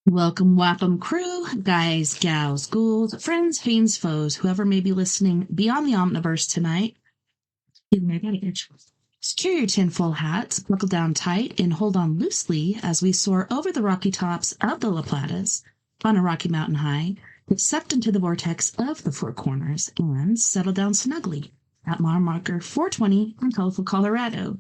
Welcome, Wapham crew, guys, gals, ghouls, friends, fiends, foes, whoever may be listening beyond the Omniverse tonight. I got an itch. Secure your tinfoil hats, buckle down tight, and hold on loosely as we soar over the rocky tops of the La Platas on a rocky mountain high, get sucked into the vortex of the Four Corners, and settle down snugly at mile marker 420 in colorful Colorado.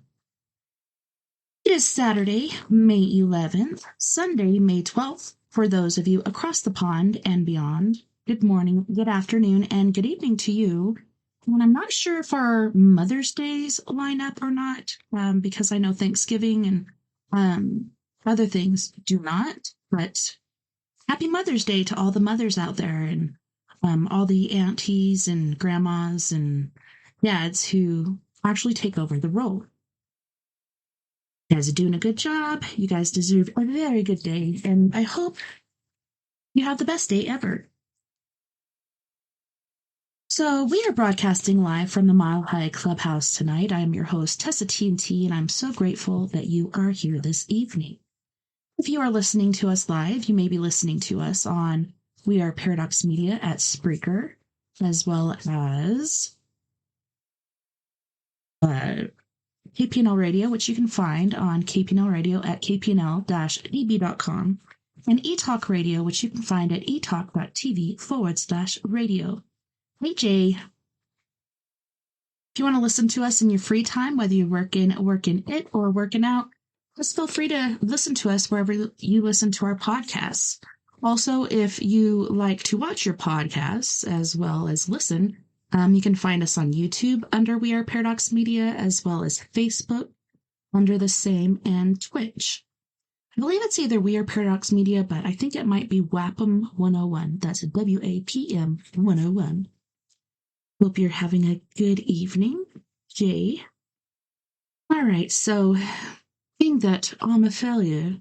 It is Saturday, May 11th, Sunday, May 12th, for those of you across the pond and beyond. Good morning, good afternoon, and good evening to you. And I'm not sure if our Mother's Days line up or not, because I know Thanksgiving and other things do not, but happy Mother's Day to all the mothers out there and all the aunties and grandmas and dads who actually take over the role. You guys are doing a good job. You guys deserve a very good day, and I hope you have the best day ever. So we are broadcasting live from the Mile High Clubhouse tonight. I am your host, Tessa TNT, and I'm so grateful that you are here this evening. If you are listening to us live, you may be listening to us on We Are Paradox Media at Spreaker, as well as KPNL Radio, which you can find on KPNL Radio at kpnl-db.com, and eTalk Radio, which you can find at etalk.tv/radio. Hey, Jay. If you want to listen to us in your free time, whether you're working it or working out, just feel free to listen to us wherever you listen to our podcasts. Also, if you like to watch your podcasts as well as listen, you can find us on YouTube under We Are Paradox Media, as well as Facebook under the same, and Twitch. I believe it's either We Are Paradox Media, but I think it might be WAPM 101. That's WAPM 101. Hope you're having a good evening, Jay. All right, so being that I'm a failure,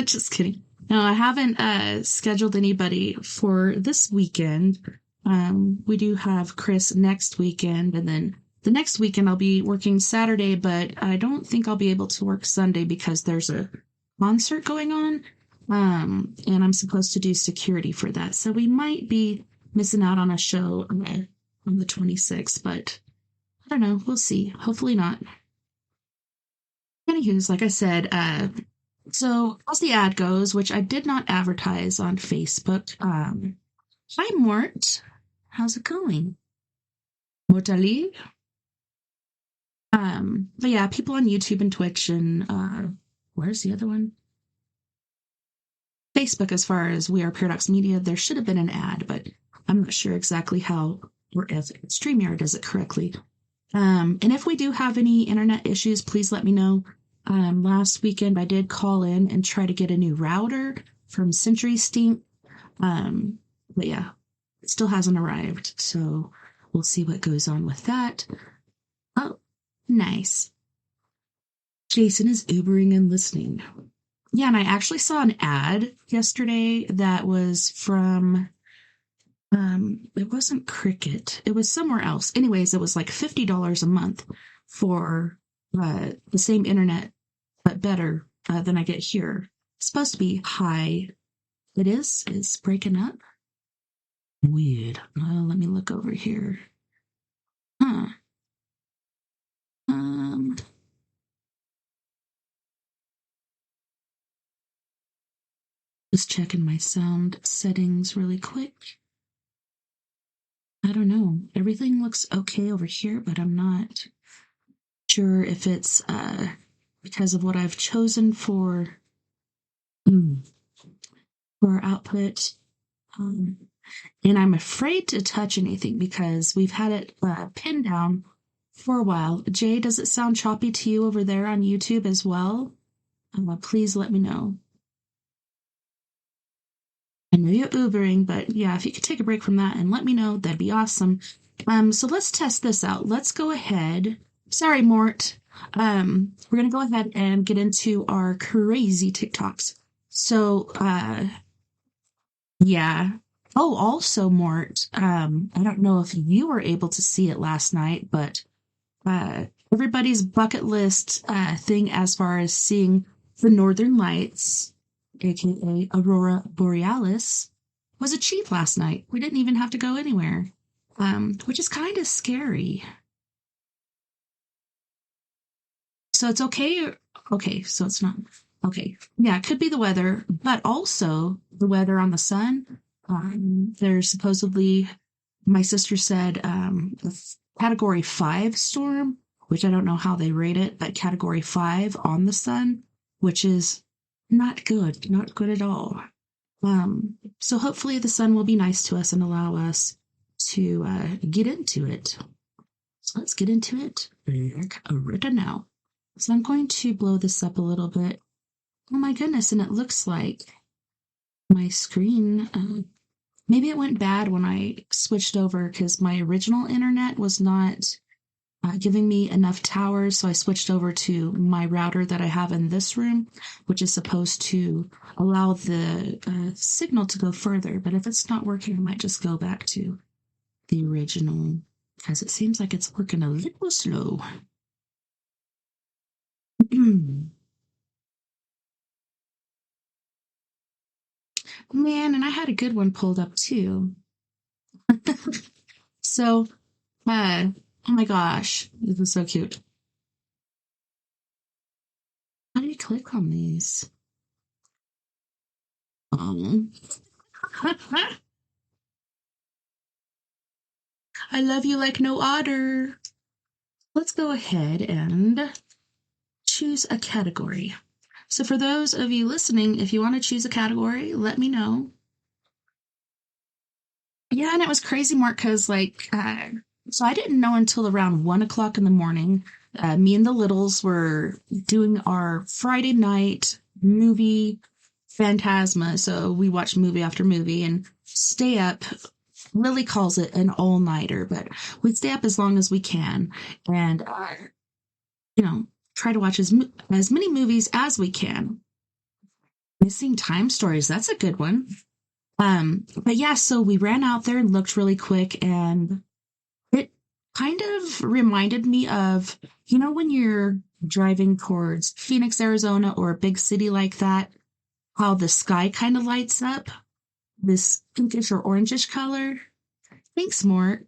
just kidding. No, I haven't scheduled anybody for this weekend. We do have Chris next weekend, and then the next weekend I'll be working Saturday, but I don't think I'll be able to work Sunday because there's a concert going on, and I'm supposed to do security for that. So we might be missing out on a show on the 26th, but I don't know. We'll see. Hopefully not. Anywho's, like I said, so as the ad goes, which I did not advertise on Facebook, hi, Mort. How's it going? Mortali? But yeah, people on YouTube and Twitch and, where's the other one? Facebook, as far as We Are Paradox Media, there should have been an ad, but I'm not sure exactly how, or if StreamYard does it correctly. And if we do have any internet issues, please let me know. Last weekend I did call in and try to get a new router from CenturyStink. But yeah, it still hasn't arrived, so we'll see what goes on with that. Oh, nice. Jason is Ubering and listening. Yeah, and I actually saw an ad yesterday that was from, it wasn't Cricket. It was somewhere else. Anyways, it was like $50 a month for the same internet, but better than I get here. It's supposed to be high. It is? It's breaking up? Weird. Let me look over here. Huh. Just checking my sound settings really quick. I don't know. Everything looks okay over here, but I'm not sure if it's because of what I've chosen for output. And I'm afraid to touch anything because we've had it pinned down for a while. Jay, does it sound choppy to you over there on YouTube as well? Please let me know. I know you're Ubering, but yeah, if you could take a break from that and let me know, that'd be awesome. So let's test this out. Let's go ahead. Sorry, Mort. We're going to go ahead and get into our crazy TikToks. So, yeah. Oh, also, Mort, I don't know if you were able to see it last night, but everybody's bucket list thing as far as seeing the Northern Lights aka Aurora Borealis, was achieved last night. We didn't even have to go anywhere, which is kind of scary. So it's okay. Okay, so it's not. Okay, yeah, it could be the weather, but also the weather on the sun. There's supposedly, my sister said, a category 5 storm, which I don't know how they rate it, but category 5 on the sun, which is not good at all. So hopefully the sun will be nice to us and allow us to get into it. So let's get into it right now. So I'm going to blow this up a little bit. Oh my goodness, and it looks like my screen, maybe it went bad when I switched over because my original internet was not giving me enough towers, so I switched over to my router that I have in this room, which is supposed to allow the signal to go further. But if it's not working, I might just go back to the original, because it seems like it's working a little slow. Man, and I had a good one pulled up too. So, oh my gosh, this is so cute. How do you click on these? I love you like no otter. Let's go ahead and choose a category. So for those of you listening, if you want to choose a category, let me know. Yeah, and it was crazy, Mark, because so I didn't know until around 1 o'clock in the morning. Me and the littles were doing our Friday night movie Phantasma. So we watched movie after movie and stay up. Lily calls it an all-nighter, but we stay up as long as we can and, try to watch as many movies as we can. Missing Time Stories, that's a good one. But yeah, so we ran out there and looked really quick, and it kind of reminded me of, when you're driving towards Phoenix, Arizona, or a big city like that, how the sky kind of lights up, this pinkish or orangish color. Thanks, Mort.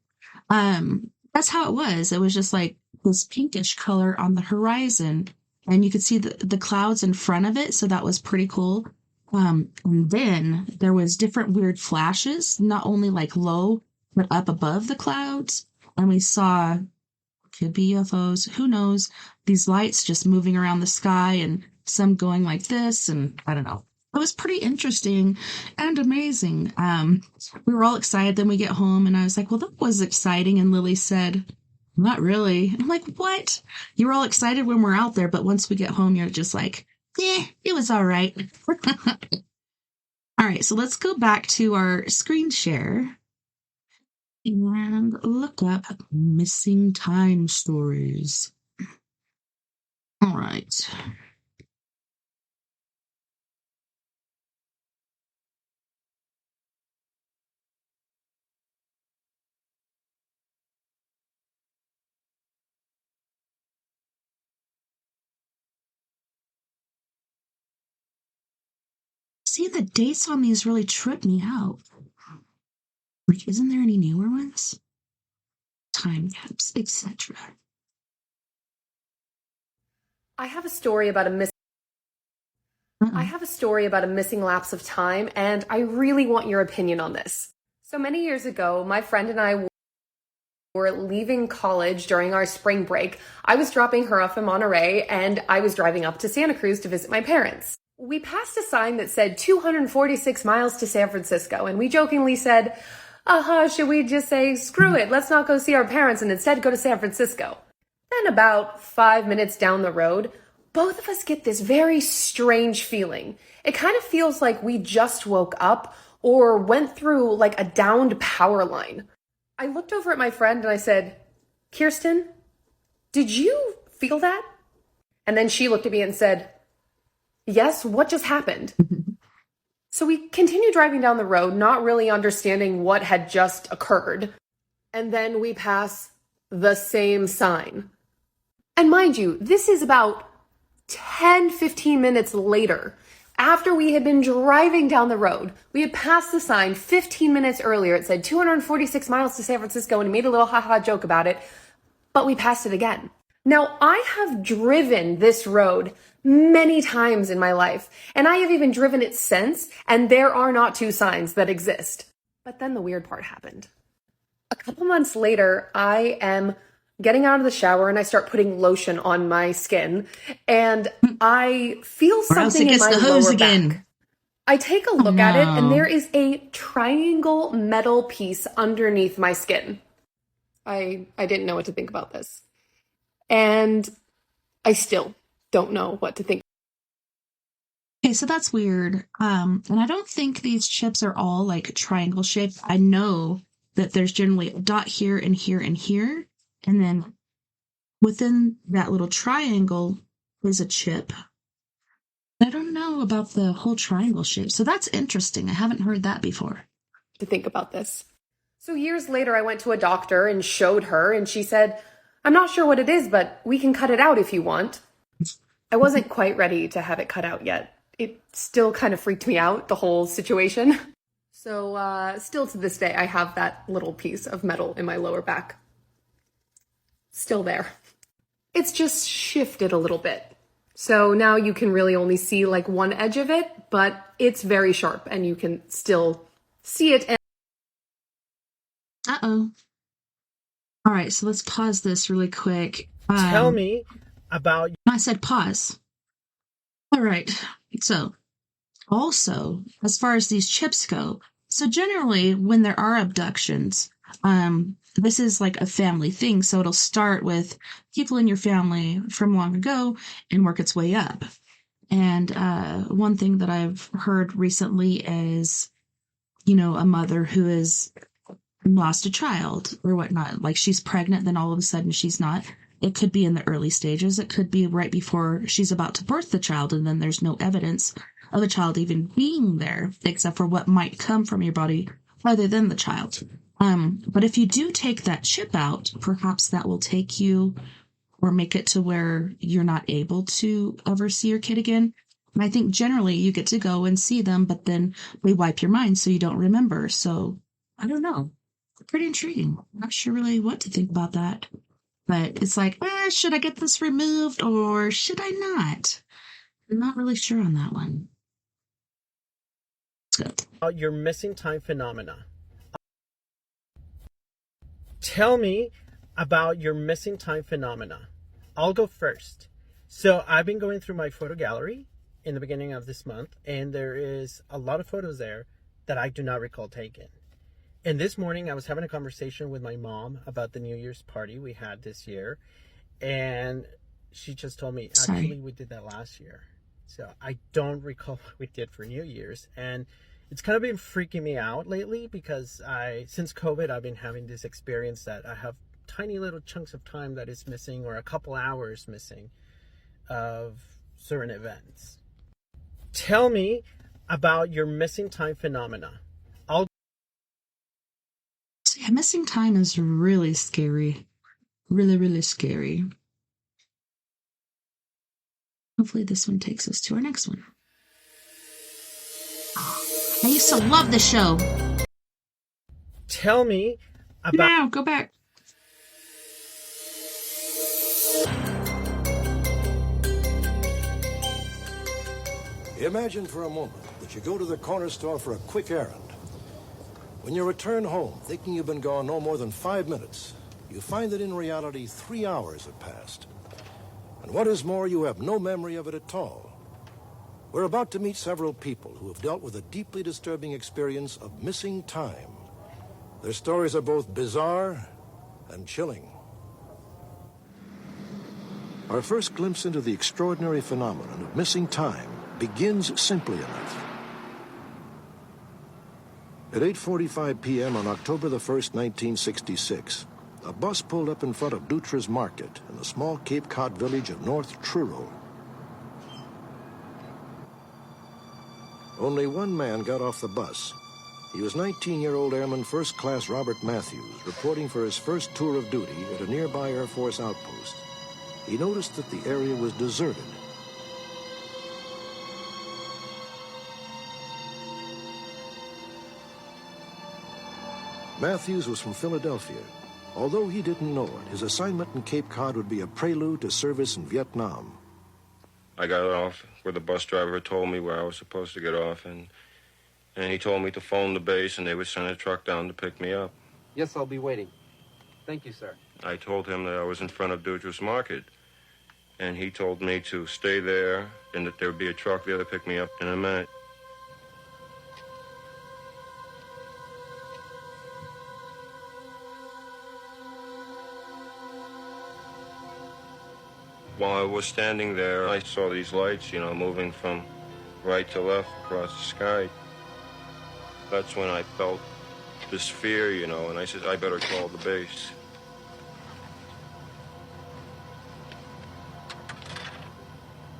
That's how it was. It was just like this pinkish color on the horizon, and you could see the clouds in front of it, so that was pretty cool. And then there was different weird flashes, not only like low, but up above the clouds. And we saw, could be UFOs, who knows, these lights just moving around the sky and some going like this. And I don't know. It was pretty interesting and amazing. We were all excited. Then we get home and I was like, well, that was exciting. And Lily said, not really. And I'm like, what? You were all excited when we're out there, but once we get home, you're just like, it was all right. All right, so let's go back to our screen share and look up Missing Time Stories. All right. See, the dates on these really trip me out. Like, isn't there any newer ones? Time caps, etc. I have a story about a missing lapse of time, and I really want your opinion on this. So many years ago, my friend and I were leaving college during our spring break. I was dropping her off in Monterey, and I was driving up to Santa Cruz to visit my parents. We passed a sign that said 246 miles to San Francisco, and we jokingly said, should we just say, screw it, let's not go see our parents and instead go to San Francisco? Then about 5 minutes down the road, both of us get this very strange feeling. It kind of feels like we just woke up or went through like a downed power line. I looked over at my friend and I said, Kirsten, did you feel that? And then she looked at me and said, yes, what just happened? So we continued driving down the road, not really understanding what had just occurred. And then we pass the same sign. And mind you, this is about 10, 15 minutes later after we had been driving down the road. We had passed the sign 15 minutes earlier. It said 246 miles to San Francisco, and he made a little ha-ha joke about it, but we passed it again. Now, I have driven this road many times in my life, and I have even driven it since, and there are not two signs that exist. But then the weird part happened. A couple months later, I am getting out of the shower and I start putting lotion on my skin, and I feel something in my lower back. I take a look at it, and there is a triangle metal piece underneath my skin. I didn't know what to think about this. And I still don't know what to think. Okay, so that's weird. And I don't think these chips are all like triangle shaped. I know that there's generally a dot here and here and here. And then within that little triangle is a chip. I don't know about the whole triangle shape. So that's interesting. I haven't heard that before. To think about this. So years later, I went to a doctor and showed her, and she said, "I'm not sure what it is, but we can cut it out if you want." I wasn't quite ready to have it cut out yet. It still kind of freaked me out, the whole situation. So still to this day, I have that little piece of metal in my lower back. Still there. It's just shifted a little bit. So now you can really only see like one edge of it, but it's very sharp and you can still see it. Uh-oh. All right, so let's pause this really quick. Tell me about... I said pause. All right, so also, as far as these chips go, so generally when there are abductions, this is like a family thing, so it'll start with people in your family from long ago and work its way up. And one thing that I've heard recently is, you know, a mother who has lost a child or whatnot, like she's pregnant, then all of a sudden she's not. It could be in the early stages. It could be right before she's about to birth the child, and then there's no evidence of a child even being there, except for what might come from your body other than the child. But if you do take that chip out, perhaps that will take you or make it to where you're not able to ever see your kid again. And I think generally you get to go and see them, but then they wipe your mind so you don't remember. So I don't know. Pretty intriguing. I'm not sure really what to think about that. But it's like, should I get this removed or should I not? I'm not really sure on that one. Let's go. Your missing time phenomena. Tell me about your missing time phenomena. I'll go first. So I've been going through my photo gallery in the beginning of this month, and there is a lot of photos there that I do not recall taking. And this morning I was having a conversation with my mom about the New Year's party we had this year, and she just told me, actually, we did that last year. So I don't recall what we did for New Year's, and it's kind of been freaking me out lately because since COVID, I've been having this experience that I have tiny little chunks of time that is missing, or a couple hours missing of certain events. Tell me about your missing time phenomena. Yeah, missing time is really scary. Really, really scary. Hopefully this one takes us to our next one. I used to love the show. Tell me about... Now, go back. Imagine for a moment that you go to the corner store for a quick errand. When you return home, thinking you've been gone no more than 5 minutes, you find that in reality 3 hours have passed. And what is more, you have no memory of it at all. We're about to meet several people who have dealt with a deeply disturbing experience of missing time. Their stories are both bizarre and chilling. Our first glimpse into the extraordinary phenomenon of missing time begins simply enough. At 8:45 p.m. on October the 1st, 1966, a bus pulled up in front of Dutra's Market in the small Cape Cod village of North Truro. Only one man got off the bus. He was 19-year-old Airman First Class Robert Matthews, reporting for his first tour of duty at a nearby Air Force outpost. He noticed that the area was deserted. Matthews was from Philadelphia. Although he didn't know it, his assignment in Cape Cod would be a prelude to service in Vietnam. I got off where the bus driver told me where I was supposed to get off, and he told me to phone the base, and they would send a truck down to pick me up. Yes, I'll be waiting. Thank you, sir. I told him that I was in front of Dutra's Market, and he told me to stay there and that there would be a truck there to pick me up in a minute. While I was standing there, I saw these lights, moving from right to left across the sky. That's when I felt this fear, and I said, I better call the base.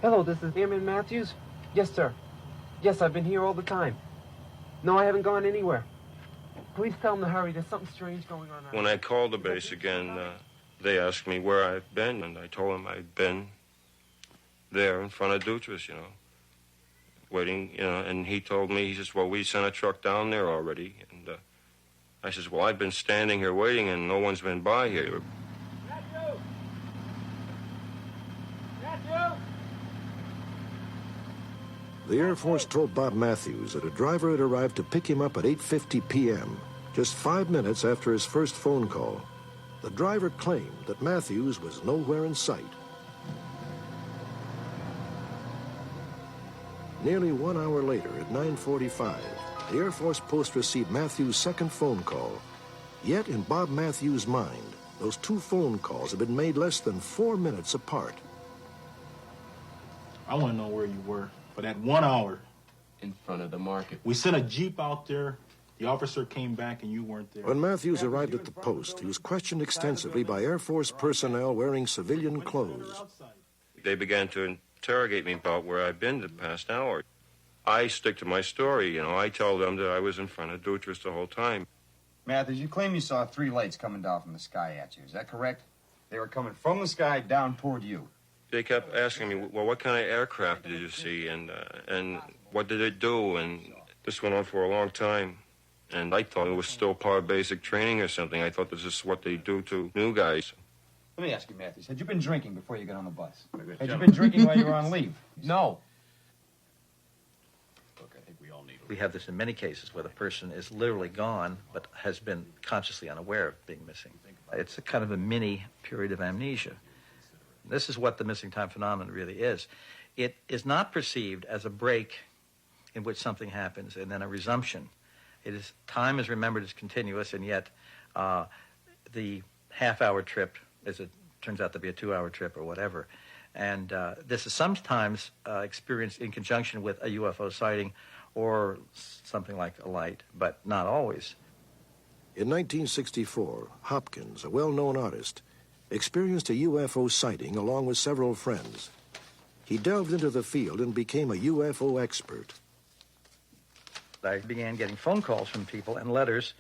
Hello, this is Airman Matthews. Yes, sir. Yes, I've been here all the time. No, I haven't gone anywhere. Please tell them to hurry. There's something strange going on. When I called the base again, they asked me where I've been, and I told them I'd been there in front of Dutra's, waiting, and he told me, he says, well, we sent a truck down there already. And I says, well, I've been standing here waiting, and no one's been by here. Matthew! Matthew! The Air Force told Bob Matthews that a driver had arrived to pick him up at 8:50 p.m., just 5 minutes after his first phone call. The driver claimed that Matthews was nowhere in sight. Nearly 1 hour later, at 9:45, the Air Force Post received Matthews' second phone call. Yet, in Bob Matthews' mind, those two phone calls had been made less than 4 minutes apart. I want to know where you were for that 1 hour. In front of the market. We sent a Jeep out there. The officer came back and you weren't there. When Matthews arrived at the post, he was questioned extensively by Air Force personnel wearing civilian clothes. They began to interrogate me about where I'd been the past hour. I stick to my story, I tell them that I was in front of Dutra's the whole time. Matthews, you claim you saw 3 lights coming down from the sky at you. Is that correct? They were coming from the sky down toward you. They kept asking me, well, what kind of aircraft did you see, and what did it do? And this went on for a long time. And I thought it was still part of basic training or something. I thought this is what they do to new guys. Let me ask you, Matthews, had you been drinking before you got on the bus? Had you been drinking while you were on leave? No. Look, I think we all need We have this in many cases where the person is literally gone but has been consciously unaware of being missing. It's a kind of a mini period of amnesia. This is what the missing time phenomenon really is. It is not perceived as a break in which something happens and then a resumption. Time is remembered as continuous, and yet the half-hour trip, as it turns out to be a 2-hour trip or whatever, and this is sometimes experienced in conjunction with a UFO sighting or something like a light, but not always. In 1964, Hopkins, a well-known artist, experienced a UFO sighting along with several friends. He delved into the field and became a UFO expert. I began getting phone calls from people and letters,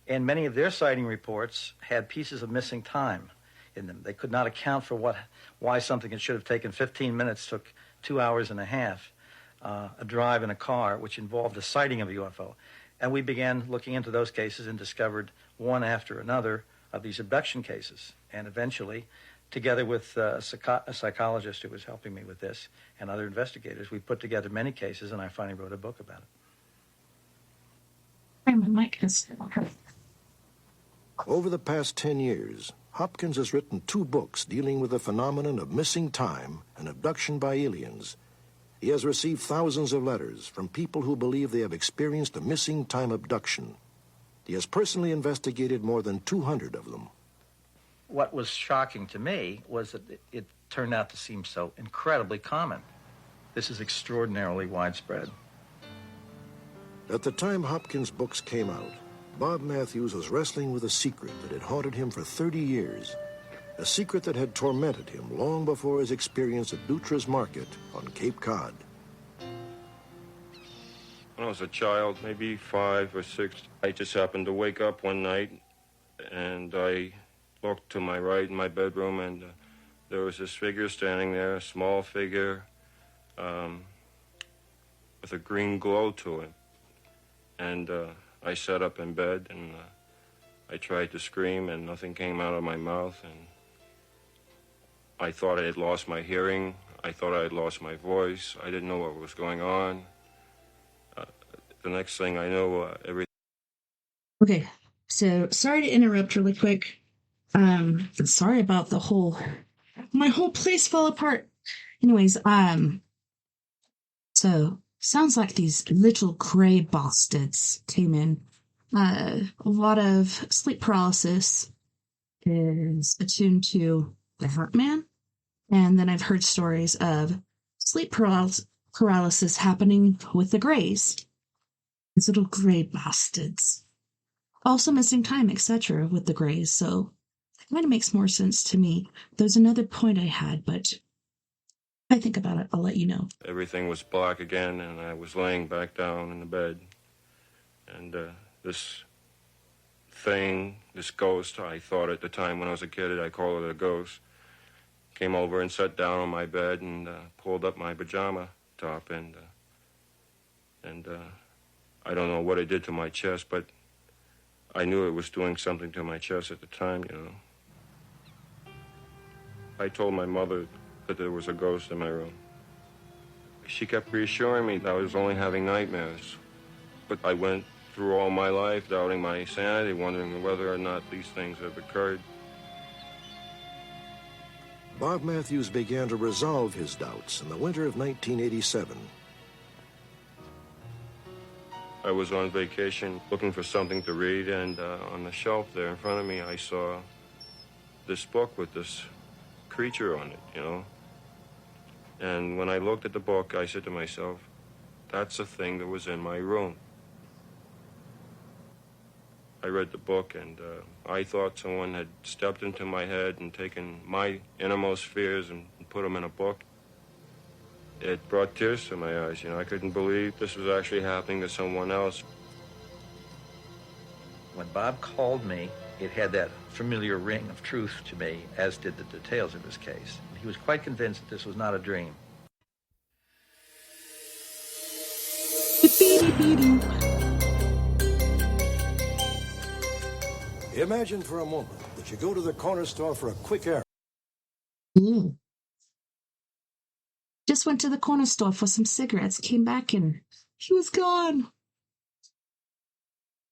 and many of their sighting reports had pieces of missing time in them. They could not account for why something that should have taken 15 minutes took 2 hours and a half, a drive in a car, which involved a sighting of a UFO. And we began looking into those cases and discovered one after another of these abduction cases. And eventually, together with a psychologist who was helping me with this and other investigators, we put together many cases, and I finally wrote a book about it. Over the past 10 years, Hopkins has written 2 books dealing with the phenomenon of missing time and abduction by aliens. He has received thousands of letters from people who believe they have experienced a missing time abduction. He has personally investigated more than 200 of them. What was shocking to me was that it turned out to seem so incredibly common. This is extraordinarily widespread. At the time Hopkins' books came out, Bob Matthews was wrestling with a secret that had haunted him for 30 years, a secret that had tormented him long before his experience at Dutra's Market on Cape Cod. When I was a child, maybe 5 or 6, I just happened to wake up one night, and I looked to my right in my bedroom, and there was this figure standing there, a small figure with a green glow to it. And I sat up in bed, and I tried to scream, and nothing came out of my mouth, and I thought I had lost my hearing. I thought I had lost my voice. I didn't know what was going on. The next thing I know, everything... Okay, so sorry to interrupt really quick. Sorry about my whole place fell apart. Anyways, so sounds like these little gray bastards came in. A lot of sleep paralysis is attuned to the Heartman, and then I've heard stories of sleep paralysis happening with the Greys. These little gray bastards. Also missing time, etc. with the Greys, so it kind of makes more sense to me. There's another point I had, but if I think about it, I'll let you know. Everything was black again, and I was laying back down in the bed. And this ghost, I thought at the time when I was a kid, I called it a ghost, came over and sat down on my bed and pulled up my pajama top, and I don't know what it did to my chest, but I knew it was doing something to my chest at the time, you know. I told my mother that there was a ghost in my room. She kept reassuring me that I was only having nightmares. But I went through all my life doubting my sanity, wondering whether or not these things have occurred. Bob Matthews began to resolve his doubts in the winter of 1987. I was on vacation looking for something to read, and on the shelf there in front of me, I saw this book with this creature on it, you know. And when I looked at the book, I said to myself, that's the thing that was in my room. I read the book, and I thought someone had stepped into my head and taken my innermost fears and put them in a book. It brought tears to my eyes, you know. I couldn't believe this was actually happening to someone else. When Bob called me, it had that familiar ring of truth to me, as did the details of his case. He was quite convinced that this was not a dream. Imagine for a moment that you go to the corner store for a quick errand. Just went to the corner store for some cigarettes, came back, and he was gone.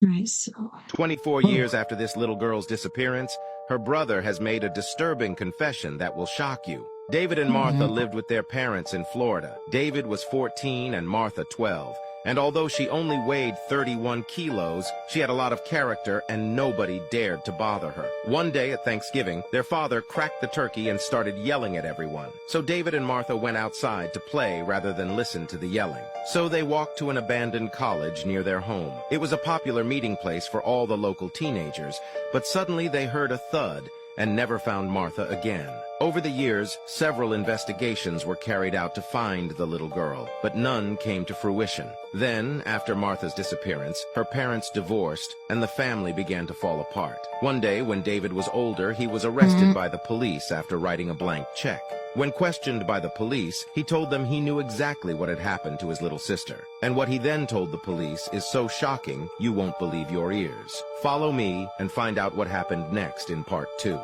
Right, so... 24 years after this little girl's disappearance, her brother has made a disturbing confession that will shock you. David and Martha lived with their parents in Florida. David was 14 and Martha 12. And although she only weighed 31 kilos, she had a lot of character and nobody dared to bother her. One day at Thanksgiving, their father cracked the turkey and started yelling at everyone. So David and Martha went outside to play rather than listen to the yelling. So they walked to an abandoned college near their home. It was a popular meeting place for all the local teenagers, but suddenly they heard a thud and never found Martha again. Over the years, several investigations were carried out to find the little girl, but none came to fruition. Then, after Martha's disappearance, her parents divorced, and the family began to fall apart. One day, when David was older, he was arrested by the police after writing a blank check. When questioned by the police, he told them he knew exactly what had happened to his little sister. And what he then told the police is so shocking, you won't believe your ears. Follow me and find out what happened next in part 2.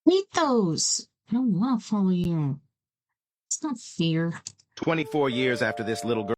Read those. I don't want to follow you. It's not fair. 24 years after this little girl...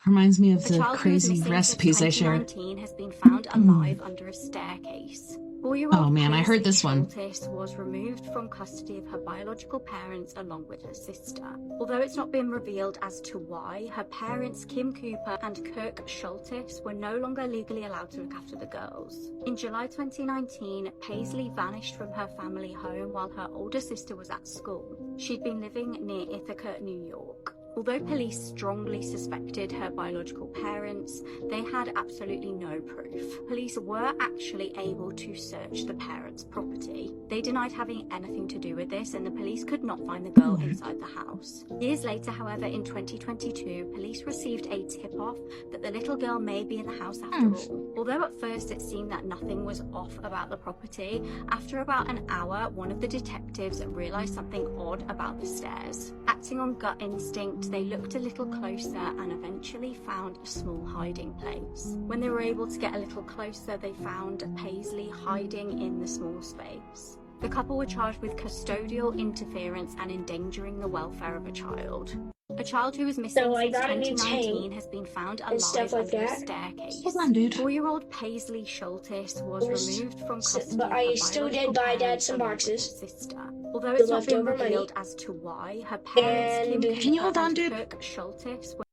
Reminds me of The the child who was crazy missing recipes I since shared. 2019 has been found alive under a staircase. 4-year-old Oh man, I heard Paisley this one. Schultes was removed from custody of her biological parents along with her sister. Although it's not been revealed as to why, her parents Kim Cooper and Kirk Schultes were no longer legally allowed to look after the girls. In July 2019, Paisley vanished from her family home while her older sister was at school. She'd been living near Ithaca, New York. Although police strongly suspected her biological parents, they had absolutely no proof. Police were actually able to search the parents' property. They denied having anything to do with this, and the police could not find the girl inside the house. Years later, however, in 2022, police received a tip-off that the little girl may be in the house after all. Although at first it seemed that nothing was off about the property, after about an hour, one of the detectives realized something odd about the stairs. Acting on gut instinct, they looked a little closer and eventually found a small hiding place. When they were able to get a little closer, they found Paisley hiding in the small space. The couple were charged with custodial interference and endangering the welfare of a child. A child who was missing since 2019 has been found alive under a staircase. Hold on, dude. 4-year-old Paisley Schultes was removed from custody But I still did buy Dad some boxes. Sister. Although it's not been revealed as to why, her parents, Kim Can you hold on, dude? Kirk Schultes, were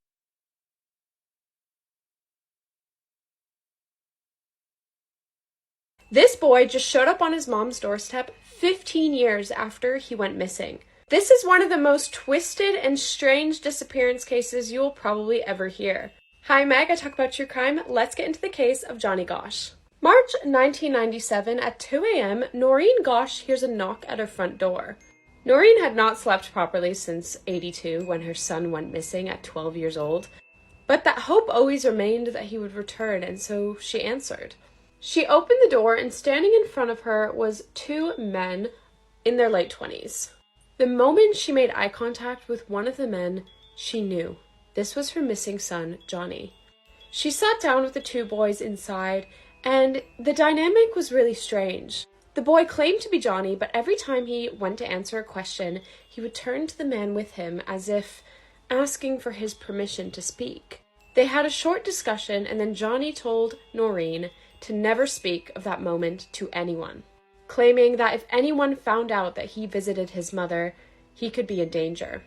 This boy just showed up on his mom's doorstep 15 years after he went missing. This is one of the most twisted and strange disappearance cases you'll probably ever hear. Hi Meg, I talk about true crime. Let's get into the case of Johnny Gosch. March 1997 at 2 a.m., Noreen Gosch hears a knock at her front door. Noreen had not slept properly since '82 when her son went missing at 12 years old, but that hope always remained that he would return, and so she answered. She opened the door, and standing in front of her was 2 men in their late 20s. The moment she made eye contact with one of the men, she knew this was her missing son, Johnny. She sat down with the 2 boys inside, and the dynamic was really strange. The boy claimed to be Johnny, but every time he went to answer a question, he would turn to the man with him as if asking for his permission to speak. They had a short discussion, and then Johnny told Noreen to never speak of that moment to anyone, claiming that if anyone found out that he visited his mother, he could be in danger.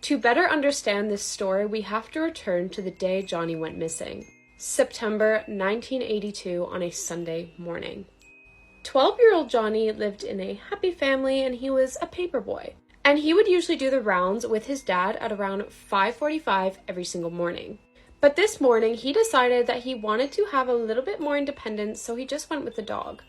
To better understand this story, we have to return to the day Johnny went missing, September 1982, on a Sunday morning. 12-year-old Johnny lived in a happy family, and he was a paper boy. And he would usually do the rounds with his dad at around 5:45 every single morning. But this morning, he decided that he wanted to have a little bit more independence, so he just went with the dog.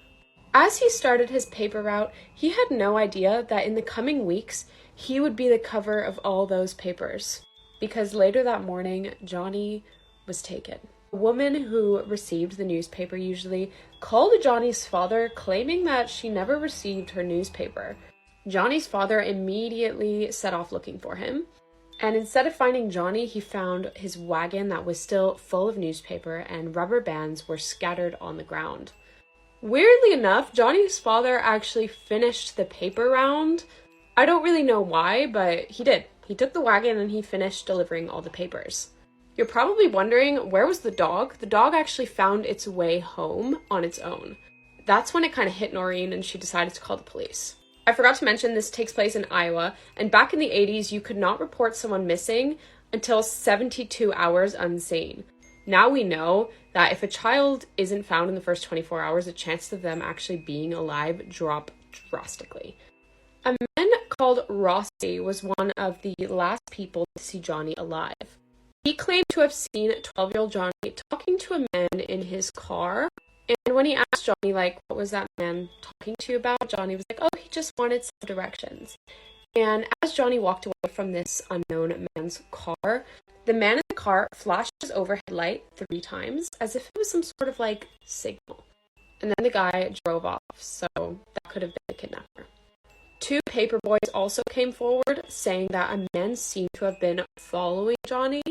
As he started his paper route, he had no idea that in the coming weeks, he would be the cover of all those papers. Because later that morning, Johnny was taken. A woman who received the newspaper usually called Johnny's father, claiming that she never received her newspaper. Johnny's father immediately set off looking for him. And instead of finding Johnny, he found his wagon that was still full of newspaper, and rubber bands were scattered on the ground. Weirdly enough, Johnny's father actually finished the paper round. I don't really know why, but he did. He took the wagon and he finished delivering all the papers. You're probably wondering, where was the dog? The dog actually found its way home on its own. That's when it kind of hit Noreen, and she decided to call the police. I forgot to mention this takes place in Iowa, and back in the 80s, you could not report someone missing until 72 hours unseen. Now we know that if a child isn't found in the first 24 hours, the chances of them actually being alive drop drastically. A man called Rossi was one of the last people to see Johnny alive. He claimed to have seen 12-year-old Johnny talking to a man in his car. And when he asked Johnny, what was that man talking to you about? Johnny was like, oh, he just wanted some directions. And as Johnny walked away from this unknown man's car, the man in the car flashed his overhead light 3 times, as if it was some sort of, signal. And then the guy drove off, so that could have been a kidnapper. 2 paper boys also came forward, saying that a man seemed to have been following Johnny.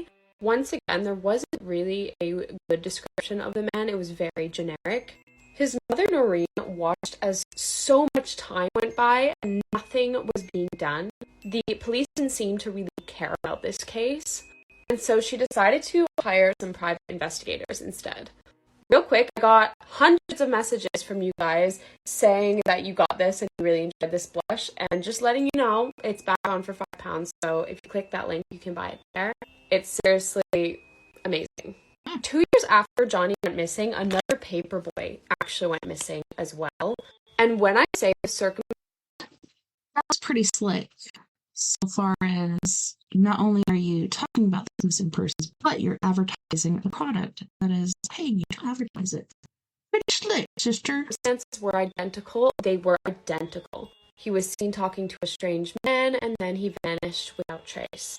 Once again, there wasn't really a good description of the man. It was very generic. His mother, Noreen, watched as so much time went by and nothing was being done. The police didn't seem to really care about this case, and so she decided to hire some private investigators instead. Real quick, I got hundreds of messages from you guys saying that you got this and you really enjoyed this blush, and just letting you know, it's back on for £5, so if you click that link, you can buy it there. It's seriously amazing. 2 years after Johnny went missing, another paper boy actually went missing as well. And when I say the that was pretty slick. So far as not only are you talking about the missing persons, but you're advertising a product that is paying you to advertise it. Pretty slick, sister. The circumstances were identical. They were identical. He was seen talking to a strange man, and then he vanished without trace.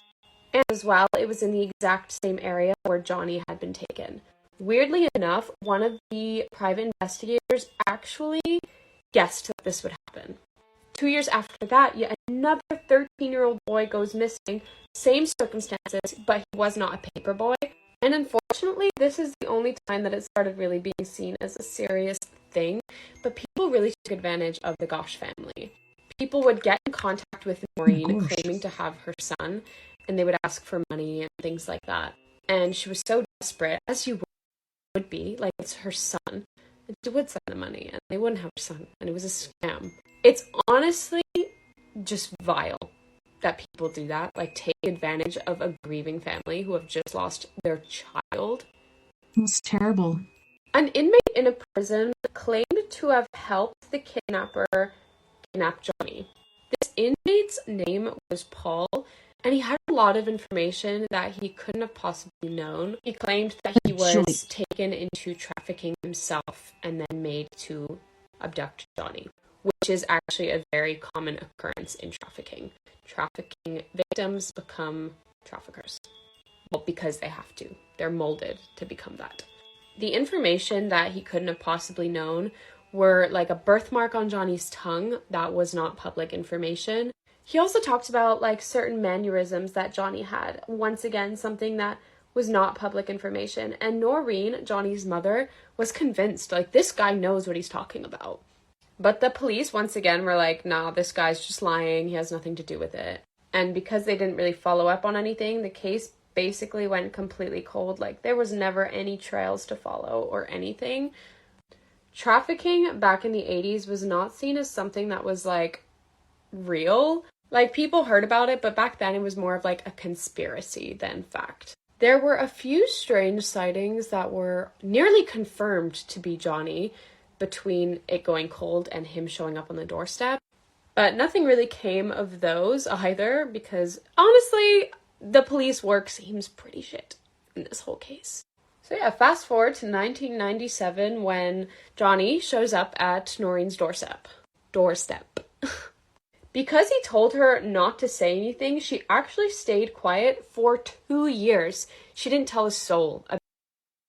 And as well, it was in the exact same area where Johnny had been taken. Weirdly enough, one of the private investigators actually guessed that this would happen. 2 years after that, yet another 13-year-old boy goes missing. Same circumstances, but he was not a paper boy. And unfortunately, this is the only time that it started really being seen as a serious thing. But people really took advantage of the Gosh family. People would get in contact with Noreen claiming to have her son, and they would ask for money and things like that. And she was so desperate, as you would be, like, it's her son. And she would send the money, and they wouldn't have her son, and it was a scam. It's honestly just vile that people do that, like take advantage of a grieving family who have just lost their child. It's terrible. An inmate in a prison claimed to have helped the kidnapper kidnap Johnny. This inmate's name was Paul, and he had a lot of information that he couldn't have possibly known. He claimed that he was taken into trafficking himself and then made to abduct Johnny, which is actually a very common occurrence in trafficking. Trafficking victims become traffickers. Well, because they have to. They're molded to become that. The information that he couldn't have possibly known were like a birthmark on Johnny's tongue that was not public information. He also talked about like certain mannerisms that Johnny had. Once again, something that was not public information. And Noreen, Johnny's mother, was convinced, like, this guy knows what he's talking about. But the police, once again, were like, nah, this guy's just lying. He has nothing to do with it. And because they didn't really follow up on anything, the case basically went completely cold. Like, there was never any trails to follow or anything. Trafficking back in the 80s was not seen as something that was, like, real. Like, people heard about it, but back then it was more of, like, a conspiracy than fact. There were a few strange sightings that were nearly confirmed to be Johnny, between it going cold and him showing up on the doorstep. But nothing really came of those either, because honestly, the police work seems pretty shit in this whole case. So yeah, fast forward to 1997 when Johnny shows up at Noreen's doorstep. Because he told her not to say anything, she actually stayed quiet for 2 years. She didn't tell a soul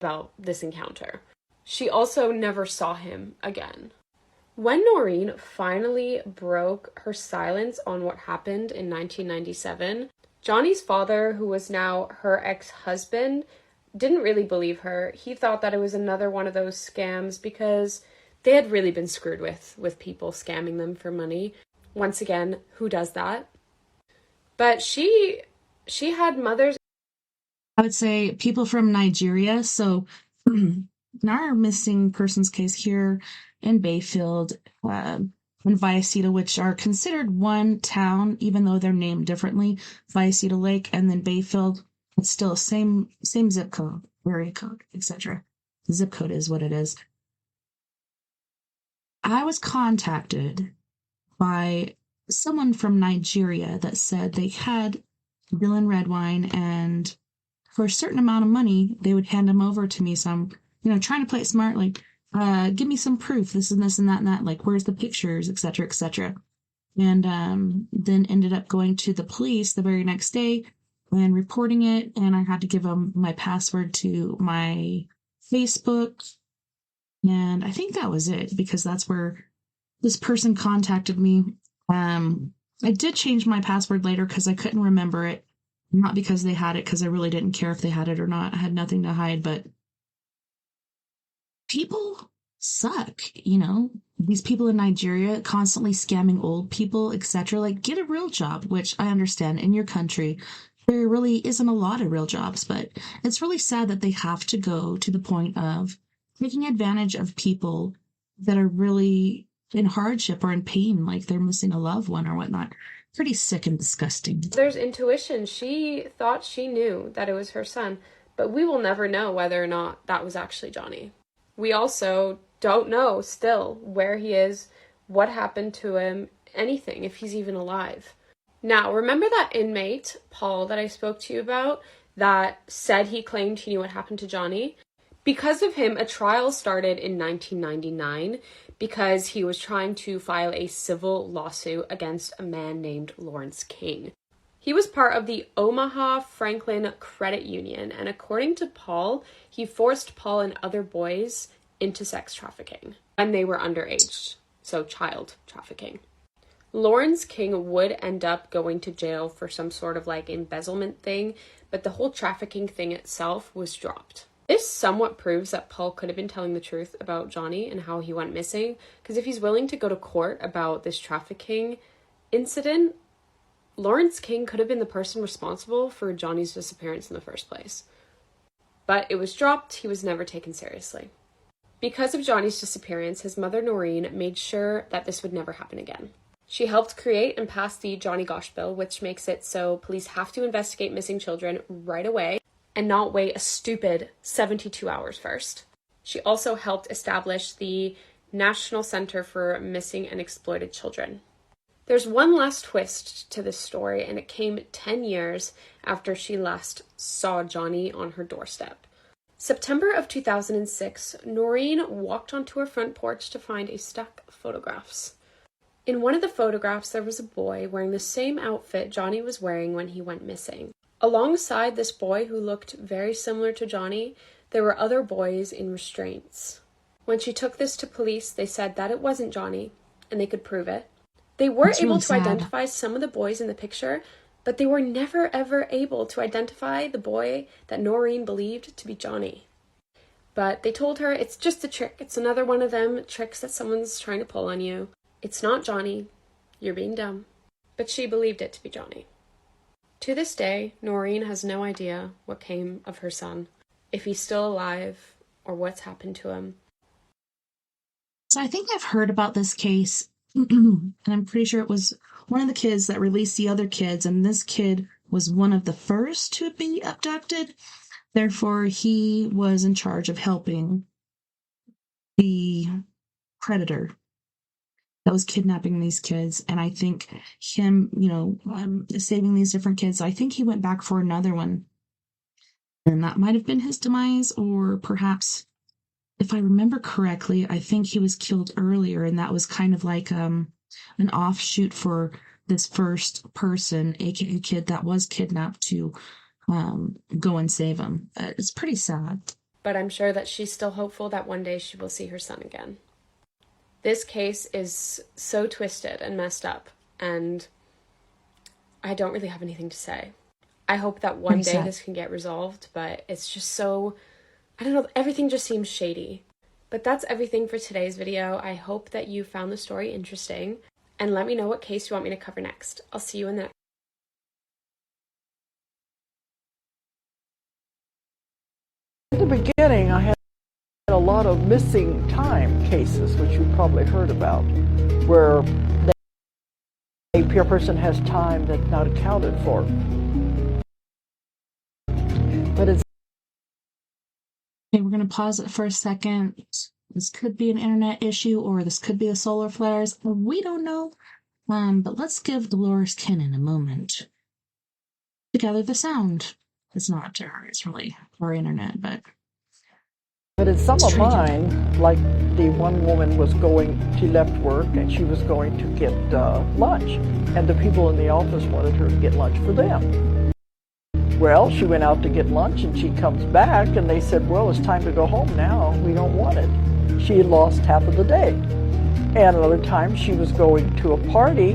about this encounter. She also never saw him again. When Noreen finally broke her silence on what happened in 1997, Johnny's father, who was now her ex-husband, didn't really believe her. He thought that it was another one of those scams because they had really been screwed with people scamming them for money. Once again, who does that? But she had mothers. I would say people from Nigeria. So in our missing persons case here in Bayfield and Viacita, which are considered one town, even though they're named differently, Viacita Lake and then Bayfield, it's still same zip code, area code, etc. The zip code is what it is. I was contacted by someone from Nigeria that said they had Dylan Redwine, and for a certain amount of money, they would hand him over to me. So I'm, trying to play it smart, like, give me some proof, this and this and that and that, like, where's the pictures, etc., etc. And then ended up going to the police the very next day and reporting it, and I had to give them my password to my Facebook, and I think that was it, because that's where this person contacted me. I did change my password later because I couldn't remember it. Not because they had it, because I really didn't care if they had it or not. I had nothing to hide, but people suck, These people in Nigeria constantly scamming old people, etc. Like, get a real job, which I understand in your country. There really isn't a lot of real jobs, but it's really sad that they have to go to the point of taking advantage of people that are really in hardship or in pain, like they're missing a loved one or whatnot. Pretty sick and disgusting. There's intuition. She thought she knew that it was her son, but we will never know whether or not that was actually Johnny. We also don't know still where he is, what happened to him, anything, if he's even alive. Now, remember that inmate, Paul, that I spoke to you about, that said he claimed he knew what happened to Johnny? Because of him, a trial started in 1999 because he was trying to file a civil lawsuit against a man named Lawrence King. He was part of the Omaha Franklin Credit Union, and according to Paul, he forced Paul and other boys into sex trafficking when they were underage, so child trafficking. Lawrence King would end up going to jail for some sort of like embezzlement thing, but the whole trafficking thing itself was dropped. This somewhat proves that Paul could have been telling the truth about Johnny and how he went missing, because if he's willing to go to court about this trafficking incident, Lawrence King could have been the person responsible for Johnny's disappearance in the first place. But it was dropped. He was never taken seriously. Because of Johnny's disappearance, his mother Noreen made sure that this would never happen again. She helped create and pass the Johnny Gosch Bill, which makes it so police have to investigate missing children right away and not wait a stupid 72 hours first. She also helped establish the National Center for Missing and Exploited Children. There's one last twist to this story, and it came 10 years after she last saw Johnny on her doorstep. September of 2006, Noreen walked onto her front porch to find a stack of photographs. In one of the photographs, there was a boy wearing the same outfit Johnny was wearing when he went missing. Alongside this boy, who looked very similar to Johnny, there were other boys in restraints. When she took this to police, they said that it wasn't Johnny, and they could prove it. They were able to identify some of the boys in the picture, but they were never ever able to identify the boy that Noreen believed to be Johnny. But they told her, it's just a trick. It's another one of them tricks that someone's trying to pull on you. It's not Johnny. You're being dumb. But she believed it to be Johnny. To this day, Noreen has no idea what came of her son, if he's still alive, or what's happened to him. So I think I've heard about this case, and I'm pretty sure it was one of the kids that released the other kids, and this kid was one of the first to be abducted. Therefore, he was in charge of helping the predator that was kidnapping these kids. And I think him, saving these different kids, I think he went back for another one. And that might have been his demise, or perhaps, if I remember correctly, I think he was killed earlier, and that was kind of like an offshoot for this first person, aka kid that was kidnapped, to go and save him. It's pretty sad. But I'm sure that she's still hopeful that one day she will see her son again. This case is so twisted and messed up, and I don't really have anything to say. I hope that one day this can get resolved, but it's just so, I don't know, everything just seems shady. But that's everything for today's video. I hope that you found the story interesting, and let me know what case you want me to cover next. I'll see you in the next. In the beginning, I had a lot of missing time cases, which you've probably heard about, where a peer person has time that's not accounted for. But it's okay, we're going to pause it for a second. This could be an internet issue, or this could be the solar flares. We don't know. But let's give Dolores Cannon a moment to gather the sound. It's not to her, it's really our internet, but in some of mine, like the one woman was going, she left work and she was going to get lunch, and the people in the office wanted her to get lunch for them. Well, she went out to get lunch and she comes back and they said, well, it's time to go home now. We don't want it. She had lost half of the day. And another time she was going to a party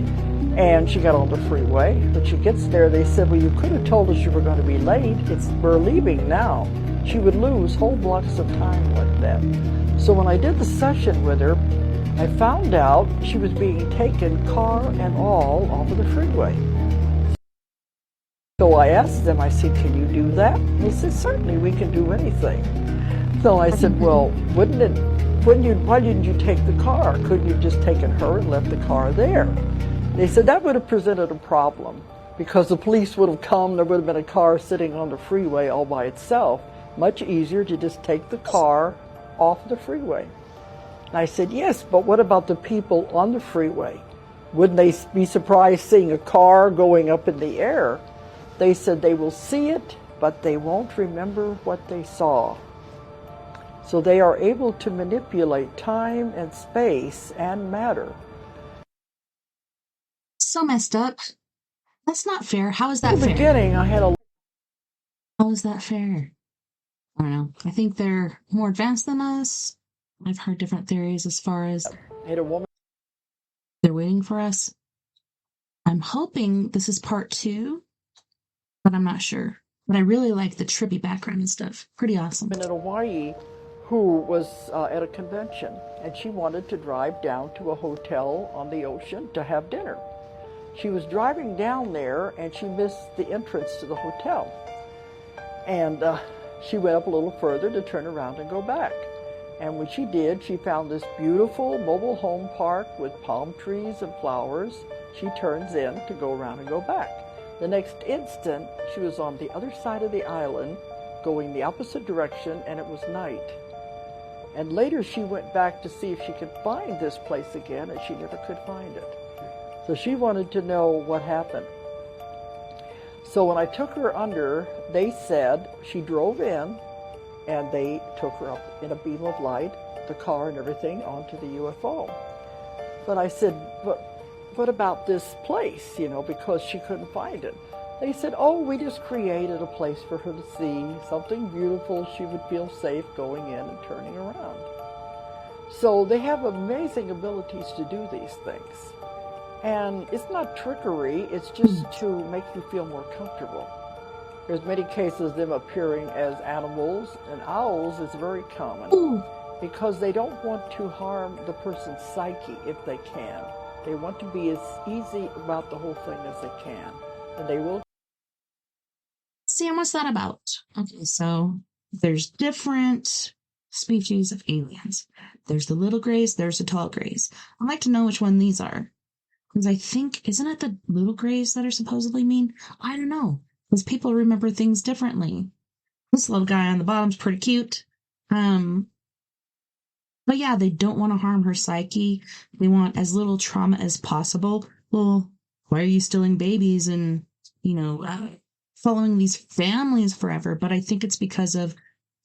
and she got on the freeway. When she gets there, they said, well, you could have told us you were going to be late. We're leaving now. She would lose whole blocks of time like that. So when I did the session with her, I found out she was being taken, car and all, off of the freeway. So I asked them, I said, can you do that? And they said, certainly, we can do anything. So I said, well, why didn't you take the car? Couldn't you have just taken her and left the car there? They said that would have presented a problem, because the police would have come, there would have been a car sitting on the freeway all by itself. Much easier to just take the car off the freeway. And I said, yes, but what about the people on the freeway? Wouldn't they be surprised seeing a car going up in the air? They said they will see it, but they won't remember what they saw. So they are able to manipulate time and space and matter. So messed up. That's not fair. How is that fair? In the beginning, I had a... How is that fair? I don't know. I think they're more advanced than us. I've heard different theories as far as I had a woman. They're waiting for us. I'm hoping this is part 2, but I'm not sure. But I really like the trippy background and stuff. Pretty awesome. In Hawaii, who was at a convention, and she wanted to drive down to a hotel on the ocean to have dinner. She was driving down there, and she missed the entrance to the hotel. And she went up a little further to turn around and go back. And when she did, she found this beautiful mobile home park with palm trees and flowers. She turns in to go around and go back. The next instant, she was on the other side of the island, going the opposite direction, and it was night. And later she went back to see if she could find this place again, and she never could find it. So she wanted to know what happened. So when I took her under, they said she drove in, and they took her up in a beam of light, the car and everything, onto the UFO. But I said, what about this place, because she couldn't find it. They said, oh, we just created a place for her to see, something beautiful, she would feel safe going in and turning around. So they have amazing abilities to do these things. And it's not trickery, it's just to make you feel more comfortable. There's many cases of them appearing as animals, and owls is very common because they don't want to harm the person's psyche if they can. They want to be as easy about the whole thing as they can, and they will. Sam, what's that about? Okay, so there's different species of aliens. There's the little grays, there's the tall grays. I'd like to know which one these are. Because I think, isn't it the little grays that are supposedly mean? I don't know. Because people remember things differently. This little guy on the bottom's pretty cute. But yeah, they don't want to harm her psyche. They want as little trauma as possible. Well, why are you stealing babies and, following these families forever? But I think it's because of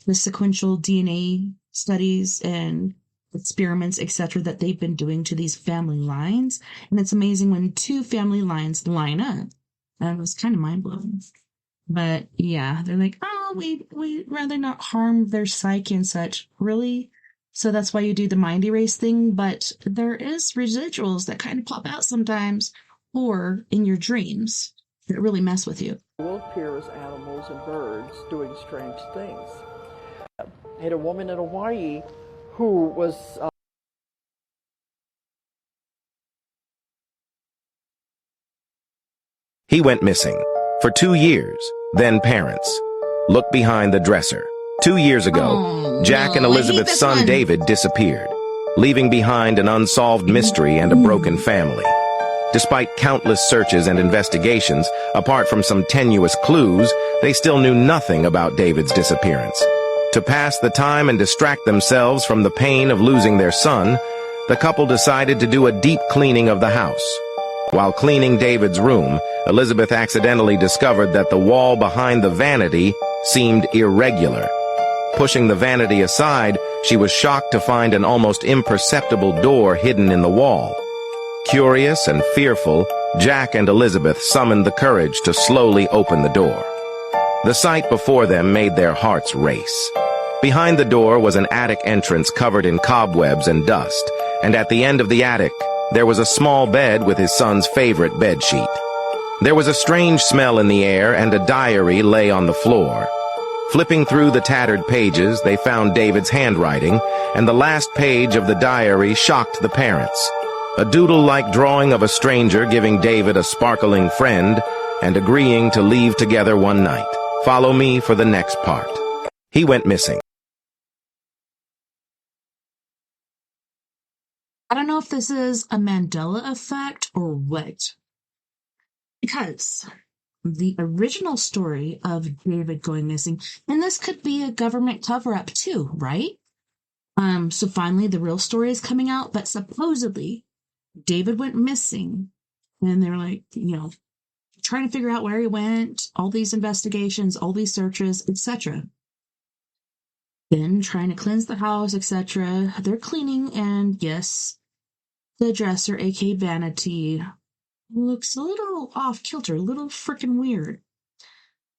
the sequential DNA studies and experiments, etc., that they've been doing to these family lines. And it's amazing when 2 family lines line up. That was kind of mind-blowing. But yeah, they're like, oh, we'd rather not harm their psyche and such. Really? So that's why you do the mind erase thing, but there is residuals that kind of pop out sometimes, or in your dreams, that really mess with you. They will appear as animals and birds doing strange things. I had a woman in Hawaii who was... He went missing for 2 years, then parents. Look behind the dresser. 2 years ago, Jack and Elizabeth's son David disappeared, leaving behind an unsolved mystery and a broken family. Despite countless searches and investigations, apart from some tenuous clues, they still knew nothing about David's disappearance. To pass the time and distract themselves from the pain of losing their son, the couple decided to do a deep cleaning of the house. While cleaning David's room, Elizabeth accidentally discovered that the wall behind the vanity seemed irregular. Pushing the vanity aside, she was shocked to find an almost imperceptible door hidden in the wall. Curious and fearful, Jack and Elizabeth summoned the courage to slowly open the door. The sight before them made their hearts race. Behind the door was an attic entrance covered in cobwebs and dust, and at the end of the attic, there was a small bed with his son's favorite bedsheet. There was a strange smell in the air, and a diary lay on the floor. Flipping through the tattered pages, they found David's handwriting, and the last page of the diary shocked the parents. A doodle-like drawing of a stranger giving David a sparkling friend and agreeing to leave together one night. Follow me for the next part. He went missing. I don't know if this is a Mandela effect or what. Because the original story of David going missing, and this could be a government cover-up too, right? So finally the real story is coming out, but supposedly David went missing, and they're like, trying to figure out where he went, all these investigations, all these searches, etc. Then trying to cleanse the house, etc. They're cleaning, and yes, the dresser, aka vanity, looks a little off-kilter, a little freaking weird.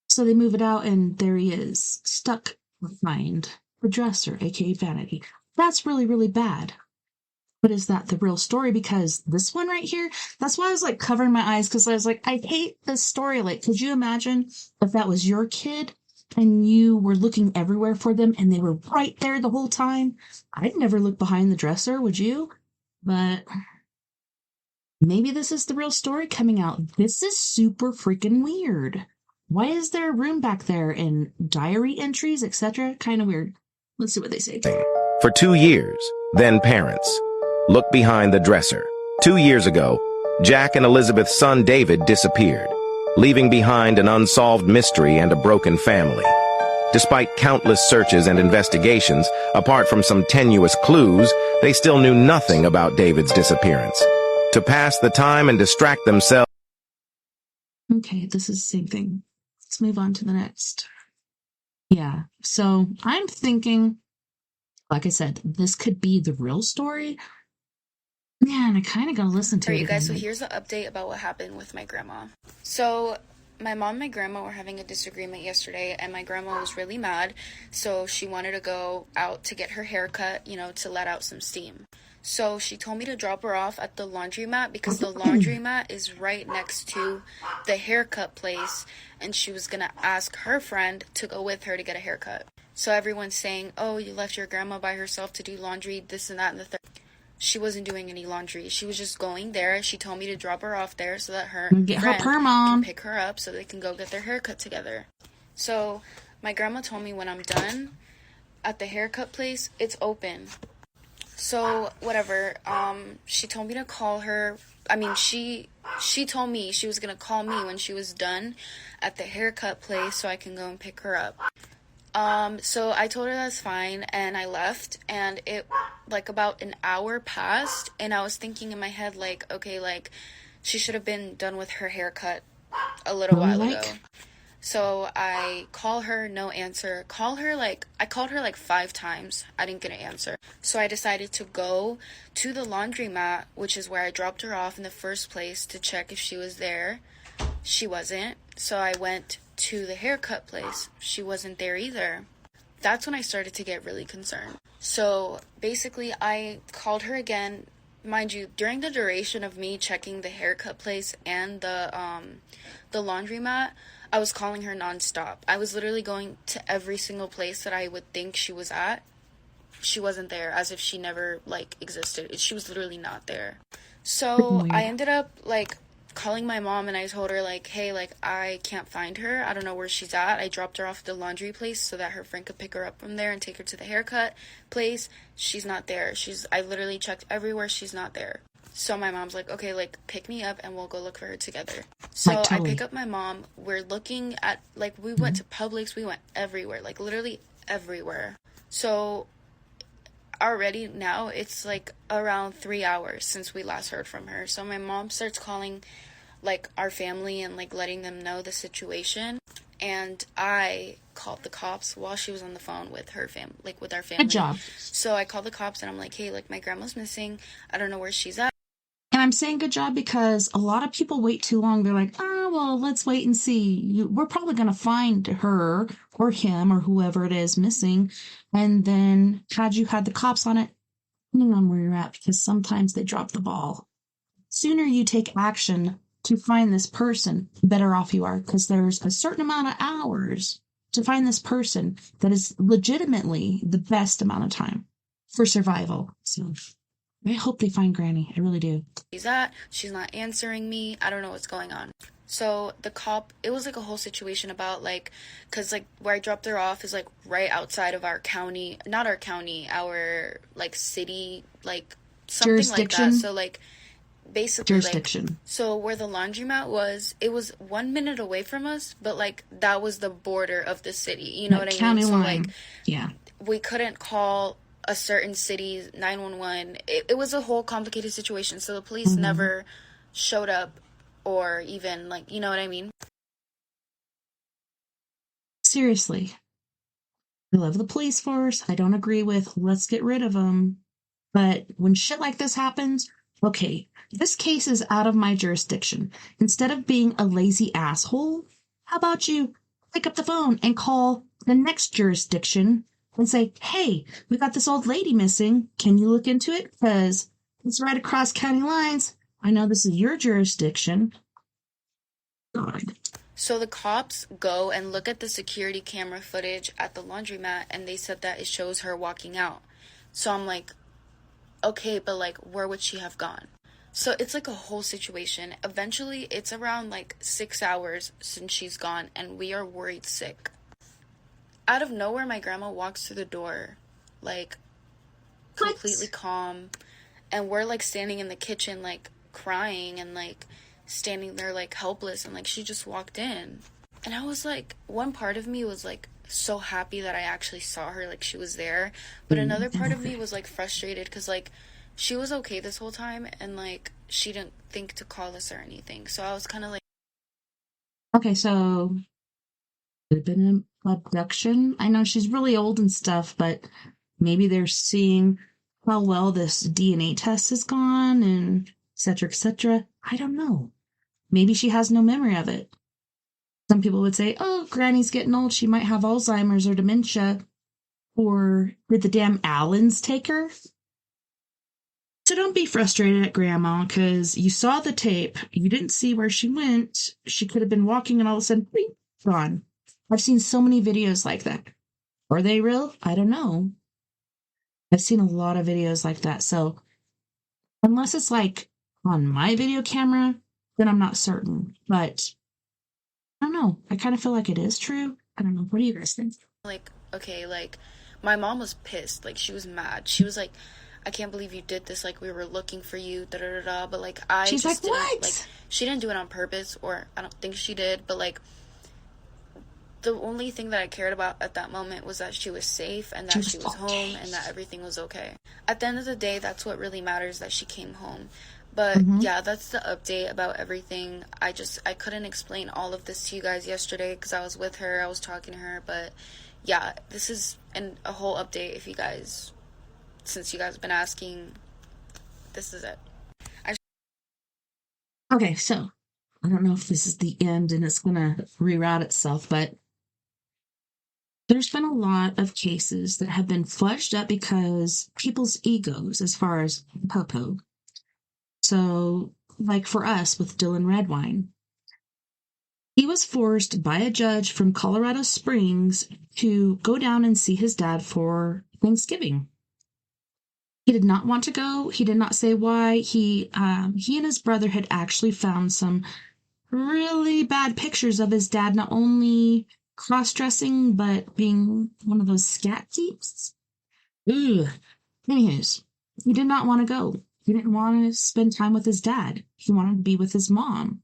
So they move it out, and there he is, stuck behind the dresser, aka vanity. That's really, really bad. but is that the real story? Because this one right here, that's why I was like covering my eyes, because I was like, I hate this story. Like, could you imagine if that was your kid and you were looking everywhere for them and they were right there the whole time? I'd never look behind the dresser, would you? But maybe this is the real story coming out. This is super freaking weird. Why is there a room back there and diary entries, etc.? Kind of weird. Let's see what they say. For 2 years, then parents. Look behind the dresser. 2 years ago, Jack and Elizabeth's son David disappeared, leaving behind an unsolved mystery and a broken family. Despite countless searches and investigations, apart from some tenuous clues, they still knew nothing about David's disappearance. To pass the time and distract themselves... Okay, this is the same thing. Let's move on to the next. Yeah, so I'm thinking, like I said, this could be the real story. Man, I kind of gotta listen to it. Alright, you guys, so again. here's an update about what happened with my grandma. So, my mom and my grandma were having a disagreement yesterday, and my grandma was really mad, so she wanted to go out to get her hair cut, you know, to let out some steam. So she told me to drop her off at the laundromat because the laundromat is right next to the haircut place, and she was gonna ask her friend to go with her to get a haircut. So everyone's saying, oh, you left your grandma by herself to do laundry, this and that and the third. She wasn't doing any laundry. She was just going there. She told me to drop her off there so that her Get her friend perm on. can pick her up so they can go get their haircut together. So my grandma told me when I'm done at the haircut place, it's open. So whatever. She told me to call her. I mean, she told me she was gonna call me when she was done at the haircut place so I can go and pick her up. So I told her that's fine, and I left, and it, like, about an hour passed, and I was thinking in my head, like, okay, like, she should have been done with her haircut a little while ago. So I call her, no answer. I called her like 5 times. I didn't get an answer. So I decided to go to the laundromat, which is where I dropped her off in the first place, to check if she was there. She wasn't. So I went to the haircut place. She wasn't there either. That's when I started to get really concerned. So basically I called her again. Mind you, during the duration of me checking the haircut place and the laundromat, I was calling her nonstop. I was literally going to every single place that I would think she was at. She wasn't there, as if she never, like, existed. She was literally not there. So I ended up, like, calling my mom, and I told her, like, hey, like, I can't find her. I don't know where she's at. I dropped her off at the laundry place so that her friend could pick her up from there and take her to the haircut place. She's not there. I literally checked everywhere. She's not there. So my mom's like, okay, like, pick me up and we'll go look for her together. So Like, totally. I pick up my mom. We're looking at, like, we went to Publix. We went everywhere, like, literally everywhere. So already now it's, like, around 3 hours since we last heard from her. So my mom starts calling, like, our family and, like, letting them know the situation. And I called the cops while she was on the phone with her with our family. Good job. So I called the cops and I'm like, hey, like, my grandma's missing. I don't know where she's at. And I'm saying good job because a lot of people wait too long. They're like, oh, well, let's wait and see. We're probably going to find her or him or whoever it is missing. And then had you had the cops on it, depending on where you're at, because sometimes they drop the ball. Sooner you take action to find this person, better off you are, because there's a certain amount of hours to find this person that is legitimately the best amount of time for survival. So I hope they find Granny. I really do. She's at. She's not answering me. I don't know what's going on. So the cop, it was like a whole situation about, like, because, like, where I dropped her off is, like, right outside of our county, not our county, our, like, city, like, something like that. So, like, basically, jurisdiction. Like, so where the laundromat was, it was 1 minute away from us, but, like, that was the border of the city. You know what I mean? County So, line. like, yeah, we couldn't call a certain city's 911. It was a whole complicated situation, so the police never showed up, or even, like, you know what I mean? Seriously. I love the police force. I don't agree with let's get rid of them. But when shit like this happens, okay, this case is out of my jurisdiction. Instead of being a lazy asshole, how about you pick up the phone and call the next jurisdiction and say, hey, we got this old lady missing. Can you look into it? Because It's right across county lines. I know this is your jurisdiction. God. So the cops go and look at the security camera footage at the laundromat, and they said that it shows her walking out. So I'm like, okay, but like, where would she have gone? So it's like a whole situation. Eventually, it's around like 6 hours since she's gone, and we are worried sick. Out of nowhere, my grandma walks through the door, like, completely calm, and we're like standing in the kitchen, like, crying, and like standing there like helpless, and like she just walked in. And I was like, one part of me was like so happy that I actually saw her, like she was there, but another part of me was like frustrated because like she was okay this whole time, and like she didn't think to call us or anything. So I was kind of like, okay, so it had been an abduction. I know she's really old and stuff, but maybe they're seeing how well this DNA test has gone and et cetera, et cetera. I don't know. Maybe she has no memory of it. Some people would say, oh, Granny's getting old. She might have Alzheimer's or dementia. Or did the damn Allens take her? So don't be frustrated at Grandma because you saw the tape. You didn't see where she went. She could have been walking and all of a sudden, bing, gone. I've seen so many videos like that. Are they real? I don't know. I've seen a lot of videos like that. So unless it's like on my video camera, then I'm not certain. But I don't know. I kind of feel like it is true. I don't know. What do you guys think? like, okay, like my mom was pissed. Like she was mad. She was like, I can't believe you did this. Like we were looking for you, da da da da. But like She's just like, didn't, what? like she didn't do it on purpose, or I don't think she did. But like the only thing that I cared about at that moment was that she was safe and that she was home and that everything was okay. At the end of the day, that's what really matters, that she came home. But yeah, that's the update about everything. I couldn't explain all of this to you guys yesterday because I was with her, I was talking to her. But yeah, this is a whole update. If you guys, since you guys have been asking, this is it. Okay, so I don't know if this is the end and it's going to reroute itself, but there's been a lot of cases that have been fledged up because people's egos, as far as Popo. So, like for us with Dylan Redwine, he was forced by a judge from Colorado Springs to go down and see his dad for Thanksgiving. He did not want to go. He did not say why. He and his brother had actually found some really bad pictures of his dad, not only cross-dressing, but being one of those scat deeps. Ugh. Anyways, he did not want to go. He didn't want to spend time with his dad. He wanted to be with his mom.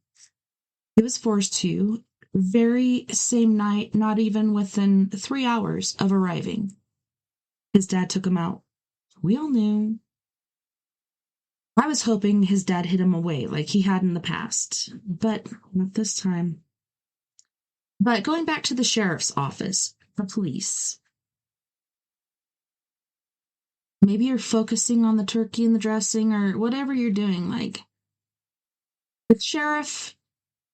He was forced to, very same night, not even within 3 hours of arriving. His dad took him out. We all knew. I was hoping his dad hid him away like he had in the past, but not this time. But going back to the sheriff's office, the police. Maybe you're focusing on the turkey and the dressing or whatever you're doing. Like, the sheriff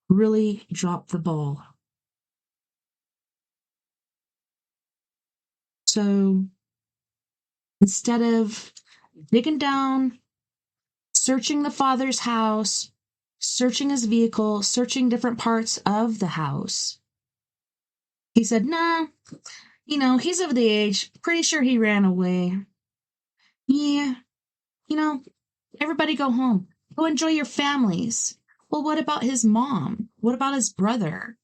really dropped the ball. So, instead of digging down, searching the father's house, searching his vehicle, searching different parts of the house, he said, nah, he's of the age. Pretty sure he ran away. Yeah, everybody go home. Go enjoy your families. Well, what about his mom? What about his brother?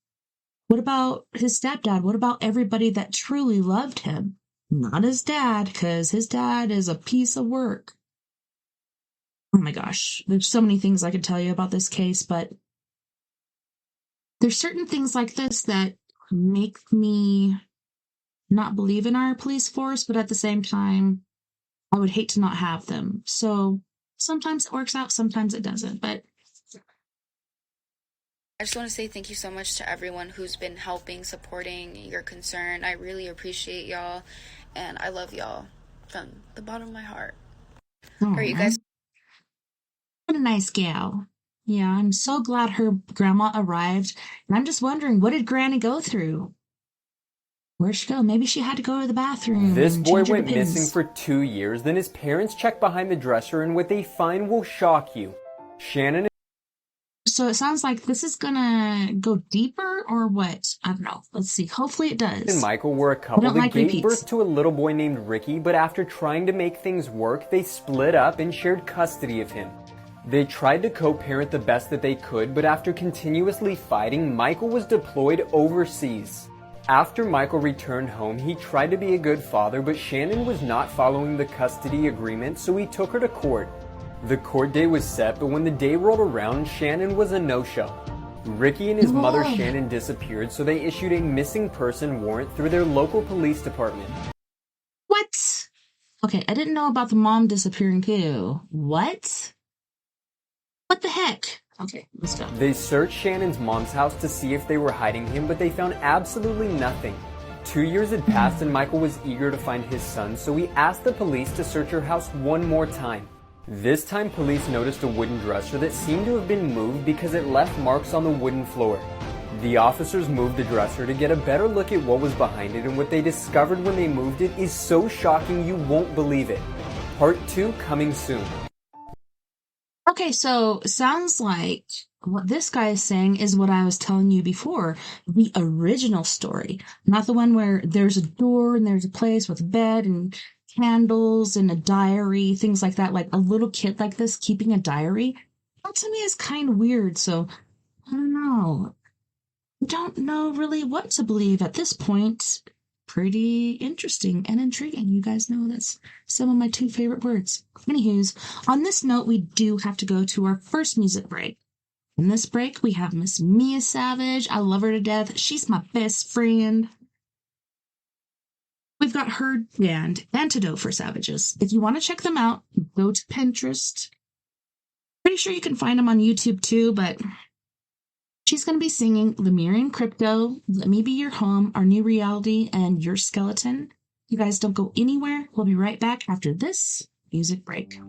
What about his stepdad? What about everybody that truly loved him? Not his dad, because his dad is a piece of work. Oh my gosh, there's so many things I could tell you about this case, but there's certain things like this that make me not believe in our police force, but at the same time, I would hate to not have them. So sometimes it works out, sometimes it doesn't, but I just want to say thank you so much to everyone who's been helping, supporting your concern. I really appreciate y'all, and I love y'all from the bottom of my heart. Aww. Are you guys? What a nice gal. Yeah, I'm so glad her grandma arrived, and I'm just wondering, what did Granny go through? Where'd she go? Maybe she had to go to the bathroom. This and boy change her went depends. missing for 2 years, then his parents checked behind the dresser, and what they find will shock you. Shannon. So it sounds like this is gonna go deeper or what? I don't know. Let's see. Hopefully it does. And Michael were a couple don't that like gave repeats. birth to a little boy named Ricky, but after trying to make things work, they split up and shared custody of him. They tried to co-parent the best that they could, but after continuously fighting, Michael was deployed overseas. After Michael returned home, he tried to be a good father, but Shannon was not following the custody agreement, so he took her to court. The court date was set, but when the day rolled around, Shannon was a no-show. Ricky and his mother Whoa. Shannon disappeared, so they issued a missing person warrant through their local police department. What? Okay, I didn't know about the mom disappearing too. What? What the heck? Okay, let's go. They searched Shannon's mom's house to see if they were hiding him, but they found absolutely nothing. 2 years had passed and Michael was eager to find his son, so he asked the police to search her house one more time. This time police noticed a wooden dresser that seemed to have been moved because it left marks on the wooden floor. The officers moved the dresser to get a better look at what was behind it, and what they discovered when they moved it is so shocking you won't believe it. Part 2 coming soon. Okay, so sounds like what this guy is saying is what I was telling you before, the original story, not the one where there's a door and there's a place with a bed and candles and a diary, things like that, like a little kid like this keeping a diary. That to me is kind of weird, so I don't know. Don't know really what to believe at this point. Pretty interesting and intriguing. You guys know that's some of my two favorite words. Anywho's, on this note, we do have to go to our first music break. In this break, we have Miss Mia Savage. I love her to death. She's my best friend. We've got her band, Antidote for Savages. If you want to check them out, go to Pinterest. Pretty sure you can find them on YouTube too, but she's going to be singing Lemurian Crypto, Let Me Be Your Home, Our New Reality, and Your Skeleton. You guys don't go anywhere. We'll be right back after this music break.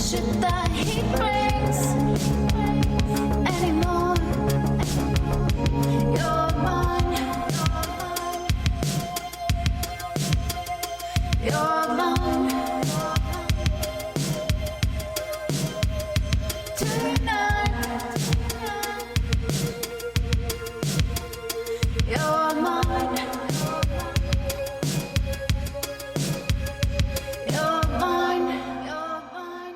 bullshit that he brings anymore. You're mine. You're mine. Tonight. You're mine. You're mine. You're mine.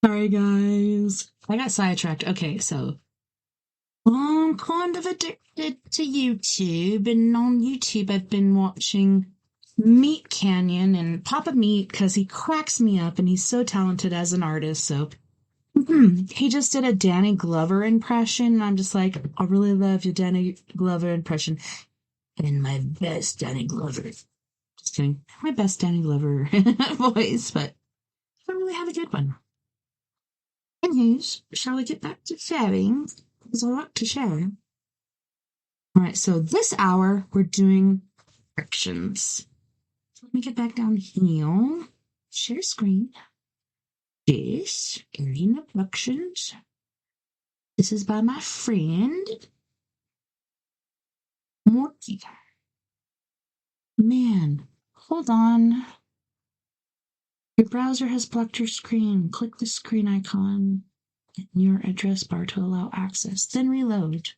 Sorry, guys. I got sidetracked. Okay, so I'm kind of addicted to YouTube, and on YouTube I've been watching Meat Canyon and Papa Meat because he cracks me up and he's so talented as an artist. So He just did a Danny Glover impression, and I'm just like, I really love your Danny Glover impression. And my best Danny Glover. Just kidding. My best Danny Glover voice, but I don't really have a good one. Anyways, shall we get back to sharing? There's a lot to share. Alright, so this hour we're doing directions. Let me get back down here. Share screen. This, alien abductions. This is by my friend Morty. Man, hold on. Your browser has blocked your screen. Click the screen icon in your address bar to allow access. Then reload.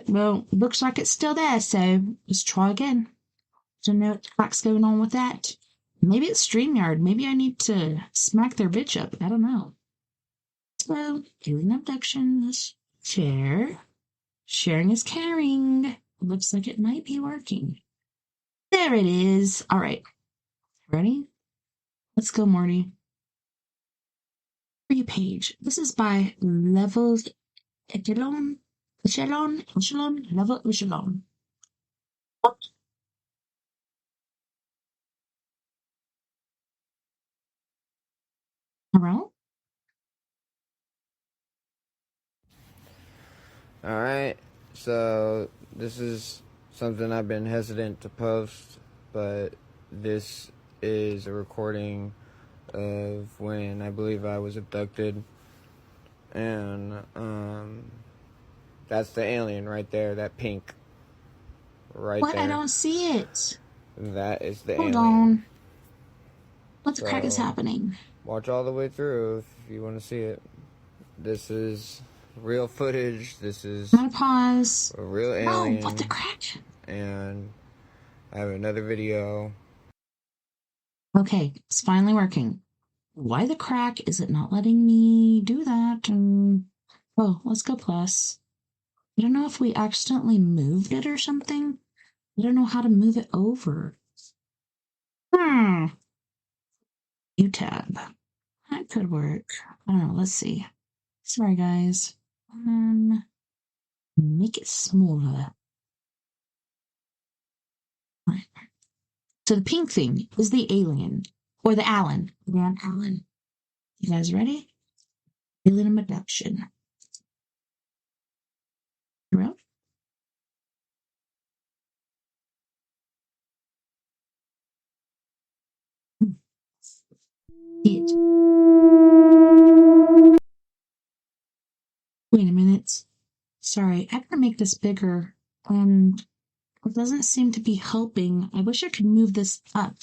Well, looks like it's still there, so let's try again. Don't know what the fuck's going on with that. Maybe it's StreamYard. Maybe I need to smack their bitch up. I don't know. So, alien abductions. Share. Sharing is caring. Looks like it might be working. There it is. All right. Ready? Let's go, Morty. Free page. This is by Levels Echelon. Level Echelon. Hello? Alright, so this is something I've been hesitant to post, but this is a recording of when I believe I was abducted, and that's the alien right there, that pink, right What? there. I don't see it. That is the Hold alien. on. What the crap is happening? Watch all the way through if you want to see it. This is real footage. This is I'm gonna pause. a real alien. Oh, what the crap? And I have another video. Okay, it's finally working. Why the crack is it not letting me do that? Oh, let's go plus. I don't know if we accidentally moved it or something. I don't know how to move it over. View tab. That could work. I don't know. Let's see. Sorry, guys. Make it smaller. Right. So the pink thing is the alien. Or the Allen. Van Allen. You guys ready? Alien abduction. Real? It. Wait a minute. Sorry, I gotta make this bigger. It doesn't seem to be helping. I wish I could move this up.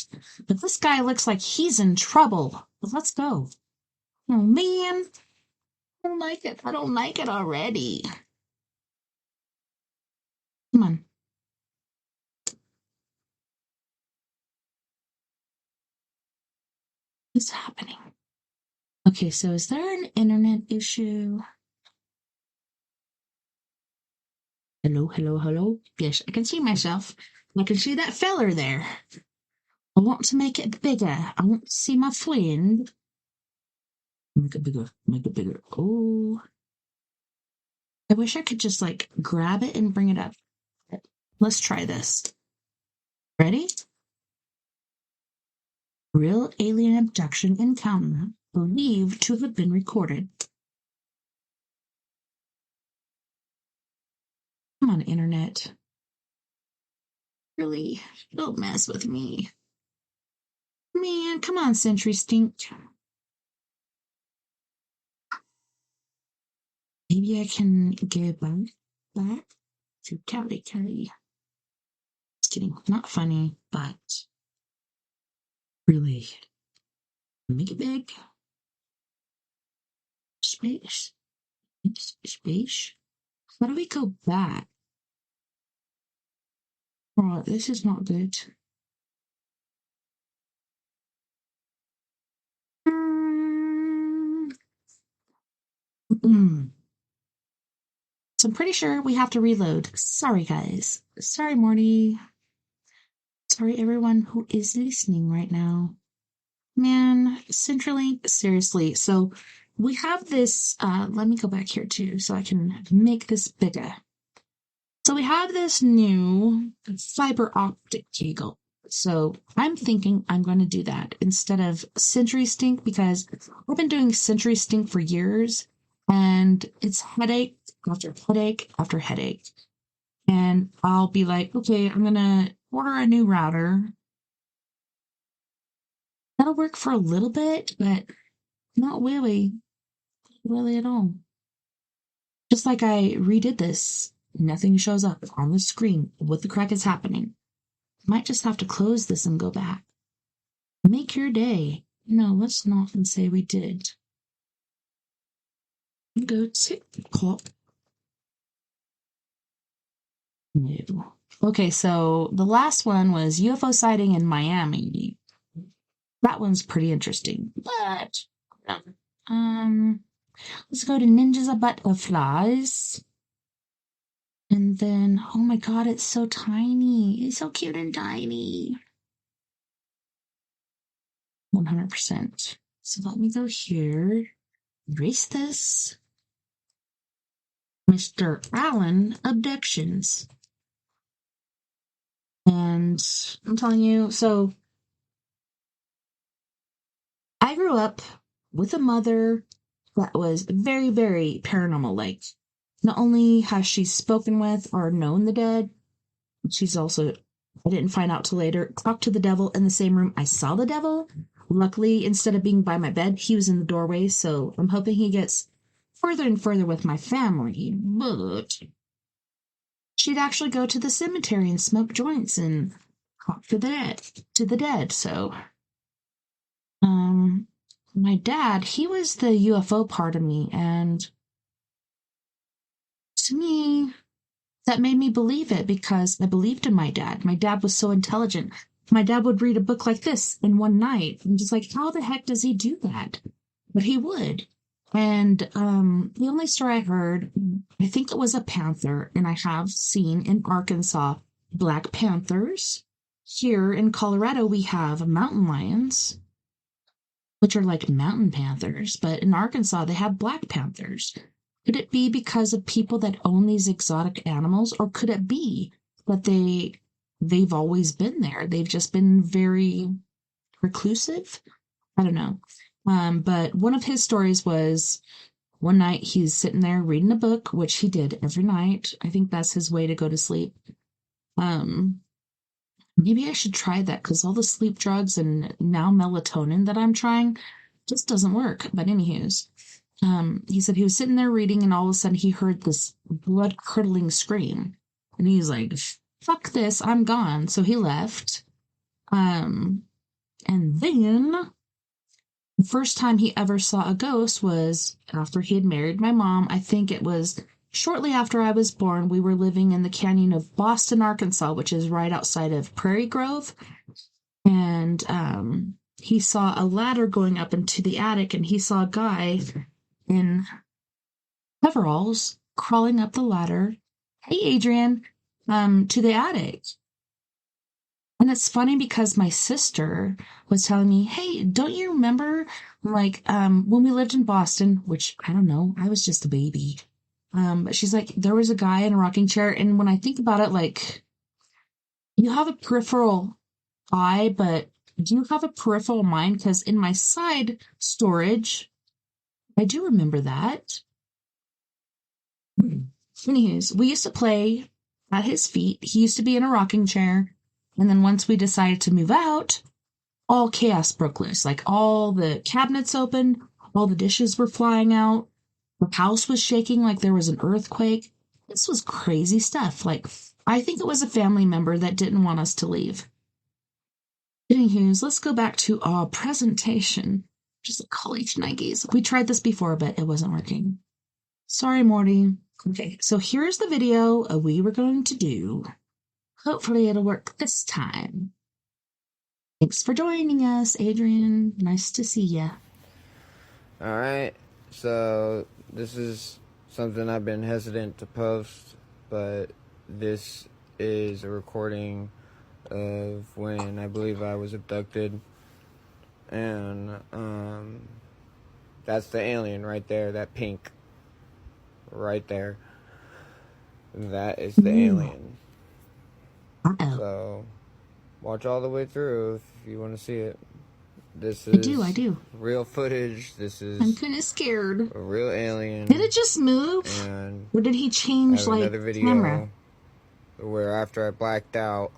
But this guy looks like he's in trouble. But let's go. Oh, man. I don't like it. I don't like it already. Come on. What's happening? Okay, so is there an internet issue? Hello, hello, hello. Yes, I can see myself. I can see that feller there. I want to make it bigger. I want to see my friend. Make it bigger. Make it bigger. Oh. I wish I could just, like, grab it and bring it up. Let's try this. Ready? Real alien abduction encounter believed to have been recorded. Come on, internet. Really, don't mess with me. Man, come on, Century Stink. Maybe I can go back to Cali. Just kidding. Not funny, but really. Make it big. Space. Space. How do we go back? Oh, this is not good. So I'm pretty sure we have to reload. Sorry, guys. Sorry, Morty. Sorry, everyone who is listening right now. Man, CenturyLink, seriously. So we have this, let me go back here too so I can make this bigger. So we have this new fiber optic cable. So I'm thinking I'm going to do that instead of CenturyStink because I've been doing CenturyStink for years and it's headache after headache after headache. And I'll be like, okay, I'm going to order a new router. That'll work for a little bit, but not really at all. Just like I redid this, nothing shows up on the screen. What the crap is happening? Might just have to close this and go back. Make your day. No, let's not and say we did. Go TikTok. No. Okay, so the last one was UFO sighting in Miami. That one's pretty interesting. But let's go to Ninjas of Butterflies. And then, oh my god, it's so tiny. It's so cute and tiny. 100%. So let me go here. Erase this. Mr. Allen Abductions. And I'm telling you, so I grew up with a mother that was very, very paranormal. Like, not only has she spoken with or known the dead, she's also, I didn't find out till later, talked to the devil in the same room I saw the devil. Luckily, instead of being by my bed, he was in the doorway, so I'm hoping he gets further and further with my family. But she'd actually go to the cemetery and smoke joints and talk to the dead. So, my dad, he was the UFO part of me, and to me, that made me believe it because I believed in my dad. My dad was so intelligent. My dad would read a book like this in one night. I'm just like, how the heck does he do that? But he would. And the only story I heard, I think it was a panther, and I have seen in Arkansas black panthers. Here in Colorado, we have mountain lions, which are like mountain panthers, but in Arkansas, they have black panthers. Could it be because of people that own these exotic animals, or could it be that they've always been there? They've just been very reclusive? I don't know. But one of his stories was one night he's sitting there reading a book, which he did every night. I think that's his way to go to sleep. Maybe I should try that because all the sleep drugs and now melatonin that I'm trying just doesn't work. But anywho's, he said he was sitting there reading and all of a sudden he heard this blood-curdling scream. And he's like, fuck this, I'm gone. So he left. And then the first time he ever saw a ghost was after he had married my mom. I think it was shortly after I was born. We were living in the canyon of Boston, Arkansas, which is right outside of Prairie Grove. And he saw a ladder going up into the attic, and he saw a guy in coveralls crawling up the ladder. Hey, Adrian, to the attic. And it's funny because my sister was telling me, hey, don't you remember, like, when we lived in Boston, which, I don't know, I was just a baby. But she's like, there was a guy in a rocking chair, and when I think about it, like, you have a peripheral eye, but do you have a peripheral mind? Because in my side storage, I do remember that. Anyways, we used to play at his feet. He used to be in a rocking chair. And then once we decided to move out, all chaos broke loose. Like all the cabinets opened, all the dishes were flying out. The house was shaking like there was an earthquake. This was crazy stuff. Like, I think it was a family member that didn't want us to leave. Anywho, let's go back to our presentation. Just a college Nikes. We tried this before, but it wasn't working. Sorry, Morty. Okay, so here's the video we were going to do. Hopefully it'll work this time. Thanks for joining us, Adrian. Nice to see ya. Alright, so this is something I've been hesitant to post, but this is a recording of when I believe I was abducted. And that's the alien right there, that pink. Right there. That is the alien. So, watch all the way through if you want to see it. This is I do. real footage. This is I'm kind of scared. a real alien. Did it just move? And Or did he change, I have like, another video camera? where after I blacked out,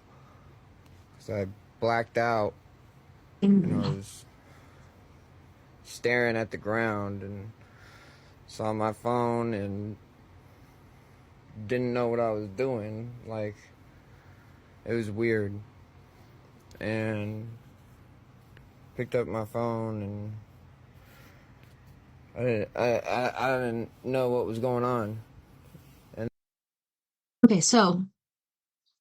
so I blacked out, and I was staring at the ground and saw my phone and didn't know what I was doing. Like, it was weird. And picked up my phone and I didn't know what was going on. And Okay, so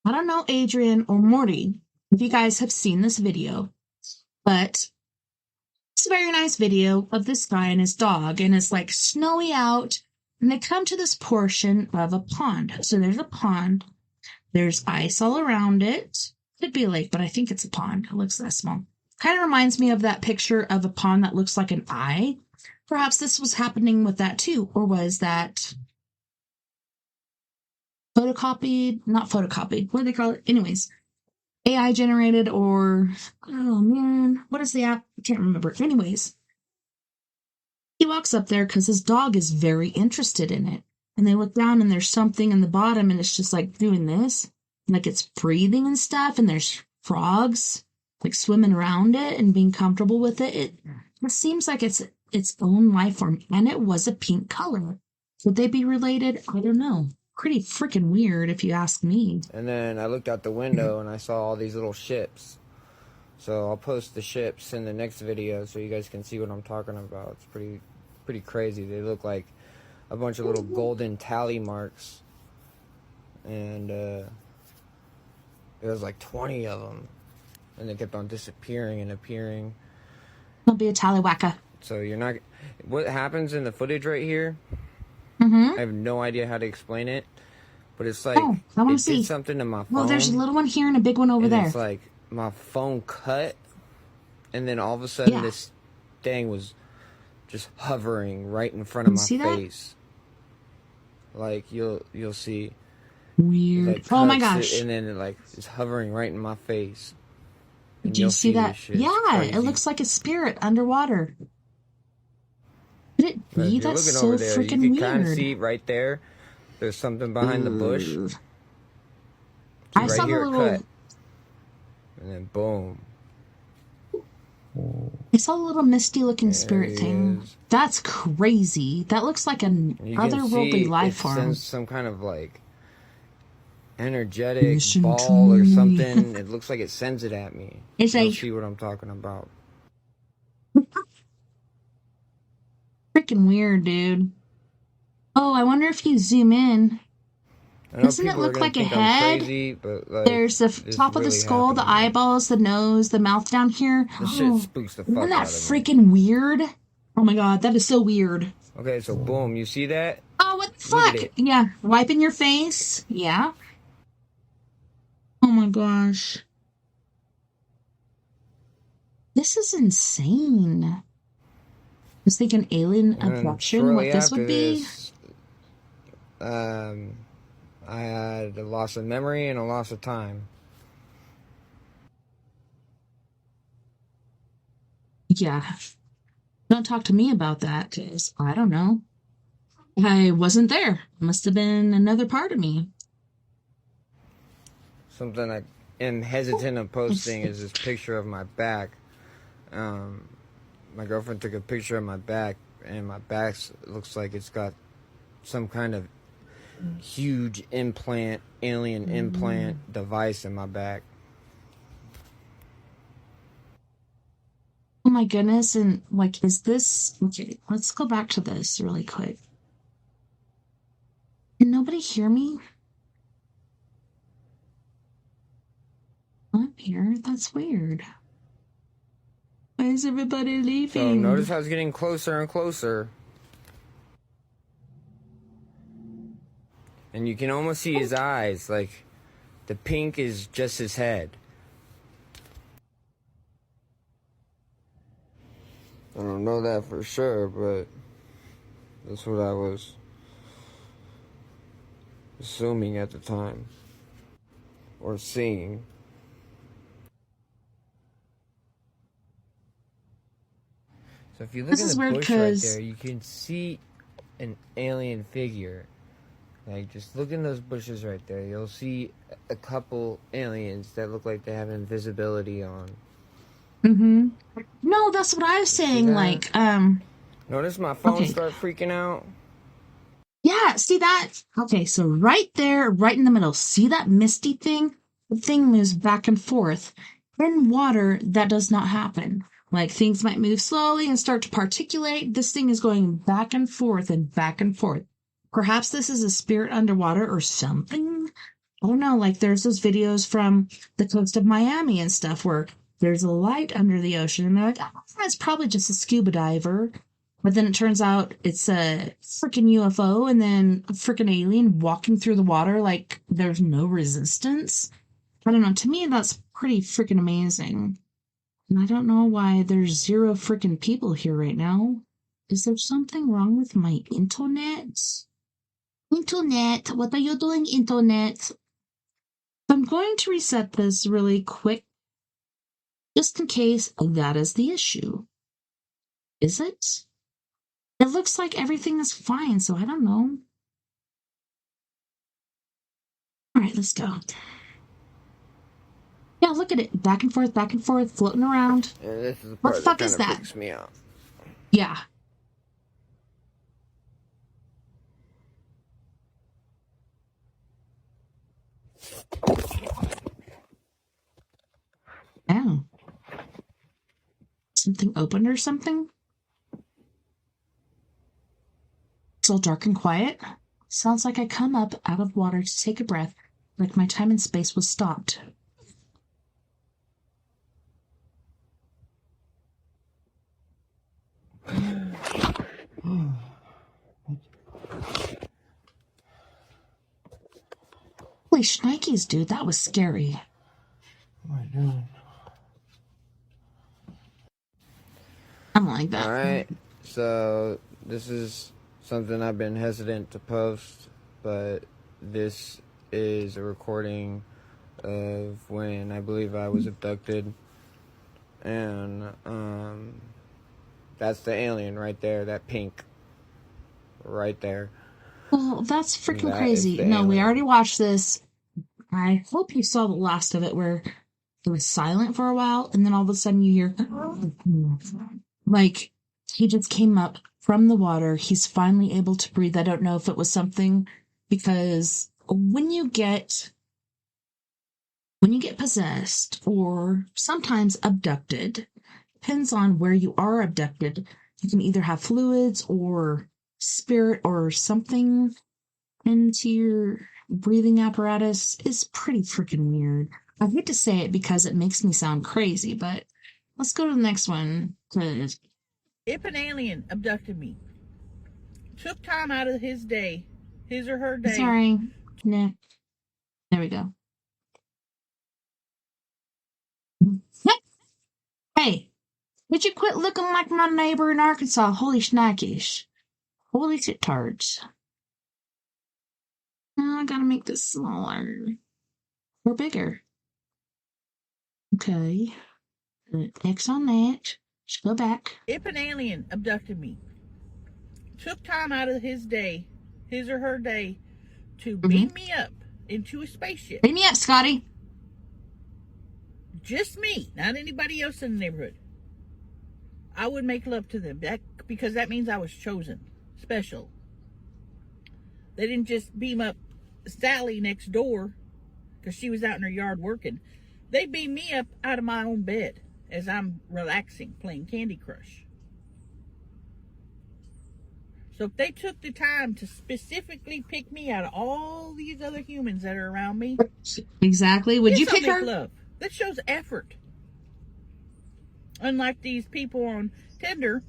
I don't know, Adrian or Morty, if you guys have seen this video, but it's a very nice video of this guy and his dog, and it's like snowy out, and they come to this portion of a pond. So there's a pond, there's ice all around it. Could be a lake, but I think it's a pond. It looks that small. Kind of reminds me of that picture of a pond that looks like an eye. Perhaps this was happening with that too, or was that photocopied? Not photocopied. What do they call it? Anyways, AI generated, or oh man, what is the app? I can't remember. Anyways, he walks up there because his dog is very interested in it, and they look down and there's something in the bottom, and it's just like doing this, like it's breathing and stuff, and there's frogs like swimming around it and being comfortable with it. It seems like it's its own life form, and it was a pink color. Would they be related? I don't know. Pretty freaking weird, if you ask me. And then I looked out the window and I saw all these little ships. So I'll post the ships in the next video so you guys can see what I'm talking about. It's pretty crazy. They look like a bunch of little golden tally marks. And there was like 20 of them. And they kept on disappearing and appearing. Don't be a tallywhacker. So you're not... What happens in the footage right here... Mm-hmm. I have no idea how to explain it, but it's like I want it to see did something to my phone. Well, there's a little one here and a big one over and there. It's like my phone cut, and then all of a sudden this thing was just hovering right in front of my face. Like you'll see. Weird. Like, oh my gosh! And then it's hovering right in my face. And Do you see that? Yeah, crazy. it looks like a spirit underwater. Could it be? That's so freaking you can weird. kind of see right there. There's something behind the bush. So I saw the little. Cut. And then boom. I saw a little misty-looking spirit thing. That's crazy. That looks like an otherworldly life form. Sends some kind of like energetic ball or something. It looks like it sends it at me. It's You'll like see what I'm talking about. Freaking weird, dude. Oh, I wonder if you zoom in. Doesn't it look like a head? Crazy, but there's the top of the skull, the eyeballs, the nose, the mouth down here. This shit spooks the fuck Isn't that out of me. freaking weird? Oh my god, that is so weird. Okay, so boom, you see that? Oh, what the fuck? Yeah, wiping your face. Yeah. Oh my gosh. This is insane. I was thinking alien abduction, what this would be. I had a loss of memory and a loss of time. Yeah. Don't talk to me about that, because I don't know. I wasn't there. It must have been another part of me. Something I am hesitant of posting is this picture of my back. My girlfriend took a picture of my back, and my back looks like it's got some kind of huge implant, alien implant device in my back. Oh my goodness, and like, is this... Okay, let's go back to this really quick. Can nobody hear me? I'm here. That's weird. Why is everybody leaving? So notice how it's getting closer and closer. And you can almost see his eyes. Like, the pink is just his head. I don't know that for sure, but that's what I was assuming at the time. Or seeing. So if you look This in is the weird bush right 'cause- there, you can see an alien figure. Like, just look in those bushes right there. You'll see a couple aliens that look like they have invisibility on. Mm-hmm. No, that's what I was saying. that? Like, Notice my phone Okay. start freaking out? yeah, see that? Okay, so right there, right in the middle, see that misty thing? The thing moves back and forth. In water, that does not happen. Like, things might move slowly and start to particulate. This thing is going back and forth and back and forth. Perhaps this is a spirit underwater or something. I don't know. Like, there's those videos from the coast of Miami and stuff where there's a light under the ocean, and they're like, oh, it's probably just a scuba diver. But then it turns out it's a freaking UFO and then a freaking alien walking through the water like there's no resistance. I don't know. To me, that's pretty freaking amazing. And I don't know why there's zero freaking people here right now. Is there something wrong with my internet? Internet, what are you doing, internet? I'm going to reset this really quick, just in case that is the issue. Is it? It looks like everything is fine, so I don't know. Alright, let's go. Yeah, look at it. Back and forth, floating around. Yeah, this is the What part the fuck that is kinda that? freaks me out. Yeah. Oh. Something opened or something? It's all dark and quiet. Sounds like I come up out of water to take a breath, like my time and space was stopped. Holy shnikes, dude, that was scary. What am I doing? I'm like that. Alright, so this is something I've been hesitant to post, but this is a recording of when I believe I was abducted. And that's the alien right there, that pink. Right there. Well, that's freaking That crazy. is the No, we alien. already watched this. I hope you saw the last of it where it was silent for a while and then all of a sudden you hear like he just came up from the water. He's finally able to breathe. I don't know if it was something because when you get possessed or sometimes abducted, depends on where you are abducted. You can either have fluids or spirit or something into your breathing apparatus. Is pretty freaking weird. I hate to say it because it makes me sound crazy, but let's go to the next one. If an alien abducted me, took time out of his day, his or her day. Sorry. Nah. There we go. Hey, would you quit looking like my neighbor in Arkansas? Holy snackish. Holy shit tards. Now I gotta make this smaller. Or bigger. Okay. X on that. Just go back. If an alien abducted me, took time out of his day, his or her day, to beam me up into a spaceship. Beam me up, Scotty. Just me, not anybody else in the neighborhood. I would make love to them because that means I was chosen, special. They didn't just beam up Sally next door because she was out in her yard working. They beam me up out of my own bed as I'm relaxing, playing Candy Crush. So if they took the time to specifically pick me out of all these other humans that are around me, Exactly. Would you yes, I'll pick make her? love. That shows effort. Unlike these people on Tinder,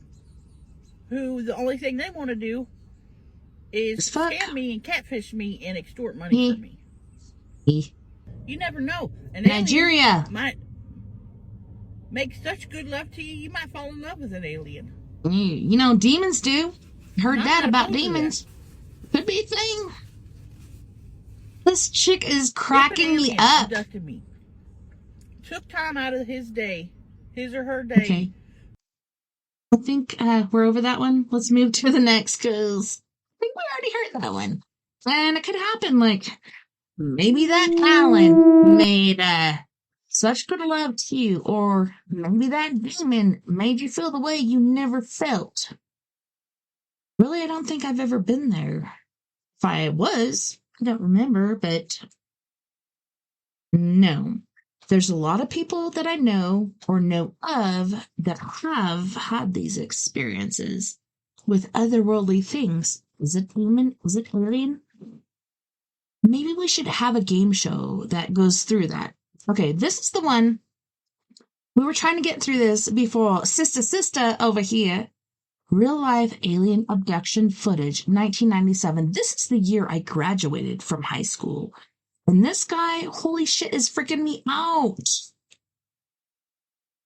who the only thing they want to do is scam me and catfish me and extort money from me. You never know. An Nigeria. alien might. make such good love to you, you might fall in love with an alien. You know, demons do. Heard I'm that not about opposed to demons. Could be a thing. This chick is If an cracking me alien up. abducted me, took time out of his day, his or her day. Okay. I think we're over that one. Let's move to the next, because I think we already heard that one. And it could happen, like, maybe that Alan made such good love to you, or maybe that demon made you feel the way you never felt. Really, I don't think I've ever been there. If I was, I don't remember, but no. There's a lot of people that I know or know of that have had these experiences with otherworldly things. Is it demon? Is it alien? Maybe we should have a game show that goes through that. Okay, this is the one. We were trying to get through this before Sister over here. Real life alien abduction footage, 1997. This is the year I graduated from high school. And this guy, holy shit, is freaking me out.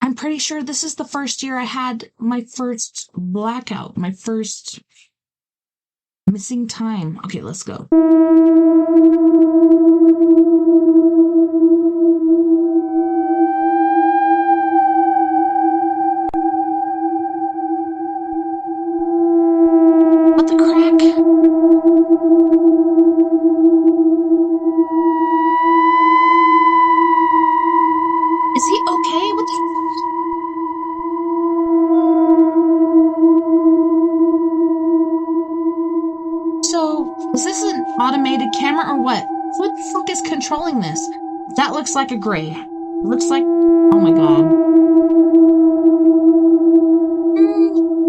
I'm pretty sure this is the first year I had my first blackout, my first missing time. Okay, let's go. What the crack? Is he okay? What the... So, is this an automated camera or what? What the fuck is controlling this? That looks like a gray. Looks like... Oh my god.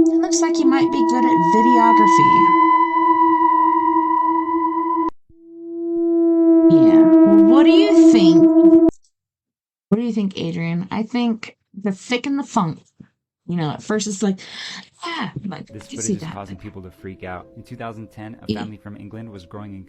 It looks like you might be good at videography. Yeah. What do you think? What do you think, Adrian? I think the thick and the funk. You know, at first it's like, yeah, like, This you footage see is that. causing people to freak out. In 2010, a Yeah. family from England was growing in...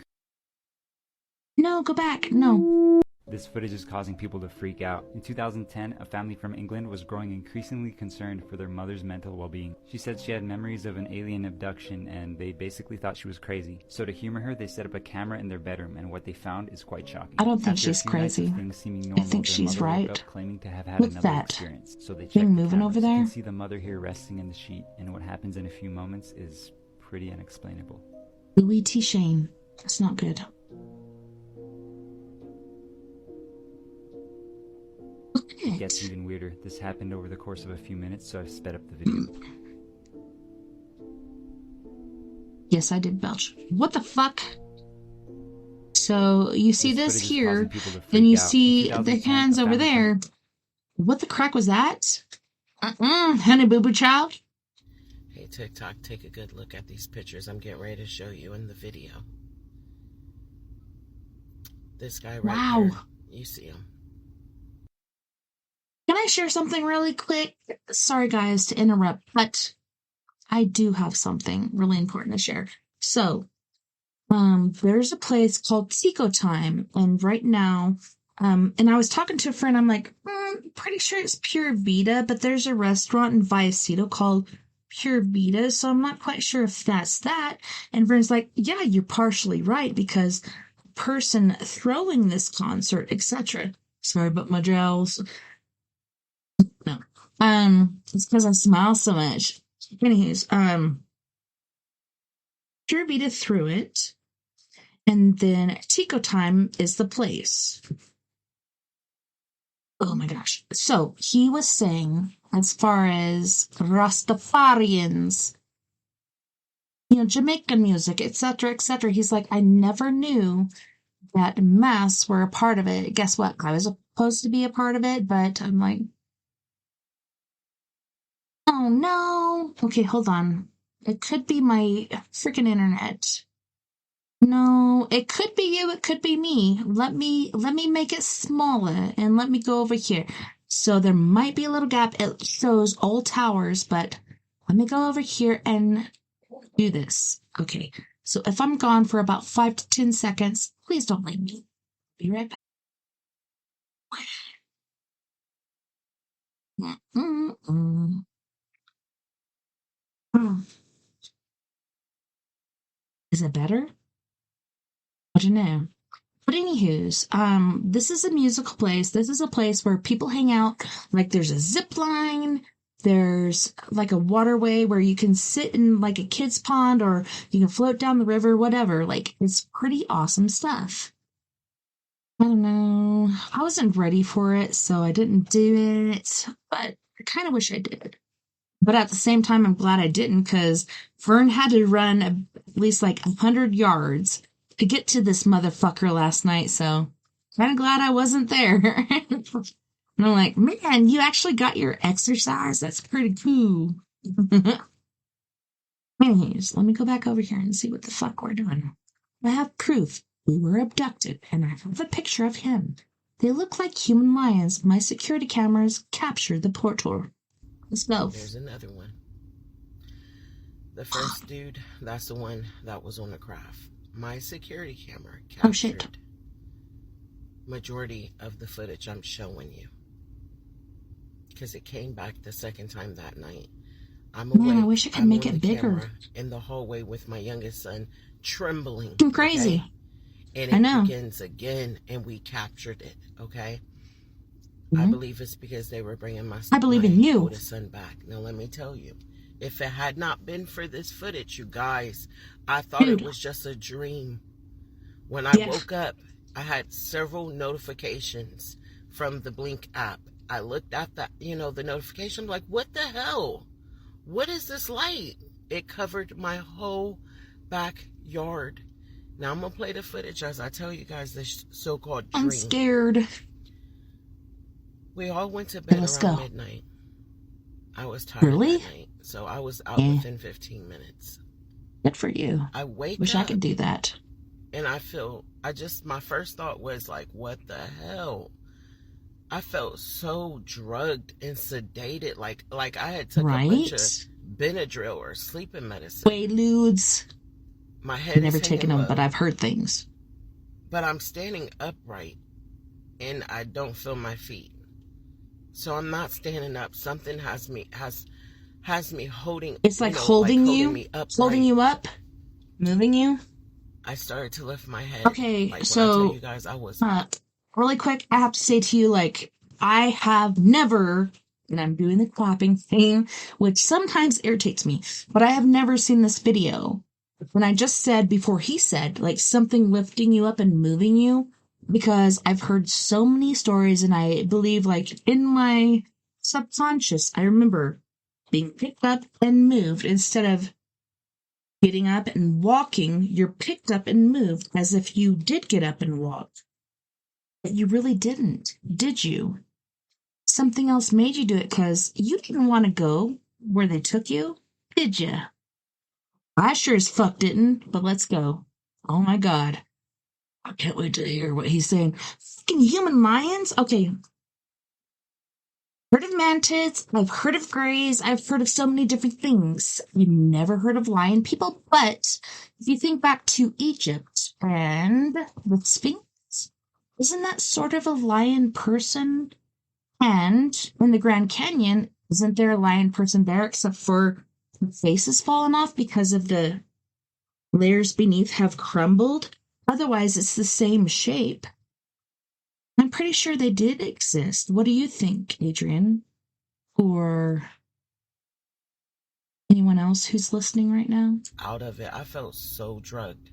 No, go back. No. This footage is causing people to freak out. In 2010, a family from England was growing increasingly concerned for their mother's mental well-being. She said she had memories of an alien abduction and they basically thought she was crazy. So to humor her, they set up a camera in their bedroom and what they found is quite shocking. I don't think After a she's few nights of crazy. things seeming I normal, think their she's mother woke right. up claiming to have had What's another that? experience. So they checked Thing the moving over cameras. You there? can see the mother here resting in the sheet and what happens in a few moments is pretty unexplainable. Louis T. Shane. That's not good. It gets even weirder. This happened over the course of a few minutes, so I've sped up the video. Yes, I did belch. What the fuck? So you see this footage is here, causing people to then you freak out. see In the 2010, hands a over family there. What the crack was that? Honey boo boo child. Hey TikTok, take a good look at these pictures I'm getting ready to show you in the video. This guy right Wow. here, you see him. Can I share something really quick? Sorry guys to interrupt, but I do have something really important to share. So, there's a place called Tico Time, and right now, and I was talking to a friend, I'm like, pretty sure it's Pure Vita, but there's a restaurant in Vallecito called Pure Vita, so I'm not quite sure if that's that. And friend's like, yeah, you're partially right, because the person throwing this concert, etc. Sorry about my jowls. No. It's because I smile so much. Anyways, Pure Vita threw it, and then Tico Time is the place. Oh my gosh. So, he was saying, as far as Rastafarians, you know, Jamaican music, etc., etc., he's like, I never knew that Mass were a part of it. Guess what? I was supposed to be a part of it, but I'm like, oh no. Okay, hold on. It could be my freaking internet. No, it could be you, it could be me. Let me make it smaller and let me go over here. So there might be a little gap. It shows all towers, but let me go over here and do this. Okay. So if I'm gone for about 5 to 10 seconds, please don't leave me. Be right back. Is it better? I don't know. But anywho's, this is a musical place. This is a place where people hang out. Like there's a zip line. There's like a waterway where you can sit in like a kid's pond or you can float down the river, whatever. Like it's pretty awesome stuff. I don't know. I wasn't ready for it, so I didn't do it. But I kind of wish I did. But at the same time, I'm glad I didn't because Vern had to run at least like 100 yards to get to this motherfucker last night, so kind of glad I wasn't there. And I'm like, man, you actually got your exercise? That's pretty cool. Anyways, let me go back over here and see what the fuck we're doing. I have proof we were abducted, and I have a picture of him. They look like human lions. My security cameras captured the portal. Let's go. There's another one. The first dude, that's the one that was on the craft. My security camera captured majority of the footage I'm showing you. Because it came back the second time that night. I'm awake. Man, I wish I could make it bigger. In the hallway with my youngest son, trembling. I'm crazy. Okay? And it begins again, and we captured it, okay? I believe it's because they were bringing my oldest son back. Now, let me tell you. If it had not been for this footage, you guys, I thought it was just a dream. When I woke up, I had several notifications from the Blink app. I looked at that, the notification. I'm like, what the hell? What is this light? It covered my whole backyard. Now I'm going to play the footage as I tell you guys this so-called dream. I'm scared. We all went to bed around midnight. I was tired that night, so I was out within 15 minutes. Good for you. I wish I could do that. And my first thought was like, what the hell? I felt so drugged and sedated, like I had took a bunch of Benadryl or sleeping medicine. Quaaludes. My head I've never taken them, but I've heard things. But I'm standing upright, and I don't feel my feet. So I'm not standing up. Something has me holding. It's like holding you, me upright. holding you up, moving you. I started to lift my head. Okay, like, so when I tell you guys, I was really quick. I have to say to you, like, I have never, and I'm doing the clapping thing, which sometimes irritates me, but I have never seen this video. When I just said before he said, like, something lifting you up and moving you. Because I've heard so many stories, and I believe, like, in my subconscious, I remember being picked up and moved. Instead of getting up and walking, you're picked up and moved as if you did get up and walk. But you really didn't, did you? Something else made you do it because you didn't want to go where they took you, did you? I sure as fuck didn't, but let's go. Oh my God. I can't wait to hear what he's saying. Fucking human lions? Okay. Heard of mantids. I've heard of greys. I've heard of so many different things. I've never heard of lion people, but if you think back to Egypt and the Sphinx, isn't that sort of a lion person? And in the Grand Canyon, isn't there a lion person there except for the face has fallen off because of the layers beneath have crumbled? Otherwise, it's the same shape. I'm pretty sure they did exist. What do you think, Adrian? Or anyone else who's listening right now? Out of it. I felt so drugged.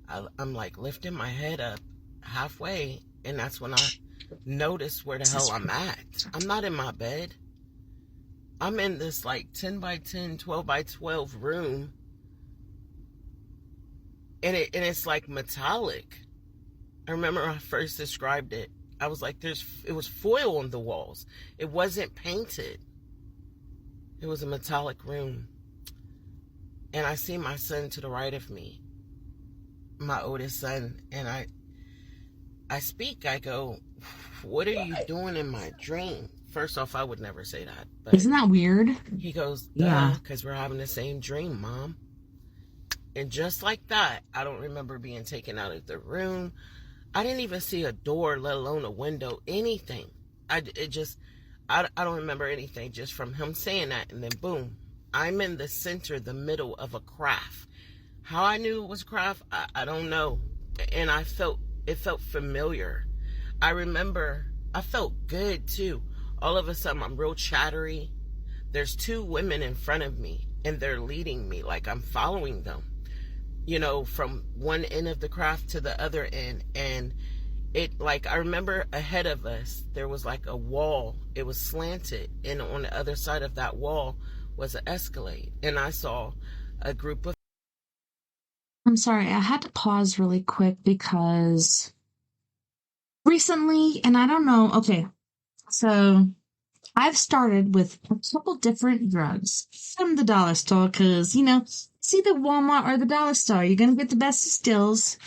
I'm like lifting my head up halfway, and that's when I noticed where the hell I'm at. I'm not in my bed. I'm in this like 10 by 10, 12 by 12 room. And it's like metallic. I remember when I first described it. I was like, it was foil on the walls. It wasn't painted. It was a metallic room. And I see my son to the right of me. My oldest son. And I speak. I go, what are you doing in my dream? First off, I would never say that. But isn't that weird? He goes, yeah, because we're having the same dream, Mom. And just like that, I don't remember being taken out of the room. I didn't even see a door, let alone a window, anything. I don't remember anything just from him saying that. And then boom, I'm in the center, the middle of a craft. How I knew it was craft, I don't know. And it felt familiar. I remember I felt good too. All of a sudden I'm real chattery. There's two women in front of me and they're leading me like I'm following them, you know, from one end of the craft to the other end. And it, like, I remember ahead of us, there was like a wall. It was slanted. And on the other side of that wall was an Escalade. And I saw a group of... I'm sorry, I had to pause really quick because recently, and I don't know, okay, so I've started with a couple different drugs from the dollar store because, you know, see the Walmart or the dollar store, you're going to get the best of stills.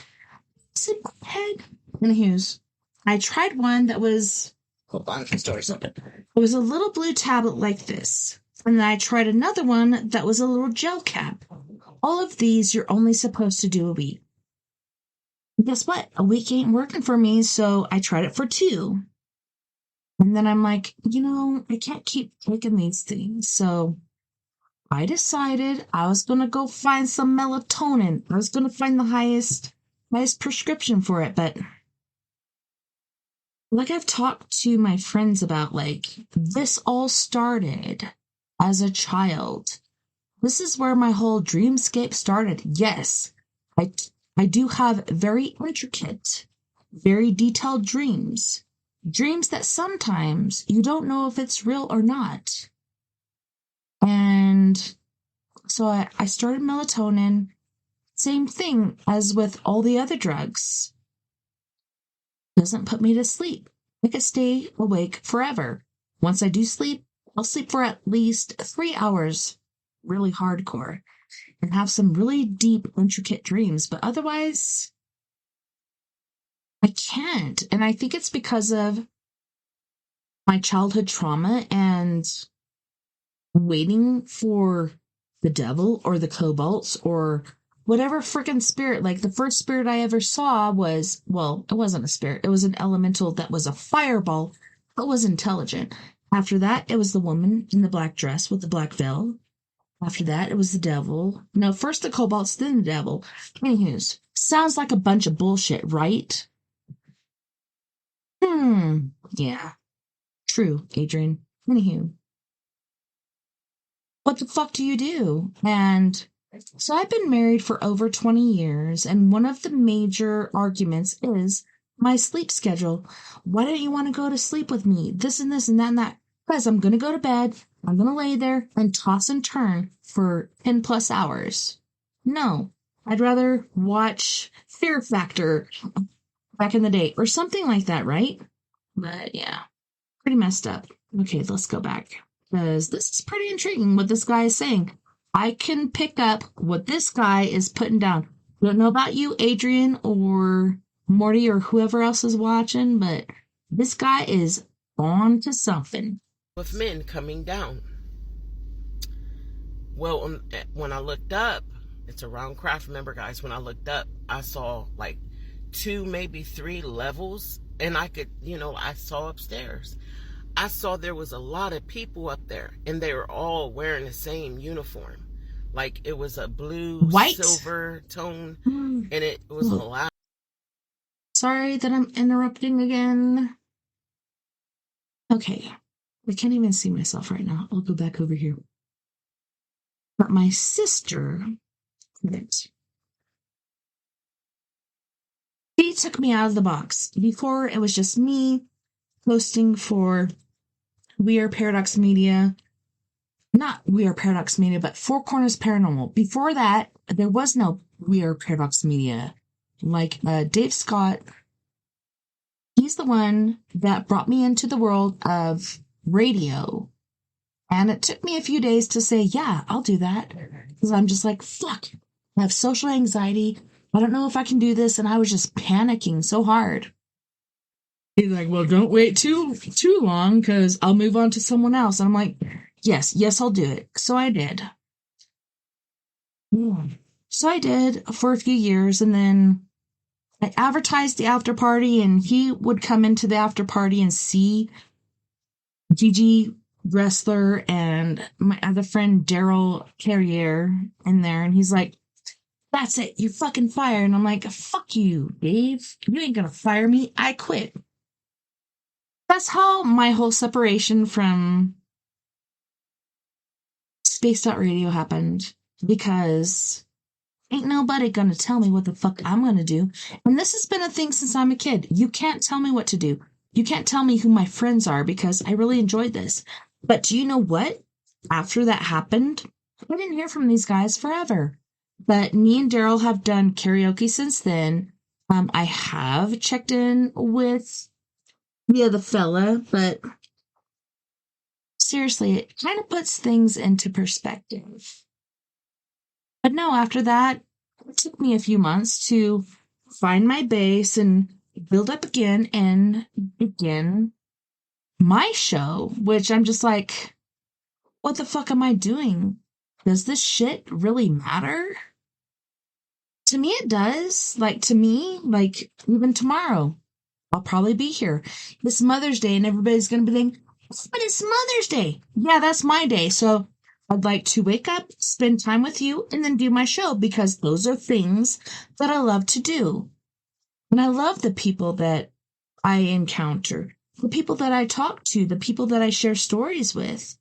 Sit head in Hughes. I tried one that was, hold on, the store's open. It was a little blue tablet like this. And then I tried another one that was a little gel cap. All of these you're only supposed to do a week. Guess what? A week ain't working for me, so I tried it for 2. And then I'm like, you know, I can't keep taking these things. So I decided I was going to go find some melatonin. I was going to find the highest prescription for it. But like I've talked to my friends about, like, this all started as a child. This is where my whole dreamscape started. Yes, I do have very intricate, very detailed dreams. Dreams that sometimes you don't know if it's real or not. And so I started melatonin. Same thing as with all the other drugs. Doesn't put me to sleep. I could stay awake forever. Once I do sleep, I'll sleep for at least 3 hours, really hardcore, and have some really deep, intricate dreams. But otherwise, I can't. And I think it's because of my childhood trauma and waiting for the devil or the kobolds or whatever freaking spirit. Like, the first spirit I ever saw was, well, it wasn't a spirit. It was an elemental that was a fireball, but was intelligent. After that, it was the woman in the black dress with the black veil. After that, it was the devil. No, first the kobolds, then the devil. Anywho, sounds like a bunch of bullshit, right? Yeah. True, Adrian. Anywho. What the fuck do you do? And so I've been married for over 20 years, and one of the major arguments is my sleep schedule. Why don't you want to go to sleep with me? This and this and that and that. Because I'm going to go to bed, I'm going to lay there and toss and turn for 10 plus hours. No, I'd rather watch Fear Factor back in the day or something like that, right? But yeah, pretty messed up. Okay, let's go back. Because this is pretty intriguing what this guy is saying. I can pick up what this guy is putting down. Don't know about you, Adrian, or Morty, or whoever else is watching, but this guy is on to something. With men coming down. Well, when I looked up, it's around craft. Remember, guys, when I looked up, I saw like 2, maybe 3 levels, and I could, you know, I saw upstairs. I saw there was a lot of people up there, and they were all wearing the same uniform. Like, it was a blue, white, silver tone, and it was a lot. Sorry that I'm interrupting again. Okay. I can't even see myself right now. I'll go back over here. But my sister, she took me out of the box. Before, it was just me posting for We Are Paradox Media. Not We Are Paradox Media, but Four Corners Paranormal. Before that, there was no We Are Paradox Media. Like Dave Scott, he's the one that brought me into the world of radio. And it took me a few days to say, yeah, I'll do that. Because I'm just like, fuck, I have social anxiety. I don't know if I can do this. And I was just panicking so hard. He's like, well, don't wait too long because I'll move on to someone else. And I'm like, yes, I'll do it. So I did. So I did for a few years. And then I advertised the after party, and he would come into the after party and see Gigi Wrestler and my other friend Daryl Carrier in there, and he's like, That's it. You're fucking fired. And I'm like, fuck you, Dave. You ain't gonna fire me. I quit. That's how my whole separation from Spaced Out Radio happened. Because ain't nobody gonna tell me what the fuck I'm gonna do. And this has been a thing since I'm a kid. You can't tell me what to do. You can't tell me who my friends are because I really enjoyed this. But do you know what? After that happened, I didn't hear from these guys forever. But me and Daryl have done karaoke since then. I have checked in with the fella, but seriously, it kind of puts things into perspective. But no, after that, it took me a few months to find my base and build up again and begin my show, which I'm just like, what the fuck am I doing? Does this shit really matter? To me, it does. Like, to me, like, even tomorrow, I'll probably be here. It's Mother's Day, and everybody's going to be like, but it's Mother's Day. Yeah, that's my day. So I'd like to wake up, spend time with you, and then do my show because those are things that I love to do. And I love the people that I encounter, the people that I talk to, the people that I share stories with.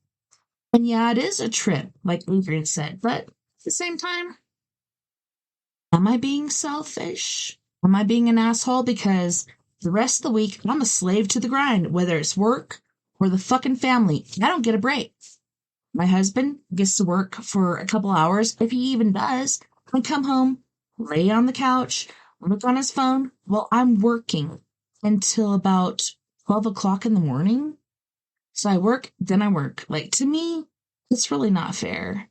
And yeah, it is a trip, like Adrian said, but at the same time, am I being selfish? Am I being an asshole? Because the rest of the week, I'm a slave to the grind, whether it's work or the fucking family. I don't get a break. My husband gets to work for a couple hours, if he even does, and come home, lay on the couch, look on his phone while I'm working until about 12 o'clock in the morning. So I work, then I work. Like, to me, it's really not fair.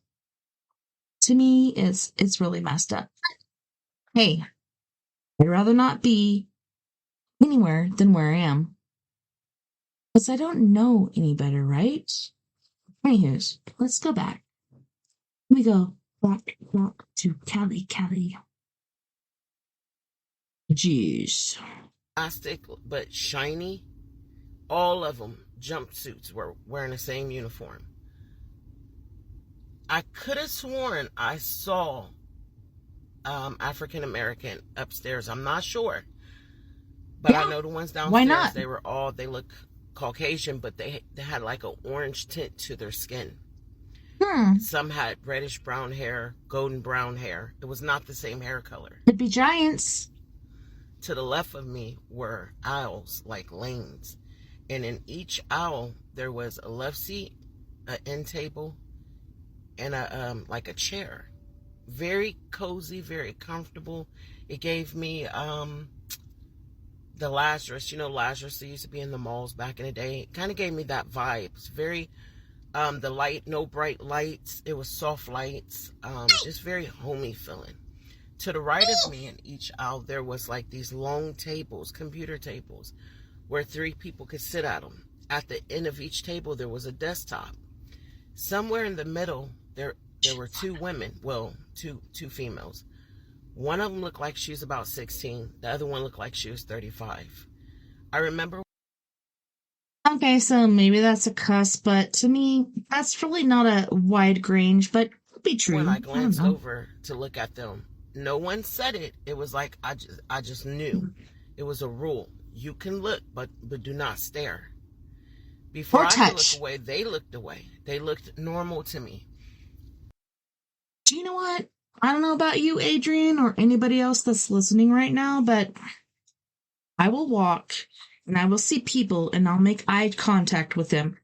To me, it's really messed up. Hey, I'd rather not be anywhere than where I am. Because I don't know any better, right? Anywho, let's go back. We go back to Cali. Jeez. Plastic, but shiny. All of them, jumpsuits, were wearing the same uniform. I could have sworn I saw African American upstairs. I'm not sure, but yeah. I know the ones downstairs. Why not? They look Caucasian, but they had like an orange tint to their skin. Some had reddish brown hair, golden brown hair. It was not the same hair color. Could be giants. To the left of me were aisles, like lanes, and in each aisle there was a left seat, an end table, and a like a chair. Very cozy, very comfortable. It gave me the Lazarus, Lazarus that used to be in the malls back in the day. It kind of gave me that vibe. It's very the light, no bright lights. It was soft lights. Just very homey feeling. To the right of me in each aisle there was like these long tables, computer tables, where 3 people could sit at them. At the end of each table there was a desktop. Somewhere in the middle there were 2 women, well, two females. One of them looked like she was about 16. The other one looked like she was 35. I remember. Okay, so maybe that's a cuss, but to me, that's really not a wide range, but it could be true. When I glanced over to look at them, no one said it. It was like I just knew. It was a rule. You can look, but do not stare. Before I could look away, they looked away. They looked normal to me. Do you know what? I don't know about you, Adrian, or anybody else that's listening right now, but I will walk and I will see people and I'll make eye contact with them.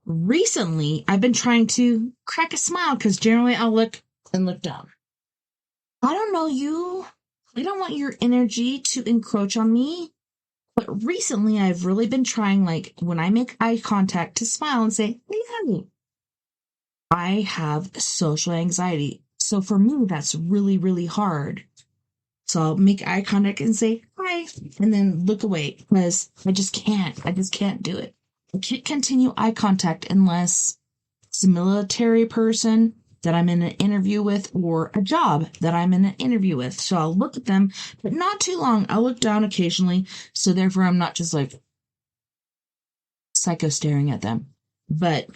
Recently, I've been trying to crack a smile because generally I'll look and look down. I don't know you. I don't want your energy to encroach on me. But recently, I've really been trying, like, when I make eye contact, to smile and say, hey, honey. I have social anxiety. So for me, that's really, really hard. So I'll make eye contact and say, hi, and then look away because I just can't. I just can't do it. I can't continue eye contact unless it's a military person that I'm in an interview with or a job that I'm in an interview with. So I'll look at them, but not too long. I'll look down occasionally. So therefore, I'm not just like psycho staring at them. But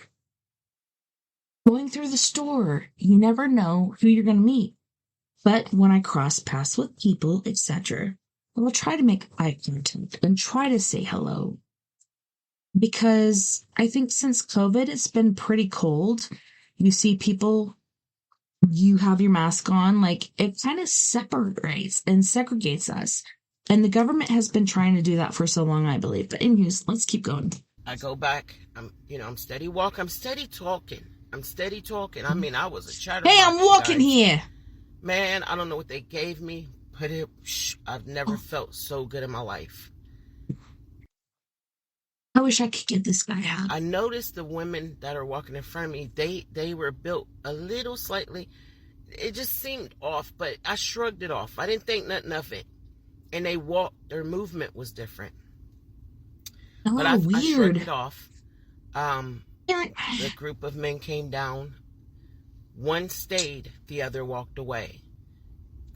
going through the store, you never know who you're going to meet. But when I cross paths with people, etc., I will try to make eye contact and try to say hello. Because I think since COVID, it's been pretty cold. You see people, you have your mask on, like it kind of separates and segregates us. And the government has been trying to do that for so long, I believe. But anyways, let's keep going. I go back. I'm steady walking. I'm steady talking. I mean, I was a chatterbox. Hey, I'm walking guys. here. Man, I don't know what they gave me, but I've never felt so good in my life. I wish I could give this guy out. I noticed the women that are walking in front of me, they were built a little slightly. It just seemed off, but I shrugged it off. I didn't think nothing of it. And they walked, their movement was different. Oh, but I weird. shrugged it off. The group of men came down. One stayed, the other walked away.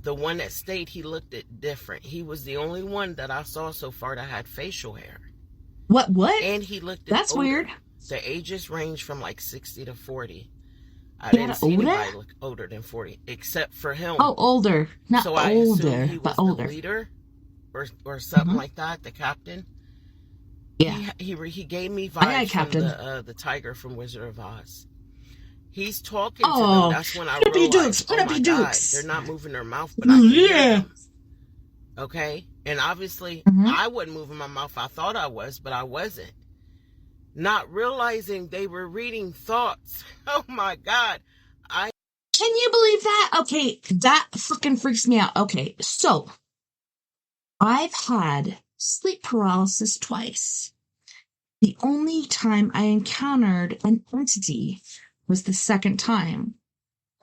The one that stayed, he looked at different. He was the only one that I saw so far that had facial hair. What? And he looked That's older. weird. The ages range from like 60 to 40. I He didn't had see older? anybody look older than 40, except for him. Oh, older. Not so I assumed older, he was but the older. leader or something like that, the captain. Yeah. He gave me Aye, aye, vibes Captain. from the tiger from Wizard of Oz. He's talking to Oh, them. That's when I put up your realized, dukes, put oh up my your God, dukes. they're not moving their mouth, but I can hear Yeah. them. Okay? And obviously, I wasn't moving my mouth. I thought I was, but I wasn't. Not realizing they were reading thoughts. Oh my God. Can you believe that? Okay, that fucking freaks me out. Okay, so I've had sleep paralysis twice. The only time I encountered an entity was the second time.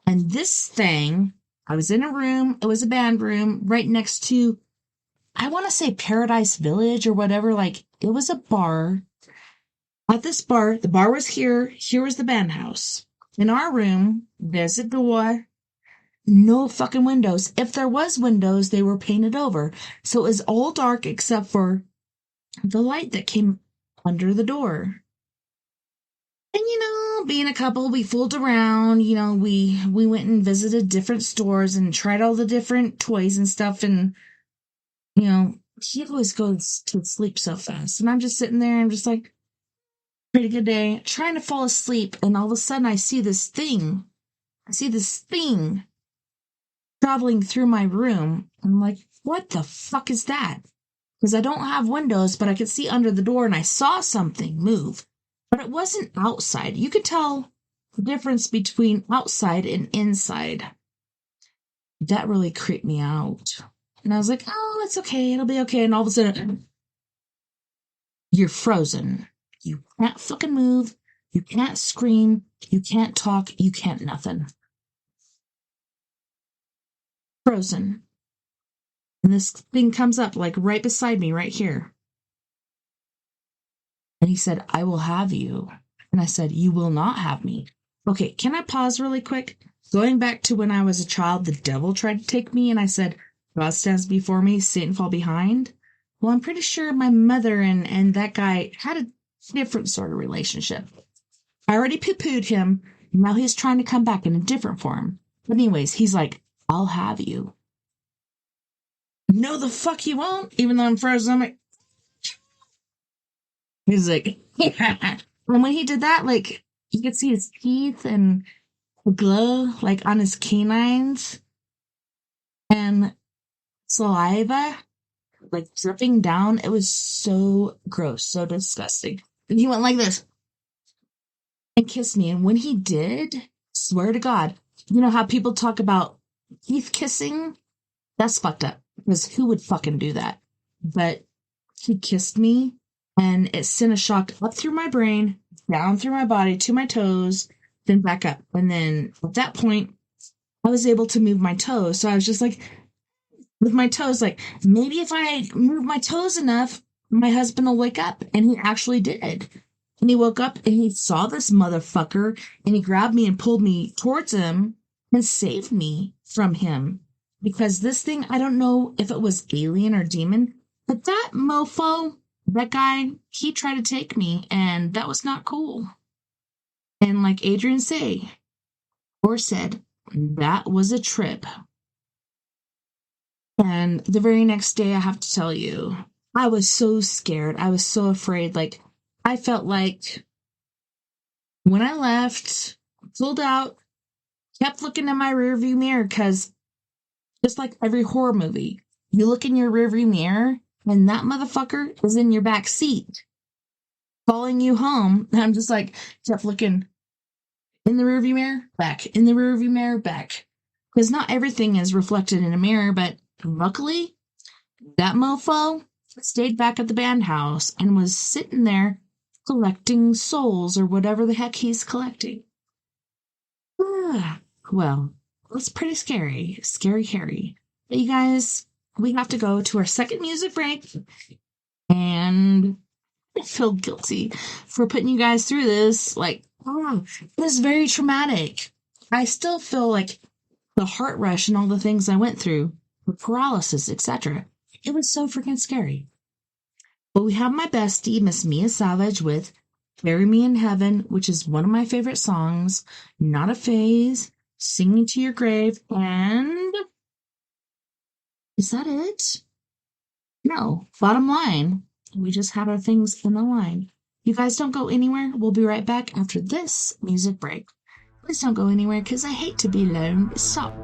And this thing, I was in a room, it was a band room right next to, I want to say Paradise Village or whatever. Like, it was a bar. At this bar, the bar was here was the band house. In our room, there's a door, no fucking windows. If there was windows, they were painted over. So it was all dark except for the light that came under the door. And, being a couple, we fooled around, we went and visited different stores and tried all the different toys and stuff. And, he always goes to sleep so fast. And I'm just sitting there, I'm just like, pretty good day, trying to fall asleep, and all of a sudden I see this thing traveling through my room. I'm like, what the fuck is that? Because I don't have windows, but I could see under the door, and I saw something move, but it wasn't outside. You could tell the difference between outside and inside. That really creeped me out. And I was like, oh, it's okay, it'll be okay. And all of a sudden, you're frozen. You can't fucking move. You can't scream. You can't talk. You can't nothing. Frozen. And this thing comes up like right beside me, right here. And he said, I will have you. And I said, you will not have me. Okay, can I pause really quick? Going back to when I was a child, the devil tried to take me, and I said, God stands before me, Satan fall behind. Well, I'm pretty sure my mother and that guy had a different sort of relationship. I already poo-pooed him. Now he's trying to come back in a different form. But anyways, he's like, I'll have you. No, the fuck you won't. Even though I'm frozen, I'm like, he's like, yeah. And when he did that, like, you could see his teeth and the glow, like, on his canines. And saliva, like, dripping down. It was so gross, so disgusting. And he went like this and kissed me. And when he did, swear to God, you know how people talk about teeth kissing? That's fucked up. Because who would fucking do that? But he kissed me, and it sent a shock up through my brain, down through my body, to my toes, then back up. And then at that point, I was able to move my toes. So I was just like, with my toes, like, maybe if I move my toes enough, my husband will wake up. And he actually did. And he woke up and he saw this motherfucker, and he grabbed me and pulled me towards him and saved me from him. Because this thing, I don't know if it was alien or demon, but that mofo, that guy, he tried to take me, and that was not cool. And like Adrian said, that was a trip. And the very next day, I have to tell you, I was so scared. I was so afraid. Like, I felt like when I left, pulled out, kept looking in my rearview mirror, because just like every horror movie, you look in your rearview mirror and that motherfucker is in your back seat calling you home. And I'm just like, kept looking in the rearview mirror, back, in the rearview mirror, back. Because not everything is reflected in a mirror, but luckily, that mofo stayed back at the band house and was sitting there collecting souls or whatever the heck he's collecting. Well, it's pretty scary. Scary Harry. But you guys, we have to go to our second music break. And I feel guilty for putting you guys through this. Like, it was very traumatic. I still feel like the heart rush and all the things I went through, the paralysis, etc. It was so freaking scary. But we have my bestie, Miss Mia Savage, with Bury Me in Heaven, which is one of my favorite songs. Not a Phase, Singing to Your Grave, and... is that it? No. Bottom line, we just had our things in the line. You guys don't go anywhere. We'll be right back after this music break. Please don't go anywhere, because I hate to be alone. Stop.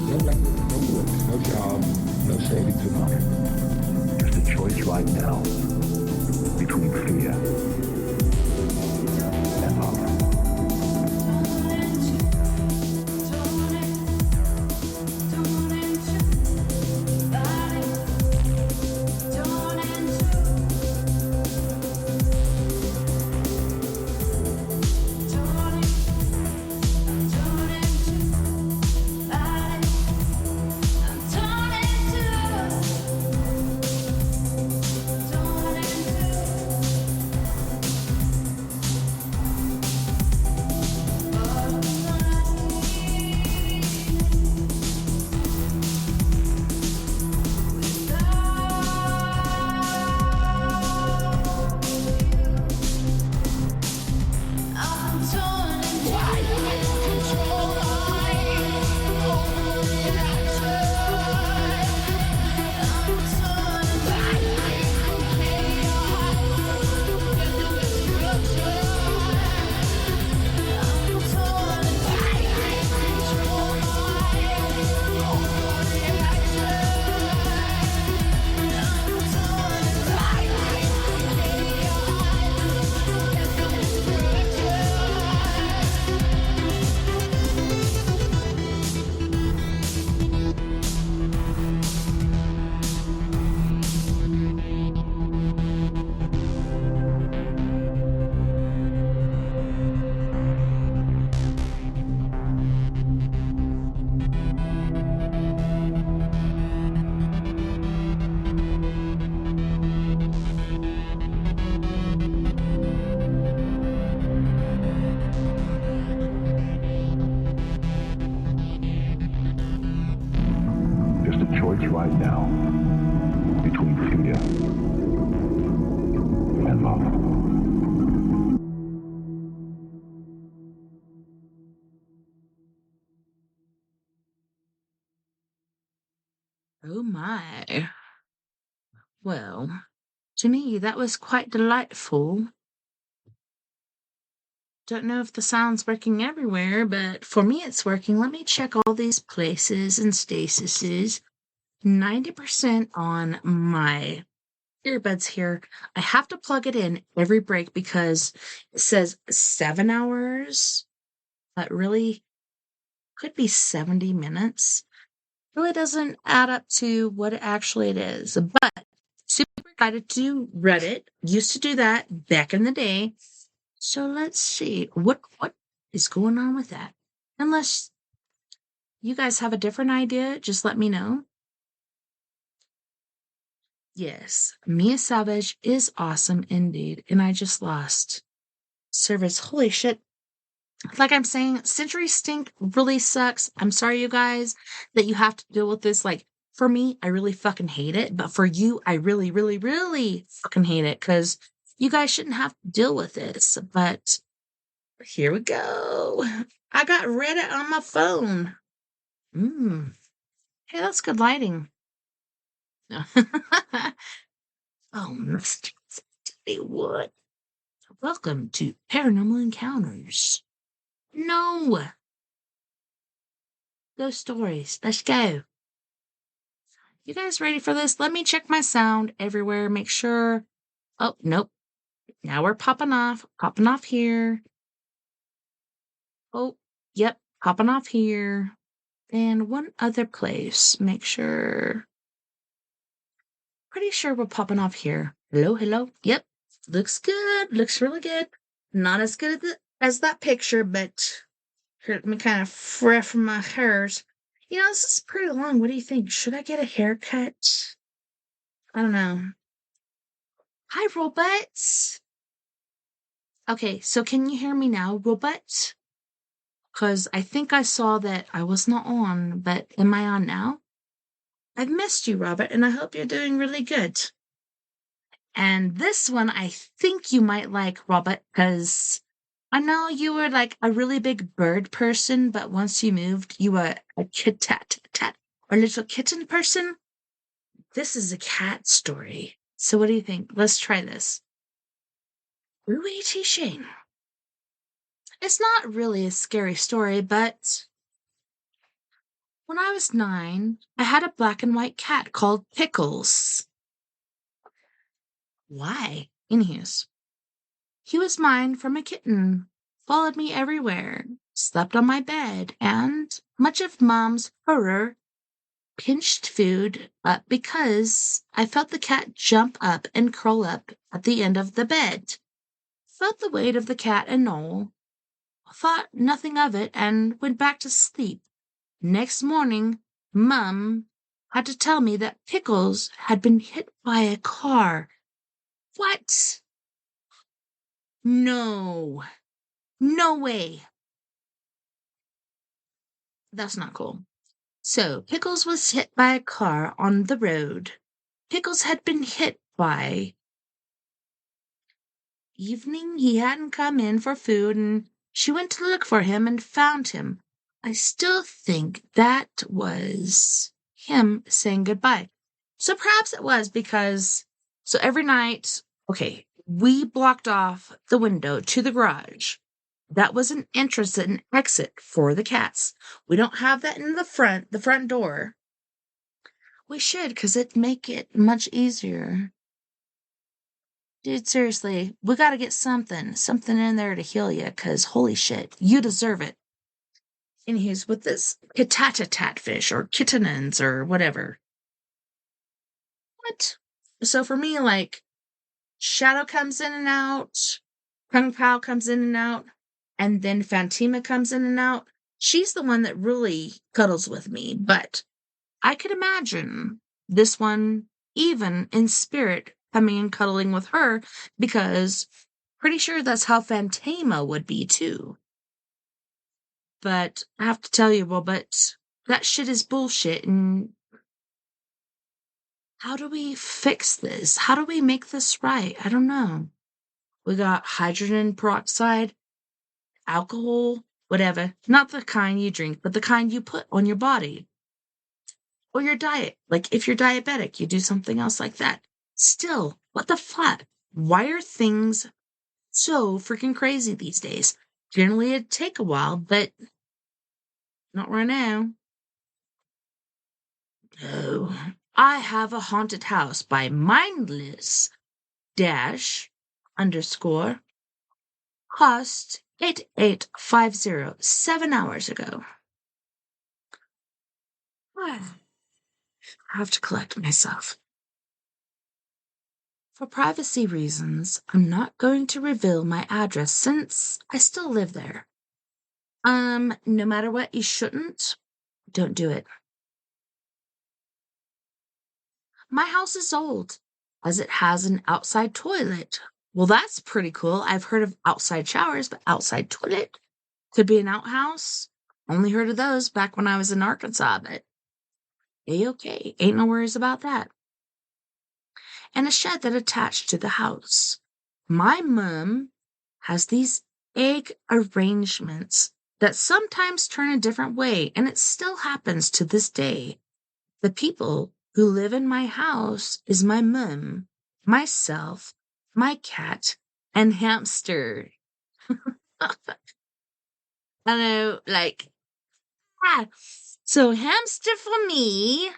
No language, no work, no job, no savings of money. Just a choice right now between fear and love. Choice right now between fear and love. Oh my. Well, to me, that was quite delightful. Don't know if the sound's working everywhere, but for me it's working. Let me check all these places and stasises. 90% on my earbuds here. I have to plug it in every break because it says 7 hours, but really could be 70 minutes. Really doesn't add up to what actually it is. But super excited to Reddit. Used to do that back in the day. So let's see what is going on with that. Unless you guys have a different idea, just let me know. Yes, Mia Savage is awesome indeed, and I just lost service. Holy shit. Like I'm saying, Century Stink really sucks. I'm sorry, you guys, that you have to deal with this. Like, for me, I really fucking hate it, but for you, I really, really, really fucking hate it, because you guys shouldn't have to deal with this. But here we go. I got Reddit on my phone. Hey, that's good lighting. Oh, Mr. What? Welcome to Paranormal Encounters. No! Ghost stories. Let's go. You guys ready for this? Let me check my sound everywhere. Make sure. Oh, nope. Now we're popping off. Popping off here. Oh, yep. Popping off here. And one other place. Make sure. Pretty sure we're popping off here. Hello, hello. Yep. Looks good. Looks really good. Not as good as that picture, but here, let me kind of frough my hairs. You know, this is pretty long. What do you think? Should I get a haircut? I don't know. Hi, robots. Okay, so can you hear me now, robots? Because I think I saw that I was not on, but am I on now? I've missed you, Robert, and I hope you're doing really good. And this one I think you might like, Robert, because I know you were like a really big bird person, but once you moved, you were a or little kitten person. This is a cat story. So what do you think? Let's try this. Ooh, Shane. It's not really a scary story, but When I was 9, I had a black and white cat called Pickles. Why? Anyways, he was mine from a kitten, followed me everywhere, slept on my bed, and, much of Mom's horror, pinched food up because I felt the cat jump up and curl up at the end of the bed. Felt the weight of the cat and Noel, thought nothing of it, and went back to sleep. Next morning, Mum had to tell me that Pickles had been hit by a car. What? No. No way. That's not cool. So, Pickles was hit by a car on the road. Pickles had been hit by evening. He hadn't come in for food, and she went to look for him and found him. I still think that was him saying goodbye. So perhaps it was because, so every night, okay, we blocked off the window to the garage. That was an entrance and an exit for the cats. We don't have that in the front door. We should, because it'd make it much easier. Dude, seriously, we gotta get something in there to heal you, because holy shit, you deserve it. Anyways, with this catatatatfish or kittenins or whatever. What? So for me, like, Shadow comes in and out, Kung Pao comes in and out, and then Fantima comes in and out. She's the one that really cuddles with me, but I could imagine this one, even in spirit, coming and cuddling with her, because pretty sure that's how Fantima would be too. But I have to tell you, well, but that shit is bullshit, and how do we fix this? How do we make this right? I don't know. We got hydrogen peroxide, alcohol, whatever. Not the kind you drink, but the kind you put on your body. Or your diet. Like, if you're diabetic, you do something else like that. Still, what the fuck? Why are things so freaking crazy these days? Generally, it'd take a while, but not right now. Oh, I Have a Haunted House by mindless _ cost 8850 7 hours ago. I have to collect myself. For privacy reasons, I'm not going to reveal my address since I still live there. No matter what, you shouldn't. Don't do it. My house is old, as it has an outside toilet. Well, that's pretty cool. I've heard of outside showers, but outside toilet? Could be an outhouse. Only heard of those back when I was in Arkansas, but A-okay. Ain't no worries about that. And a shed that attached to the house. My mum has these egg arrangements that sometimes turn a different way, and it still happens to this day. The people who live in my house is my mum, myself, my cat, and hamster. I know, like, so hamster for me.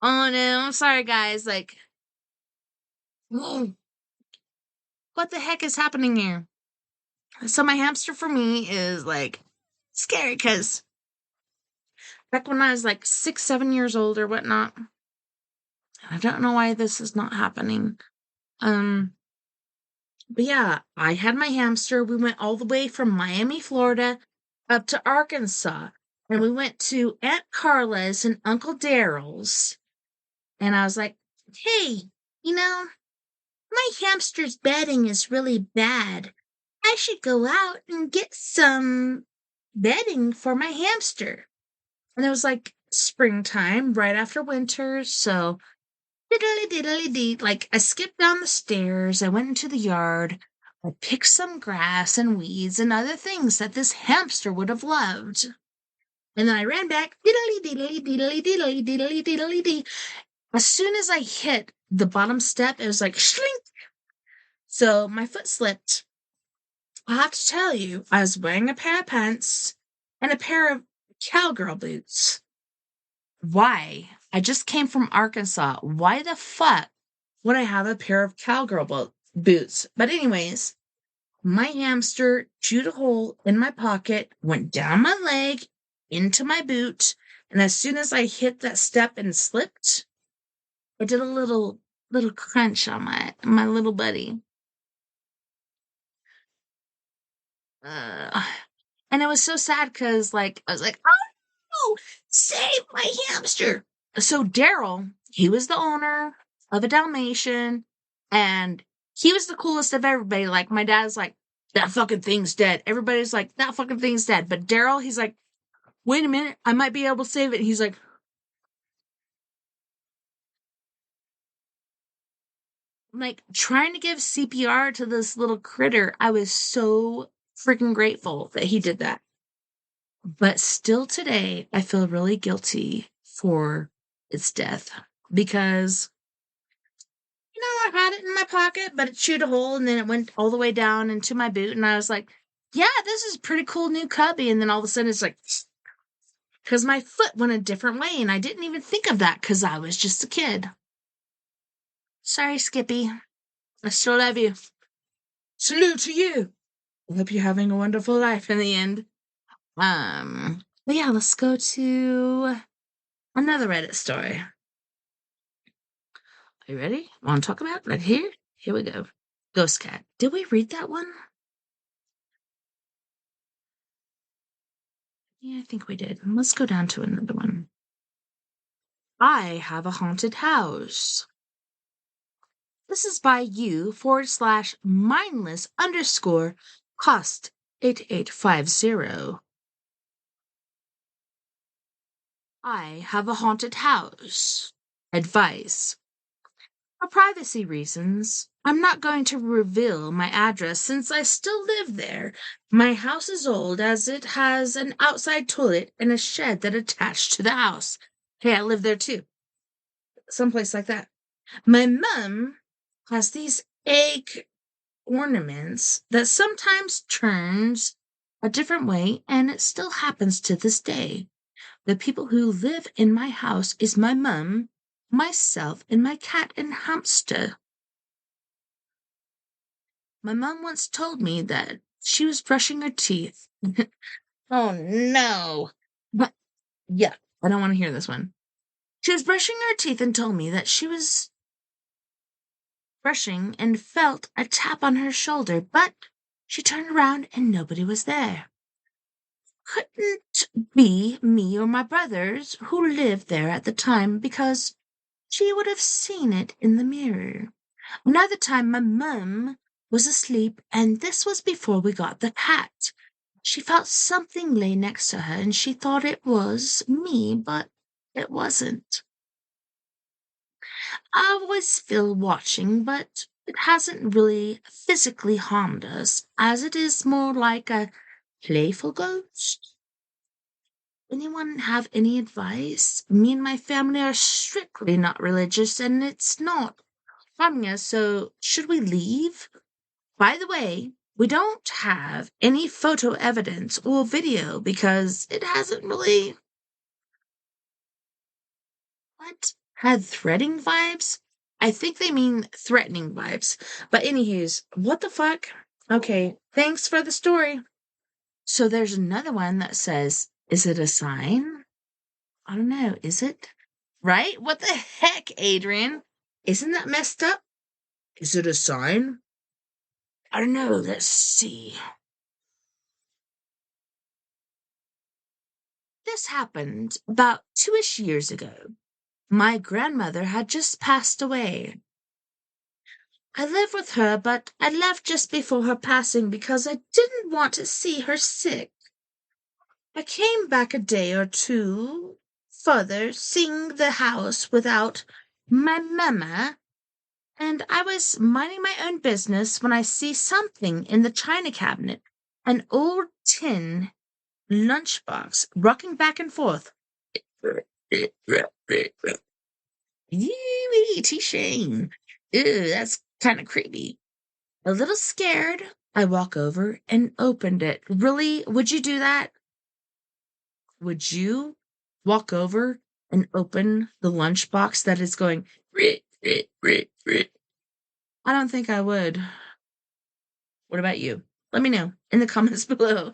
Oh no, I'm sorry guys, like, what the heck is happening here? So my hamster for me is like scary because back when I was like 6, 7 years old or whatnot, I don't know why this is not happening. But yeah, I had my hamster. We went all the way from Miami, Florida, up to Arkansas, and we went to Aunt Carla's and Uncle Daryl's. And I was like, hey, you know, my hamster's bedding is really bad. I should go out and get some bedding for my hamster. And it was like springtime, right after winter, so diddly-diddly-dee. Like, I skipped down the stairs, I went into the yard, I picked some grass and weeds and other things that this hamster would have loved. And then I ran back, diddly-diddly-diddly-diddly-diddly-diddly-dee. As soon as I hit the bottom step, it was like, shlink! So my foot slipped. I have to tell you, I was wearing a pair of pants and a pair of cowgirl boots. Why? I just came from Arkansas. Why the fuck would I have a pair of cowgirl boots? But anyways, my hamster chewed a hole in my pocket, went down my leg, into my boot, and as soon as I hit that step and slipped, I did a little crunch on my little buddy. And it was so sad because, like, I was like, oh no, save my hamster. So Daryl, he was the owner of a Dalmatian, and he was the coolest of everybody. Like, my dad's like, that fucking thing's dead. Everybody's like, that fucking thing's dead. But Daryl, he's like, wait a minute, I might be able to save it. He's like, trying to give CPR to this little critter. I was so freaking grateful that he did that. But still today, I feel really guilty for its death because, I had it in my pocket, but it chewed a hole and then it went all the way down into my boot. And I was like, yeah, this is a pretty cool new cubby. And then all of a sudden it's like, because my foot went a different way. And I didn't even think of that because I was just a kid. Sorry, Skippy. I still love you. Salute to you. I hope you're having a wonderful life in the end. But yeah, let's go to another Reddit story. Are you ready? Want to talk about it? Right here? Here we go. Ghost Cat. Did we read that one? Yeah, I think we did. Let's go down to another one. I have a haunted house. This is by you /mindless_cost8850. I have a haunted house. Advice. For privacy reasons, I'm not going to reveal my address since I still live there. My house is old as it has an outside toilet and a shed that attached to the house. Hey, I live there too. Someplace like that. My mum has these egg ornaments that sometimes turns a different way, and it still happens to this day. The people who live in my house is my mum, myself, and my cat and hamster. My mum once told me that she was brushing her teeth. Oh no. But yeah, I don't want to hear this one. She was brushing her teeth and told me that she was brushing and felt a tap on her shoulder, but she turned around and nobody was there. Couldn't be me or my brothers who lived there at the time because she would have seen it in the mirror. Another time my mum was asleep, and this was before we got the cat. She felt something lay next to her and she thought it was me, but it wasn't. I always feel watching, but it hasn't really physically harmed us, as it is more like a playful ghost. Anyone have any advice? Me and my family are strictly not religious, and it's not harming us, so should we leave? By the way, we don't have any photo evidence or video because it hasn't really... What? Had threatening vibes? I think they mean threatening vibes. But anywho's, what the fuck? Okay, thanks for the story. So there's another one that says, is it a sign? I don't know, is it? Right? What the heck, Adrian? Isn't that messed up? Is it a sign? I don't know, let's see. This happened about 2-ish years ago. My grandmother had just passed away. I lived with her, but I left just before her passing because I didn't want to see her sick. I came back a day or two further, seeing the house without my mama, and I was minding my own business when I see something in the china cabinet, an old tin lunchbox rocking back and forth. Yee, T-Shame. Ew, that's kind of creepy. A little scared, I walk over and opened it. Really? Would you do that? Would you walk over and open the lunchbox that is going, "Rit, rit, rit, rit"? I don't think I would. What about you? Let me know in the comments below.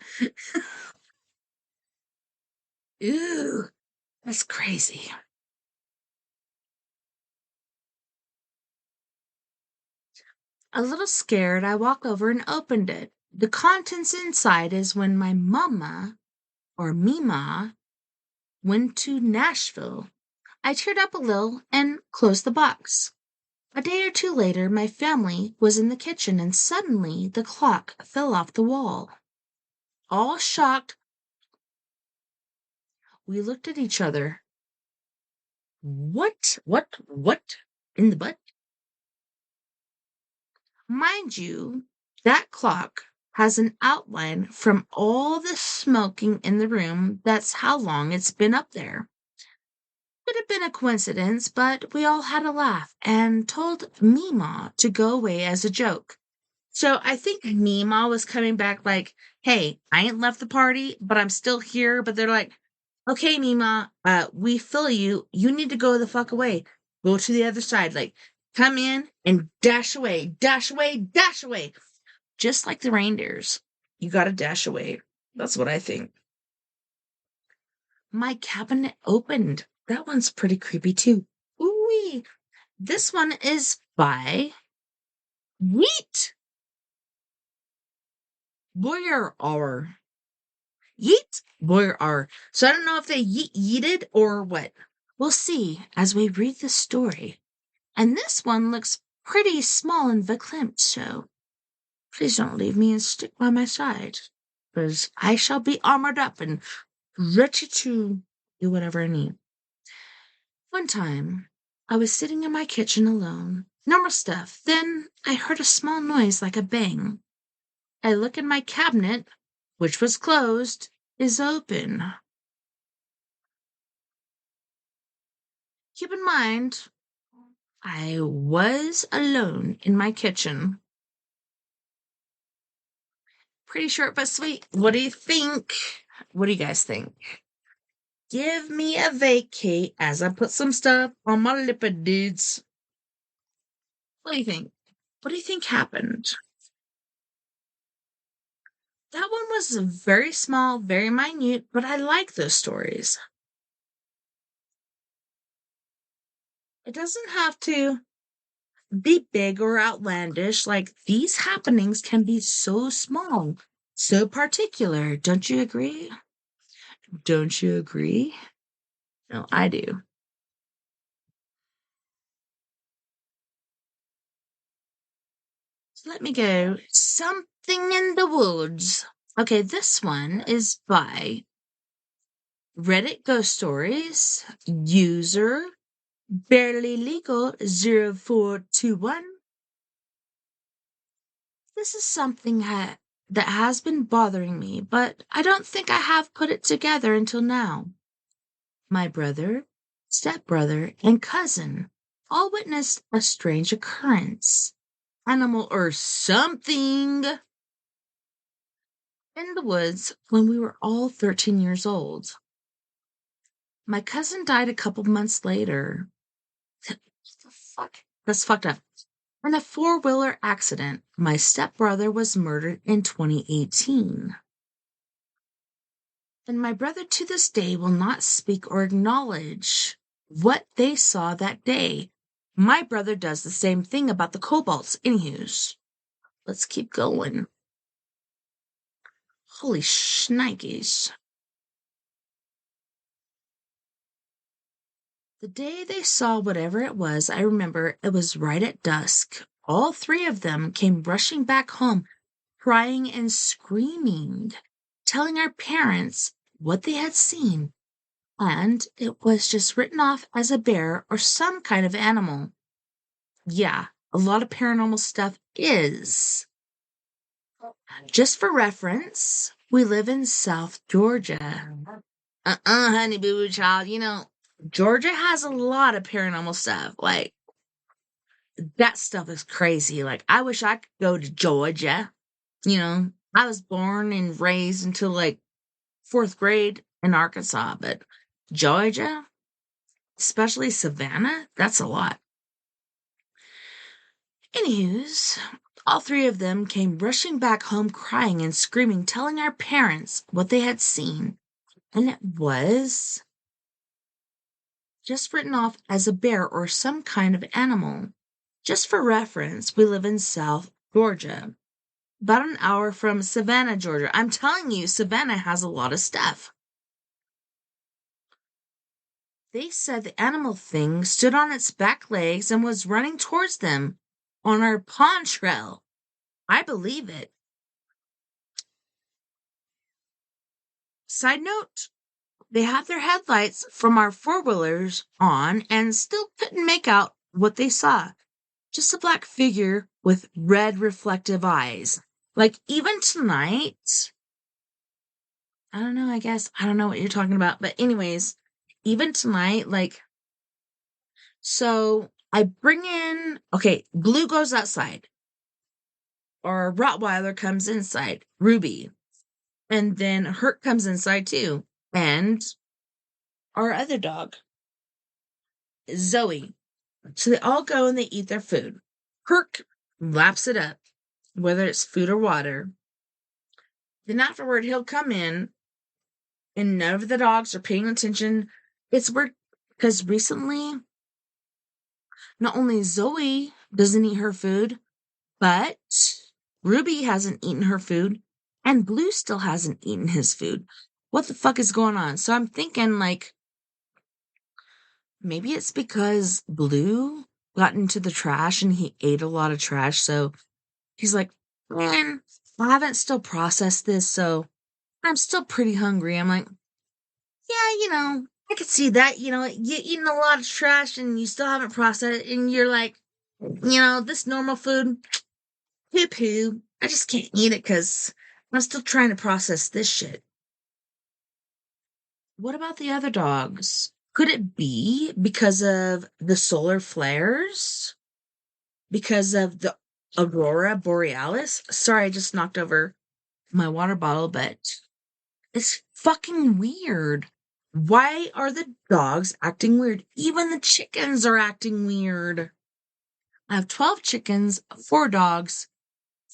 Ew, that's crazy. A little scared, I walk over and opened it. The contents inside is when my mama, or Mima, went to Nashville. I teared up a little and closed the box. A day or two later, my family was in the kitchen and suddenly the clock fell off the wall. All shocked, we looked at each other. What in the butt? Mind you, that clock has an outline from all the smoking in the room. That's how long it's been up there. Could have been a coincidence, but we all had a laugh and told Mima to go away as a joke. So I think Mima was coming back like, hey, I ain't left the party, but I'm still here. But they're like, okay, Mima, we feel you. You need to go the fuck away. Go to the other side. Like, come in and dash away, dash away, dash away. Just like the reindeers. You gotta dash away. That's what I think. My cabinet opened. That one's pretty creepy too. Ooh-wee. This one is by Yeet. Boyer R. Yeet Boyer R. So I don't know if they yeeted or what. We'll see as we read the story. And this one looks pretty small and verklempt, so please don't leave me and stick by my side, because I shall be armored up and ready to do whatever I need. One time, I was sitting in my kitchen alone. Normal stuff. Then I heard a small noise like a bang. I look in my cabinet, which was closed, is open. Keep in mind, I was alone in my kitchen. Pretty short but sweet. What do you think? What do you guys think? Give me a vacate as I put some stuff on my lipid dudes. What do you think? What do you think happened? That one was very small, very minute, but I like those stories. It doesn't have to be big or outlandish. Like, these happenings can be so small, so particular. Don't you agree? Don't you agree? No, I do. So let me go. Something in the Woods. Okay, this one is by Reddit Ghost Stories, user Barely Legal 0421. This is something that has been bothering me, but I don't think I have put it together until now. My brother, stepbrother, and cousin all witnessed a strange occurrence, animal or something, in the woods when we were all 13 years old. My cousin died a couple months later. What the fuck? That's fucked up. In a four-wheeler accident, my stepbrother was murdered in 2018. And my brother to this day will not speak or acknowledge what they saw that day. My brother does the same thing about the kobolds. Anywho's, let's keep going. Holy shnikes. The day they saw whatever it was, I remember it was right at dusk. All three of them came rushing back home, crying and screaming, telling our parents what they had seen. And it was just written off as a bear or some kind of animal. Yeah, a lot of paranormal stuff is. Just for reference, we live in South Georgia. Honey boo boo child, you know, Georgia has a lot of paranormal stuff. Like, that stuff is crazy. Like, I wish I could go to Georgia. You know, I was born and raised until like 4th grade in Arkansas, but Georgia, especially Savannah, that's a lot. Anywho's, all three of them came rushing back home crying and screaming, telling our parents what they had seen. And it was just written off as a bear or some kind of animal. Just for reference, we live in South Georgia, about an hour from Savannah, Georgia. I'm telling you, Savannah has a lot of stuff. They said the animal thing stood on its back legs and was running towards them on our pond trail. I believe it. Side note, they had their headlights from our four-wheelers on and still couldn't make out what they saw. Just a black figure with red reflective eyes. Like, even tonight, I don't know, I don't know what you're talking about. But anyways, even tonight, like, so I bring in, okay, Blue goes outside. Our Rottweiler comes inside, Ruby. And then Herc comes inside too. And our other dog, Zoe. So they all go and they eat their food. Herc laps it up, whether it's food or water. Then afterward, he'll come in, and none of the dogs are paying attention. It's weird because recently, not only Zoe doesn't eat her food, but Ruby hasn't eaten her food, and Blue still hasn't eaten his food. What the fuck is going on? So I'm thinking, like, maybe it's because Blue got into the trash and he ate a lot of trash. So he's like, man, I haven't still processed this, so I'm still pretty hungry. I'm like, yeah, I could see that. You're eating a lot of trash and you still haven't processed it. And you're like, this normal food, poo-poo. I just can't eat it because I'm still trying to process this shit. What about the other dogs? Could it be because of the solar flares? Because of the Aurora Borealis? Sorry, I just knocked over my water bottle, but it's fucking weird. Why are the dogs acting weird? Even the chickens are acting weird. I have 12 chickens, 4 dogs,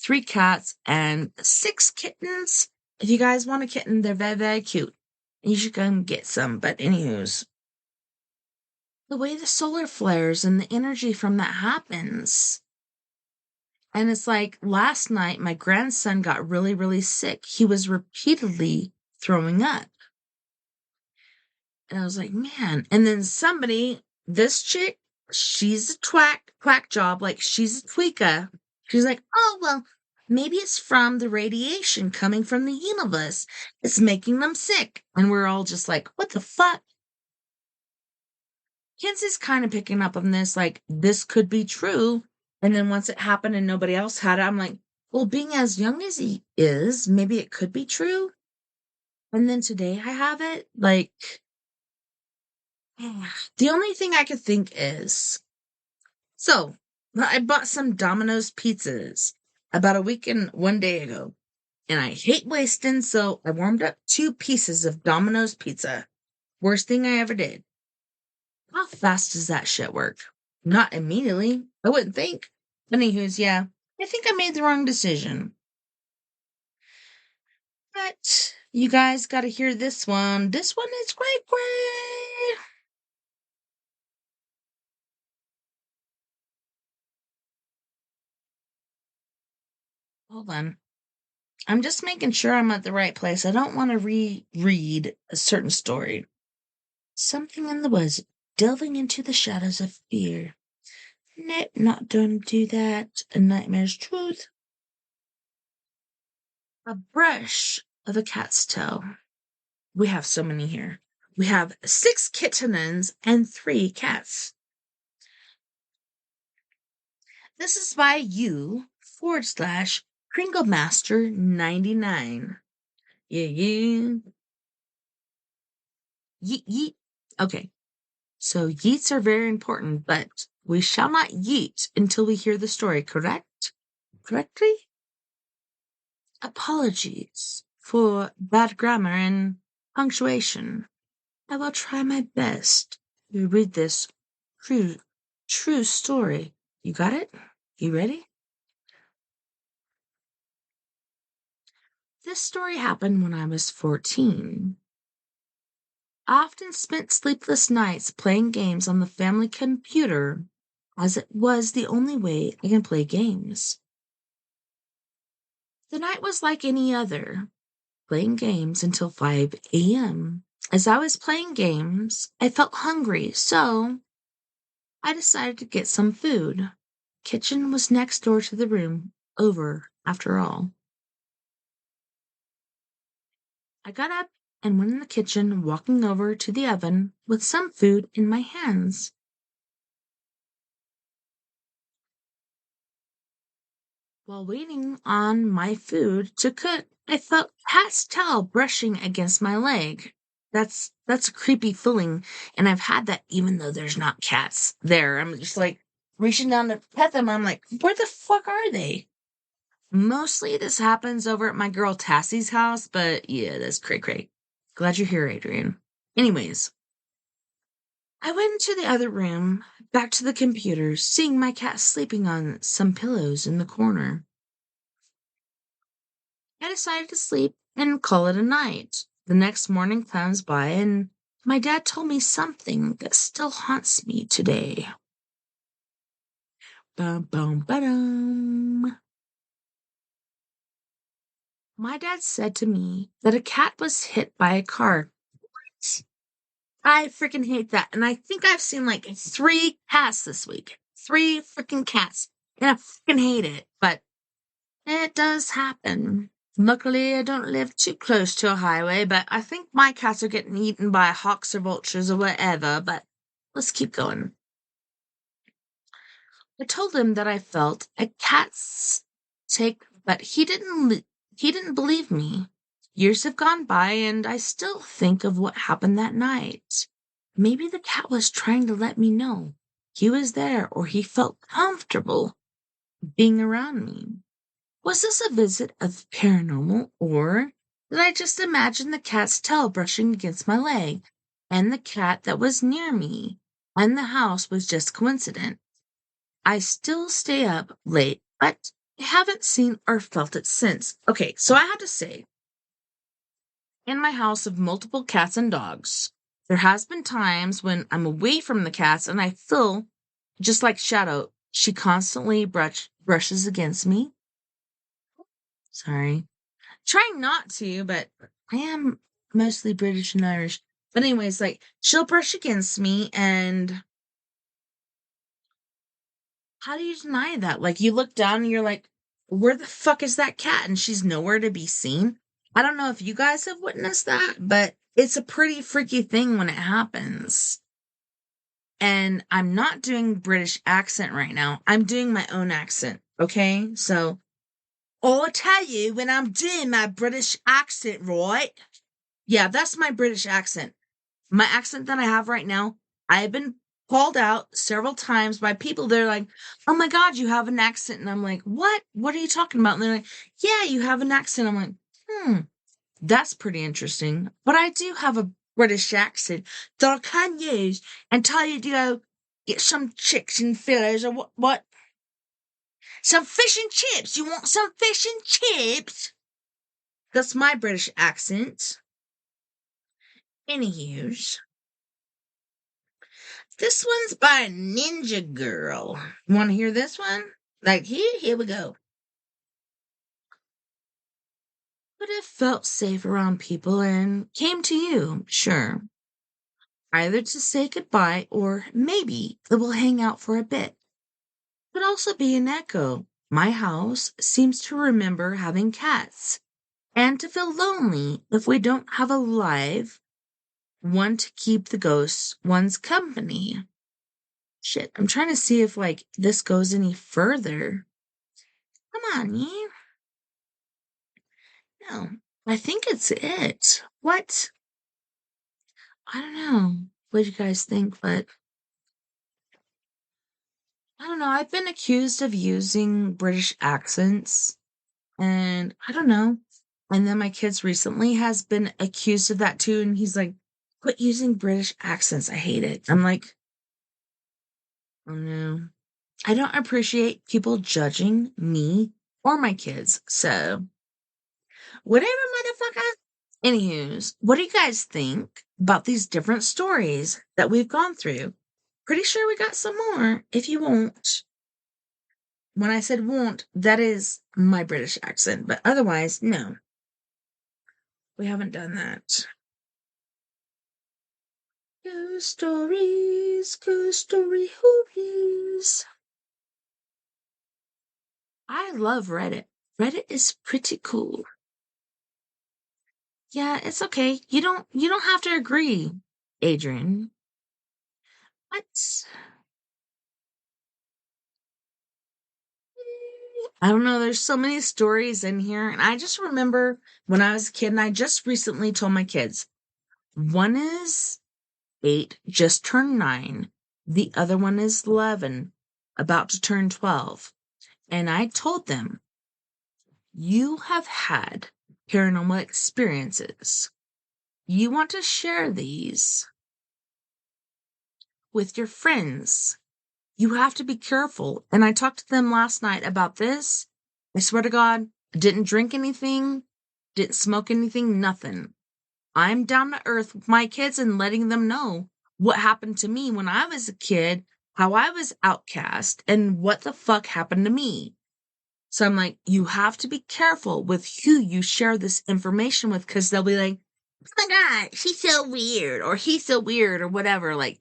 3 cats, and 6 kittens. If you guys want a kitten, they're very, very cute. You should go and get some. But anywho's, the way the solar flares and the energy from that happens. And it's like last night, my grandson got really, really sick. He was repeatedly throwing up. And I was like, man. And then this chick, she's a quack job. Like, she's a tweaker. She's like, oh, well, maybe it's from the radiation coming from the universe. It's making them sick. And we're all just like, what the fuck? Kenzie's kind of picking up on this, like, this could be true. And then once it happened and nobody else had it, I'm like, well, being as young as he is, maybe it could be true. And then today I have it. Like, the only thing I could think is, so I bought some Domino's pizzas about a week and 1 day ago. And I hate wasting, so I warmed up 2 pieces of Domino's pizza. Worst thing I ever did. How fast does that shit work? Not immediately. I wouldn't think. Anywho's, yeah. I think I made the wrong decision. But you guys gotta hear this one. This one is great. Hold on. I'm just making sure I'm at the right place. I don't want to reread a certain story. Something in the woods, delving into the shadows of fear. Nope, not going to do that. A nightmare's truth. A brush of a cat's tail. We have so many here. We have 6 kittenens and 3 cats. This is by you/Kringlemaster99. Yeah. Yeet. Okay. So yeets are very important, but we shall not yeet until we hear the story, correct? Correctly? Apologies for bad grammar and punctuation. I will try my best you read this true story. You got it? You ready? This story happened when I was 14. I often spent sleepless nights playing games on the family computer, as it was the only way I can play games. The night was like any other, playing games until 5 a.m. As I was playing games, I felt hungry, so I decided to get some food. Kitchen was next door to the room over, after all. I got up and went in the kitchen, walking over to the oven with some food in my hands. While waiting on my food to cook, I felt cat's tail brushing against my leg. That's a creepy feeling, and I've had that even though there's not cats there. I'm just like reaching down to pet them. I'm like, where the fuck are they? Mostly this happens over at my girl Tassie's house, but yeah, that's cray-cray. Glad you're here, Adrian. Anyways, I went into the other room, back to the computer, seeing my cat sleeping on some pillows in the corner. I decided to sleep and call it a night. The next morning comes by, and my dad told me something that still haunts me today. Bum, bum, ba-dum. My dad said to me that a cat was hit by a car. What? I freaking hate that. And I think I've seen like 3 cats this week. 3 freaking cats. And I freaking hate it. But it does happen. Luckily, I don't live too close to a highway, but I think my cats are getting eaten by hawks or vultures or whatever. But let's keep going. I told him that I felt a cat's take, but he didn't believe me. Years have gone by, and I still think of what happened that night. Maybe the cat was trying to let me know he was there, or he felt comfortable being around me. Was this a visit of paranormal, or did I just imagine the cat's tail brushing against my leg, and the cat that was near me, and the house was just coincident? I still stay up late, but I haven't seen or felt it since. Okay, so I have to say, in my house of multiple cats and dogs, there has been times when I'm away from the cats and I feel just like Shadow. She constantly brushes against me. Sorry. Trying not to, but I am mostly British and Irish. But anyways, like, she'll brush against me, and how do you deny that? Like, you look down and you're like, where the fuck is that cat? And she's nowhere to be seen. I don't know if you guys have witnessed that, but it's a pretty freaky thing when it happens. And I'm not doing British accent right now. I'm doing my own accent, okay? So, I'll tell you when I'm doing my British accent, right? Yeah, that's my British accent. My accent that I have right now, I've been called out several times by people. They're like, oh my God, you have an accent. And I'm like, what? What are you talking about? And they're like, yeah, you have an accent. I'm like, that's pretty interesting. But I do have a British accent that I can use and tell you to go get some chicks and fillers or what? Some fish and chips. You want some fish and chips? That's my British accent. Anywho's. This one's by Ninja Girl. Want to hear this one? Like, here we go. Would have felt safe around people and came to you, sure. Either to say goodbye or maybe it will hang out for a bit. Could also be an echo. My house seems to remember having cats and to feel lonely if we don't have a live one to keep the ghosts one's company. Shit, I'm trying to see if, like, this goes any further. Come on, you. No, I think it's it. What? I don't know what you guys think, but I don't know. I've been accused of using British accents, and I don't know. And then my kids recently has been accused of that too, and he's like, quit using British accents. I hate it. I'm like, oh no. I don't appreciate people judging me or my kids. So, whatever, motherfucker. Anywho's, what do you guys think about these different stories that we've gone through? Pretty sure we got some more if you won't. When I said won't, that is my British accent, but otherwise, no. We haven't done that. Ghost stories, ghost story hoories. I love Reddit. Reddit is pretty cool. Yeah, it's okay. You don't have to agree, Adrian. What? I don't know. There's so many stories in here. And I just remember when I was a kid, and I just recently told my kids, one is 8, just turned 9. The other one is 11, about to turn 12. And I told them, you have had paranormal experiences. You want to share these with your friends. You have to be careful. And I talked to them last night about this. I swear to God, I didn't drink anything, didn't smoke anything, nothing. I'm down to earth with my kids and letting them know what happened to me when I was a kid, how I was outcast, and what the fuck happened to me. So I'm like, you have to be careful with who you share this information with, because they'll be like, oh my God, she's so weird, or he's so weird, or whatever. Like,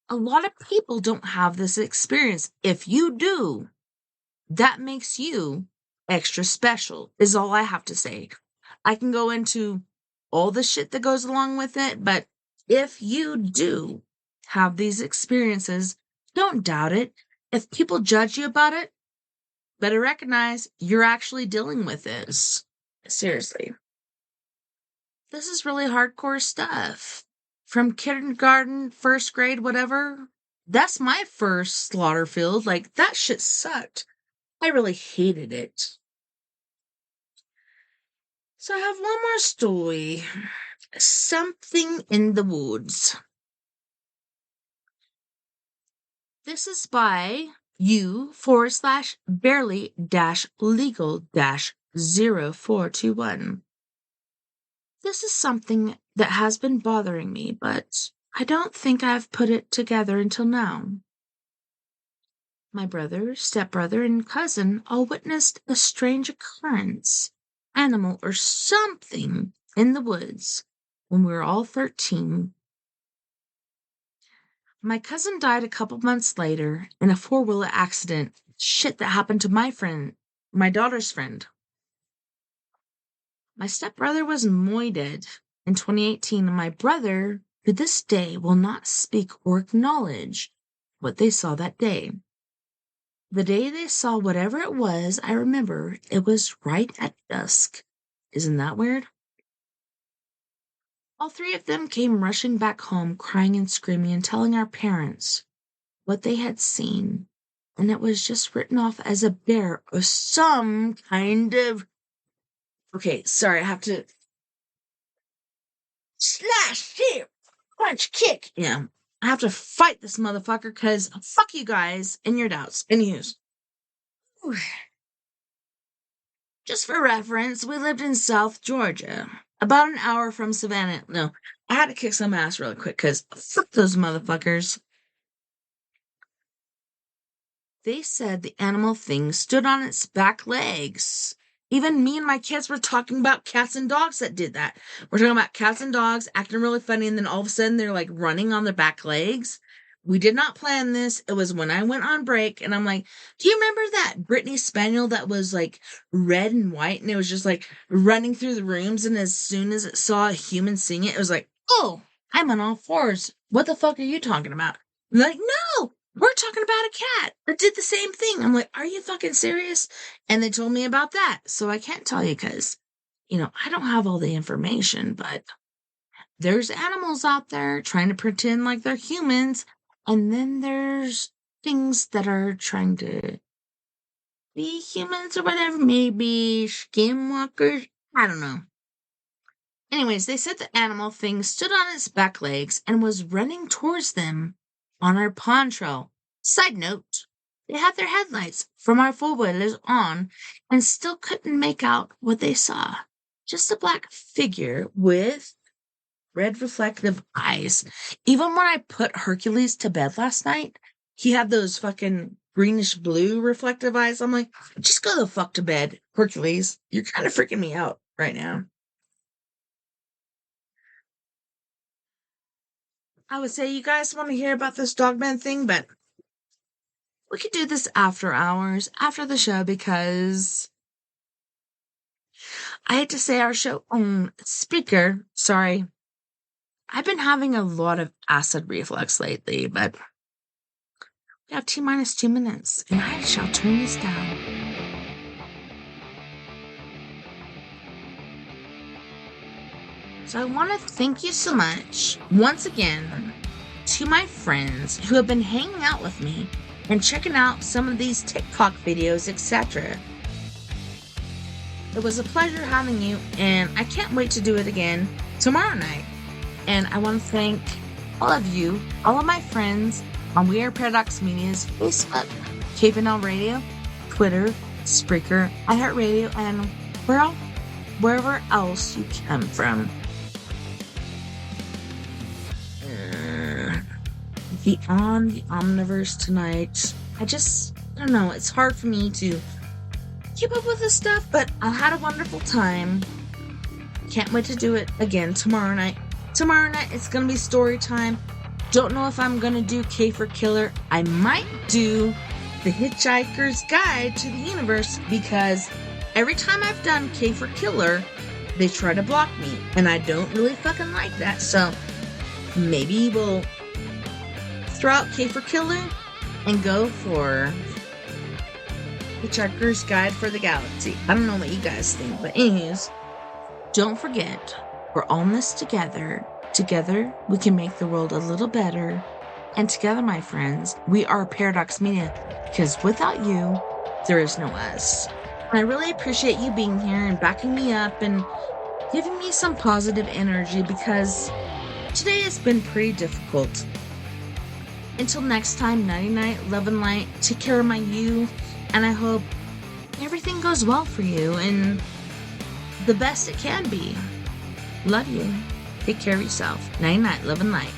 a lot of people don't have this experience. If you do, that makes you extra special, is all I have to say. I can go into all the shit that goes along with it, but if you do have these experiences, don't doubt it. If people judge you about it, better recognize you're actually dealing with this. Seriously. This is really hardcore stuff. From kindergarten, first grade, whatever. That's my first slaughter field. Like, that shit sucked. I really hated it. So I have one more story. Something in the Woods. This is by u/barely-legal-0421. This is something that has been bothering me, but I don't think I've put it together until now. My brother, stepbrother, and cousin all witnessed a strange occurrence, animal or something, in the woods when we were all 13. My cousin died a couple months later in a 4-wheeler accident. Shit that happened to my daughter's friend. My stepbrother was moided in 2018, and my brother, to this day, will not speak or acknowledge what they saw that day. The day they saw whatever it was, I remember it was right at dusk. Isn't that weird? All 3 of them came rushing back home, crying and screaming and telling our parents what they had seen. And it was just written off as a bear or some kind of... Okay, sorry, I have to... Slash, dip, punch, kick. Yeah, I have to fight this motherfucker because fuck you guys and your doubts. Anywho's. Just for reference, we lived in South Georgia, about an hour from Savannah. No, I had to kick some ass really quick because fuck those motherfuckers. They said the animal thing stood on its back legs. Even me and my kids were talking about cats and dogs that did that. We're talking about cats and dogs acting really funny, and then all of a sudden they're like running on their back legs. We did not plan this. It was when I went on break, and I'm like, do you remember that Brittany Spaniel that was like red and white, and it was just like running through the rooms, and as soon as it saw a human seeing it, it was like, oh, I'm on all fours. What the fuck are you talking about? I'm like, no, we're talking about a cat that did the same thing. I'm like, are you fucking serious? And they told me about that. So I can't tell you because, I don't have all the information, but there's animals out there trying to pretend like they're humans. And then there's things that are trying to be humans or whatever. Maybe skinwalkers. I don't know. Anyways, they said the animal thing stood on its back legs and was running towards them on our pond trail. Side note, they had their headlights from our four-wheelers on and still couldn't make out what they saw. Just a black figure with red reflective eyes. Even when I put Hercules to bed last night, he had those fucking greenish blue reflective eyes. I'm like, just go the fuck to bed, Hercules. You're kind of freaking me out right now. I would say you guys want to hear about this Dogman thing, but we could do this after hours, after the show, because I hate to say our show on speaker. Sorry. I've been having a lot of acid reflux lately, but we have T-minus 2 minutes, and I shall turn this down. So I want to thank you so much, once again, to my friends who have been hanging out with me and checking out some of these TikTok videos, etc. It was a pleasure having you, and I can't wait to do it again tomorrow night. And I want to thank all of you, all of my friends on We Are Paradox Media's Facebook, KPNL Radio, Twitter, Spreaker, iHeartRadio, and wherever else you come from. Beyond the Omniverse tonight. I don't know, it's hard for me to keep up with this stuff, but I had a wonderful time. Can't wait to do it again tomorrow night. Tomorrow night it's gonna be story time. Don't know if I'm gonna do K for Killer. I might do The Hitchhiker's Guide to the Universe, because every time I've done K for Killer, they try to block me, and I don't really fucking like that. So maybe we'll throw out K for Killer and go for Hitchhiker's Guide for the Galaxy. I don't know what you guys think, but anyways, don't forget, we're all in this together. Together, we can make the world a little better. And together, my friends, we are Paradox Media, because without you, there is no us. And I really appreciate you being here and backing me up and giving me some positive energy, because today has been pretty difficult. Until next time, nighty night, love and light, take care of my you, and I hope everything goes well for you and the best it can be. Love you. Take care of yourself. Nighty night, love and light.